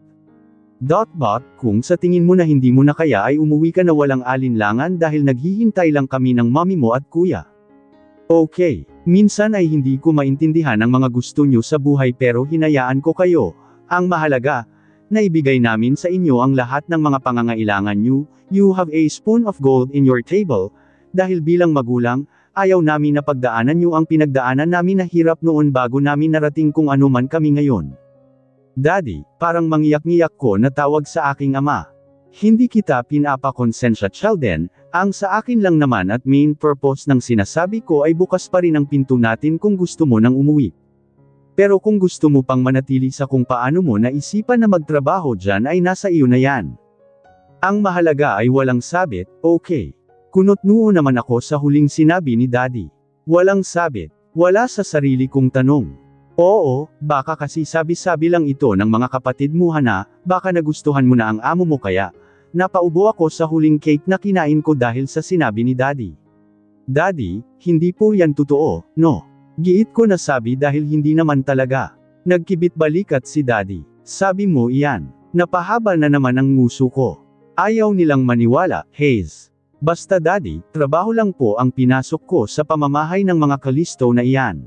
[SPEAKER 1] Kung sa tingin mo na hindi mo na kaya ay umuwi ka na walang alinlangan dahil naghihintay lang kami ng mami mo at kuya. Okay, minsan ay hindi ko maintindihan ang mga gusto nyo sa buhay pero hinayaan ko kayo. Ang mahalaga, naibigay namin sa inyo ang lahat ng mga pangangailangan nyo. You have a spoon of gold in your table. Dahil bilang magulang, ayaw namin na pagdaanan nyo ang pinagdaanan namin na hirap noon bago namin narating kung ano man kami ngayon. Daddy, parang mangiyak-ngiyak ko na tawag sa aking ama. Hindi kita pinapakonsensya Chalden, ang sa akin lang naman at main purpose ng sinasabi ko ay bukas pa rin ang pinto natin kung gusto mo nang umuwi. Pero kung gusto mo pang manatili sa kung paano mo naisipan na magtrabaho dyan ay nasa iyo na yan. Ang mahalaga ay walang sabit, okay. Kunot-noo naman ako sa huling sinabi ni Daddy. Walang sabit, wala sa sarili kong tanong. Oo, baka kasi sabi-sabi lang ito ng mga kapatid mo na, baka nagustuhan mo na ang amo mo kaya. Napaubo ako sa huling cake na kinain ko dahil sa sinabi ni Daddy. Daddy, hindi po yan totoo, no. Giit ko na sabi dahil hindi naman talaga. Nagkibit balikat si Daddy. Sabi mo iyan. Napahaba na naman ang nguso ko. Ayaw nilang maniwala, Hayes. Basta Daddy, trabaho lang po ang pinasok ko sa pamamahay ng mga kalisto na iyan.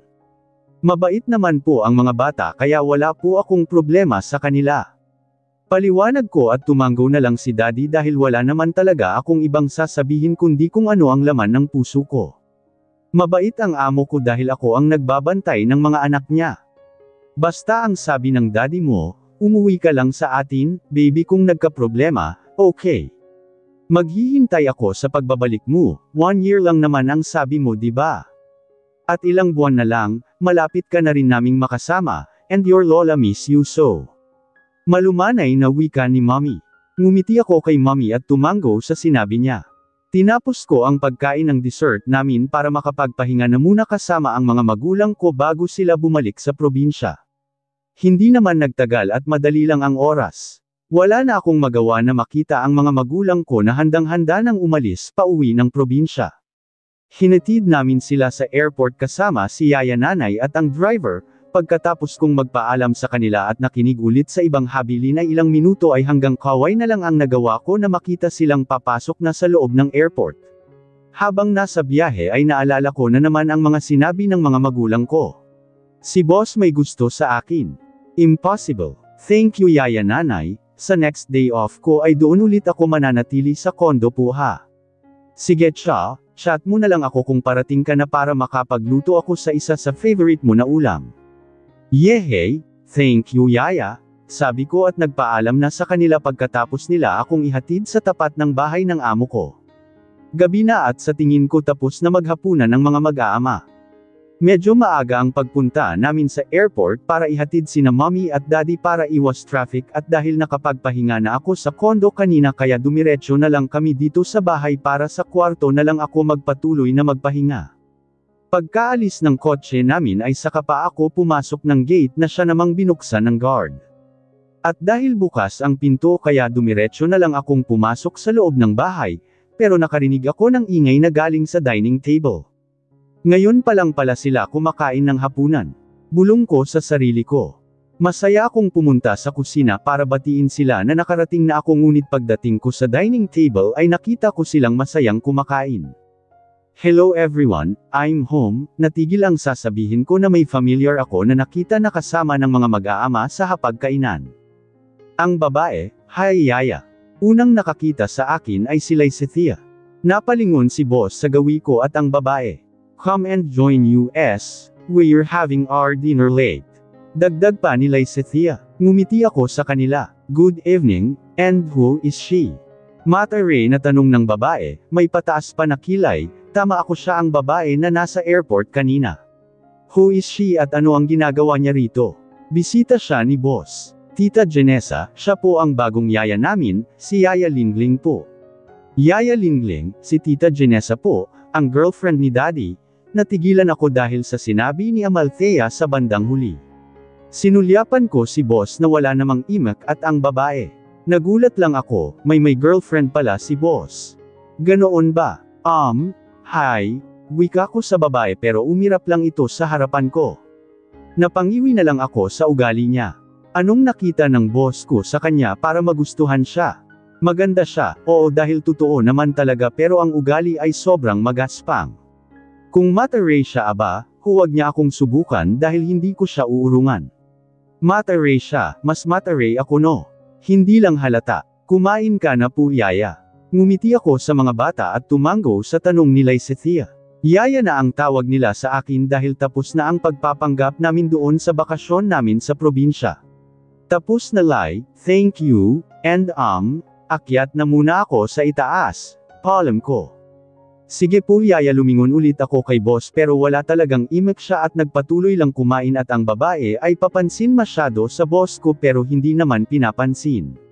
[SPEAKER 1] Mabait naman po ang mga bata kaya wala po akong problema sa kanila. Paliwanag ko at tumanggo na lang si Daddy dahil wala naman talaga akong ibang sasabihin kundi kung ano ang laman ng puso ko. Mabait ang amo ko dahil ako ang nagbabantay ng mga anak niya. Basta ang sabi ng Daddy mo, umuwi ka lang sa atin, baby kung nagka-problema, okay. Maghihintay ako sa pagbabalik mo, 1 year lang naman ang sabi mo diba? At ilang buwan na lang, malapit ka na rin naming makasama, and your lola miss you so. Malumanay na wika ni Mommy. Ngumiti ako kay Mommy at tumanggo sa sinabi niya. Tinapos ko ang pagkain ng dessert namin para makapagpahinga na muna kasama ang mga magulang ko bago sila bumalik sa probinsya. Hindi naman nagtagal at madali lang ang oras. Wala na akong magawa na makita ang mga magulang ko na handang-handa nang umalis pauwi ng probinsya. Hinatid namin sila sa airport kasama si Yaya Nanay at ang driver, pagkatapos kong magpaalam sa kanila at nakinig ulit sa ibang habilin ay ilang minuto ay hanggang kaway na lang ang nagawa ko na makita silang papasok na sa loob ng airport. Habang nasa biyahe ay naalala ko na naman ang mga sinabi ng mga magulang ko. Si boss may gusto sa akin. Impossible. Thank you Yaya Nanay, sa next day off ko ay doon ulit ako mananatili sa kondo po ha. Sige Cha. Chat mo na lang ako kung parating ka na para makapagluto ako sa isa sa favorite mo na ulam. Yehey, thank you Yaya, sabi ko at nagpaalam na sa kanila pagkatapos nila akong ihatid sa tapat ng bahay ng amo ko. Gabi na at sa tingin ko tapos na maghapunan ng mga mag-aama. Medyo maaga ang pagpunta namin sa airport para ihatid sina Mommy at Daddy para iwas traffic at dahil nakapagpahinga na ako sa kondo kanina kaya dumiretso na lang kami dito sa bahay para sa kwarto na lang ako magpatuloy na magpahinga. Pagkaalis ng kotse namin ay saka pa ako pumasok ng gate na siya namang binuksan ng guard. At dahil bukas ang pinto kaya dumiretso na lang akong pumasok sa loob ng bahay, pero nakarinig ako ng ingay na galing sa dining table. Ngayon pa lang pala sila kumakain ng hapunan. Bulong ko sa sarili ko. Masaya akong pumunta sa kusina para batiin sila na nakarating na ako ngunit pagdating ko sa dining table ay nakita ko silang masayang kumakain. Hello everyone, I'm home, natigil ang sasabihin ko na may familiar ako na nakita na kasama ng mga mag-aama sa hapagkainan. Ang babae, hi Yaya. Unang nakakita sa akin ay si Lycethia. Napalingon si boss sa gawi ko at ang babae. Come and join us, we're having our dinner late. Dagdag pa ni Lycethia. Ngumiti ako sa kanila. Good evening, and who is she? Matare na tanong ng babae, may pataas pa na kilay, tama ako siya ang babae na nasa airport kanina. Who is she at ano ang ginagawa niya rito? Bisita siya ni boss. Tita Janessa, siya po ang bagong yaya namin, si Yaya Lingling po. Yaya Lingling, si Tita Janessa po, ang girlfriend ni Daddy. Natigilan ako dahil sa sinabi ni Amalthea sa bandang huli. Sinulyapan ko si boss na wala namang imak at ang babae. Nagulat lang ako, may girlfriend pala si boss. Ganoon ba? Hi, wika ko sa babae pero umirap lang ito sa harapan ko. Napangiwi na lang ako sa ugali niya. Anong nakita ng boss ko sa kanya para magustuhan siya? Maganda siya, oo dahil totoo naman talaga pero ang ugali ay sobrang magaspang. Kung mataray siya aba, huwag niya akong subukan dahil hindi ko siya uurungan. Mataray siya, mas mataray ako no. Hindi lang halata. Kumain ka na po yaya. Ngumiti ako sa mga bata at tumango sa tanong ni Lysethia. Yaya na ang tawag nila sa akin dahil tapos na ang pagpapanggap namin doon sa bakasyon namin sa probinsya. Tapos na thank you, and akyat na muna ako sa itaas. Paalam ko. Sige po yaya lumingon ulit ako kay boss pero wala talagang imek siya at nagpatuloy lang kumain at ang babae ay papansin masyado sa boss ko pero hindi naman pinapansin.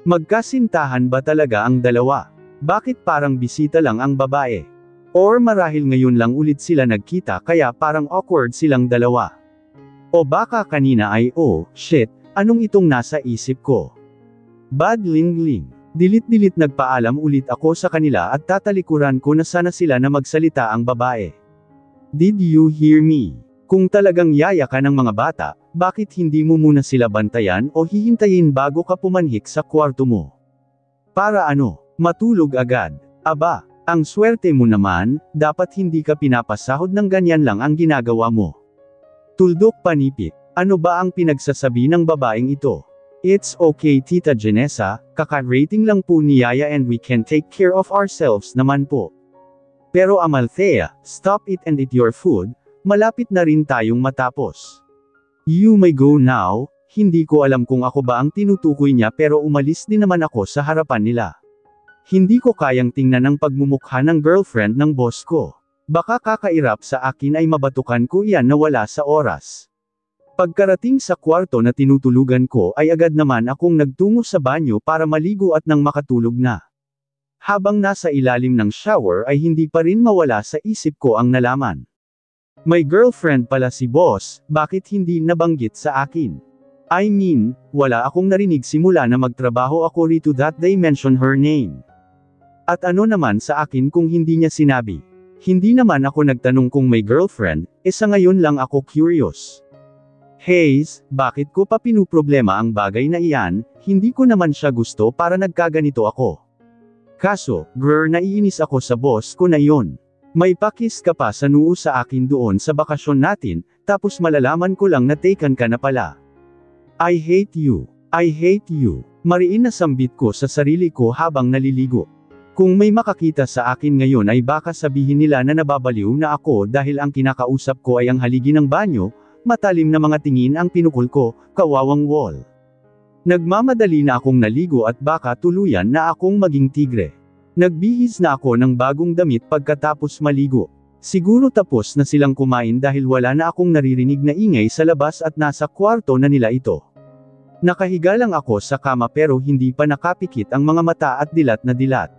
[SPEAKER 1] Magkasintahan ba talaga ang dalawa? Bakit parang bisita lang ang babae? Or marahil ngayon lang ulit sila nagkita kaya parang awkward silang dalawa? O baka kanina ay shit, anong itong nasa isip ko? Bad lingling. Dilit-dilit nagpaalam ulit ako sa kanila at tatalikuran ko na sana sila na magsalita ang babae. Did you hear me? Kung talagang yaya ka ng mga bata, bakit hindi mo muna sila bantayan o hihintayin bago ka pumanhik sa kwarto mo? Para ano? Matulog agad. Aba, ang swerte mo naman, dapat hindi ka pinapasahod ng ganyan lang ang ginagawa mo. Tuldok panipit. Ano ba ang pinagsasabi ng babaeng ito? It's okay Tita Janessa, kaka-rating lang po ni Yaya and we can take care of ourselves naman po. Pero Amalthea, stop it and eat your food, malapit na rin tayong matapos. You may go now. Hindi ko alam kung ako ba ang tinutukoy niya pero umalis din naman ako sa harapan nila. Hindi ko kayang tingnan ang pagmumukha ng girlfriend ng boss ko. Baka kakairap sa akin ay mabatukan ko iyan na wala sa oras. Pagkarating sa kwarto na tinutulugan ko ay agad naman akong nagtungo sa banyo para maligo at nang makatulog na. Habang nasa ilalim ng shower ay hindi pa rin mawala sa isip ko ang nalaman. May girlfriend pala si boss, bakit hindi nabanggit sa akin? I mean, wala akong narinig simula na magtrabaho ako rito that they mention her name. At ano naman sa akin kung hindi niya sinabi? Hindi naman ako nagtanong kung may girlfriend, sa ngayon lang ako curious. Hayes, bakit ko pa pinuproblema ang bagay na iyan, hindi ko naman siya gusto para nagkaganito ako. Kaso, naiinis ako sa boss ko na yon. May pakis ka pa sa noo sa akin doon sa bakasyon natin, tapos malalaman ko lang na taken ka na pala. I hate you. I hate you. Mariin na sambit ko sa sarili ko habang naliligo. Kung may makakita sa akin ngayon ay baka sabihin nila na nababaliw na ako dahil ang kinakausap ko ay ang haligi ng banyo, matalim na mga tingin ang pinukol ko, kawawang wall. Nagmamadali na akong naligo at baka tuluyan na akong maging tigre. Nagbihis na ako ng bagong damit pagkatapos maligo. Siguro tapos na silang kumain dahil wala na akong naririnig na ingay sa labas at nasa kwarto na nila ito. Nakahiga lang ako sa kama pero hindi pa nakapikit ang mga mata at dilat na dilat.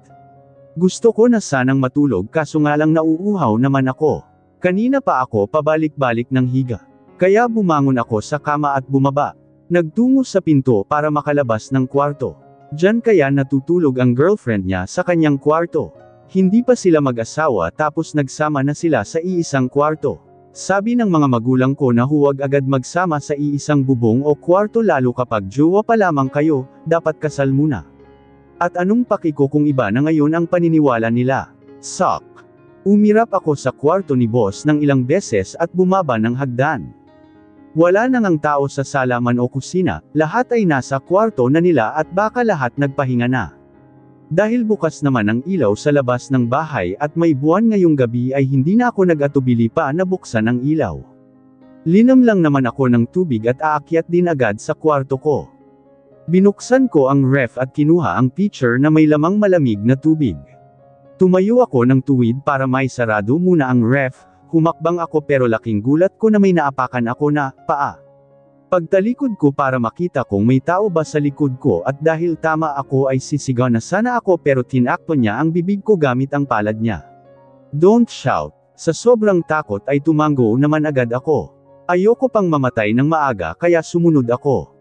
[SPEAKER 1] Gusto ko na sanang matulog kaso nga lang nauuhaw naman ako. Kanina pa ako pabalik-balik ng higa. Kaya bumangon ako sa kama at bumaba. Nagtungo sa pinto para makalabas ng kwarto. Diyan kaya natutulog ang girlfriend niya sa kanyang kwarto. Hindi pa sila mag-asawa tapos nagsama na sila sa iisang kwarto. Sabi ng mga magulang ko na huwag agad magsama sa iisang bubong o kwarto lalo kapag jowa pa lamang kayo, dapat kasal muna. At anong paki ko kung iba na ngayon ang paniniwala nila? Sok. Umirap ako sa kwarto ni boss ng ilang beses at bumaba ng hagdan. Wala nang ang tao sa salaman o kusina, lahat ay nasa kwarto na nila at baka lahat nagpahinga na. Dahil bukas naman ang ilaw sa labas ng bahay at may buwan ngayong gabi ay hindi na ako nag-atubili pa na buksan ang ilaw. Linam lang naman ako ng tubig at aakyat din agad sa kwarto ko. Binuksan ko ang ref at kinuha ang pitcher na may lamang malamig na tubig. Tumayo ako ng tuwid para may sarado muna ang ref. Humakbang ako pero laking gulat ko na may naapakan ako na paa. Pagtalikod ko para makita kung may tao ba sa likod ko at dahil tama ako ay sisigaw na sana ako pero tinakto niya ang bibig ko gamit ang palad niya. Don't shout. Sa sobrang takot ay tumango naman agad ako. Ayoko pang mamatay ng maaga kaya sumunod ako.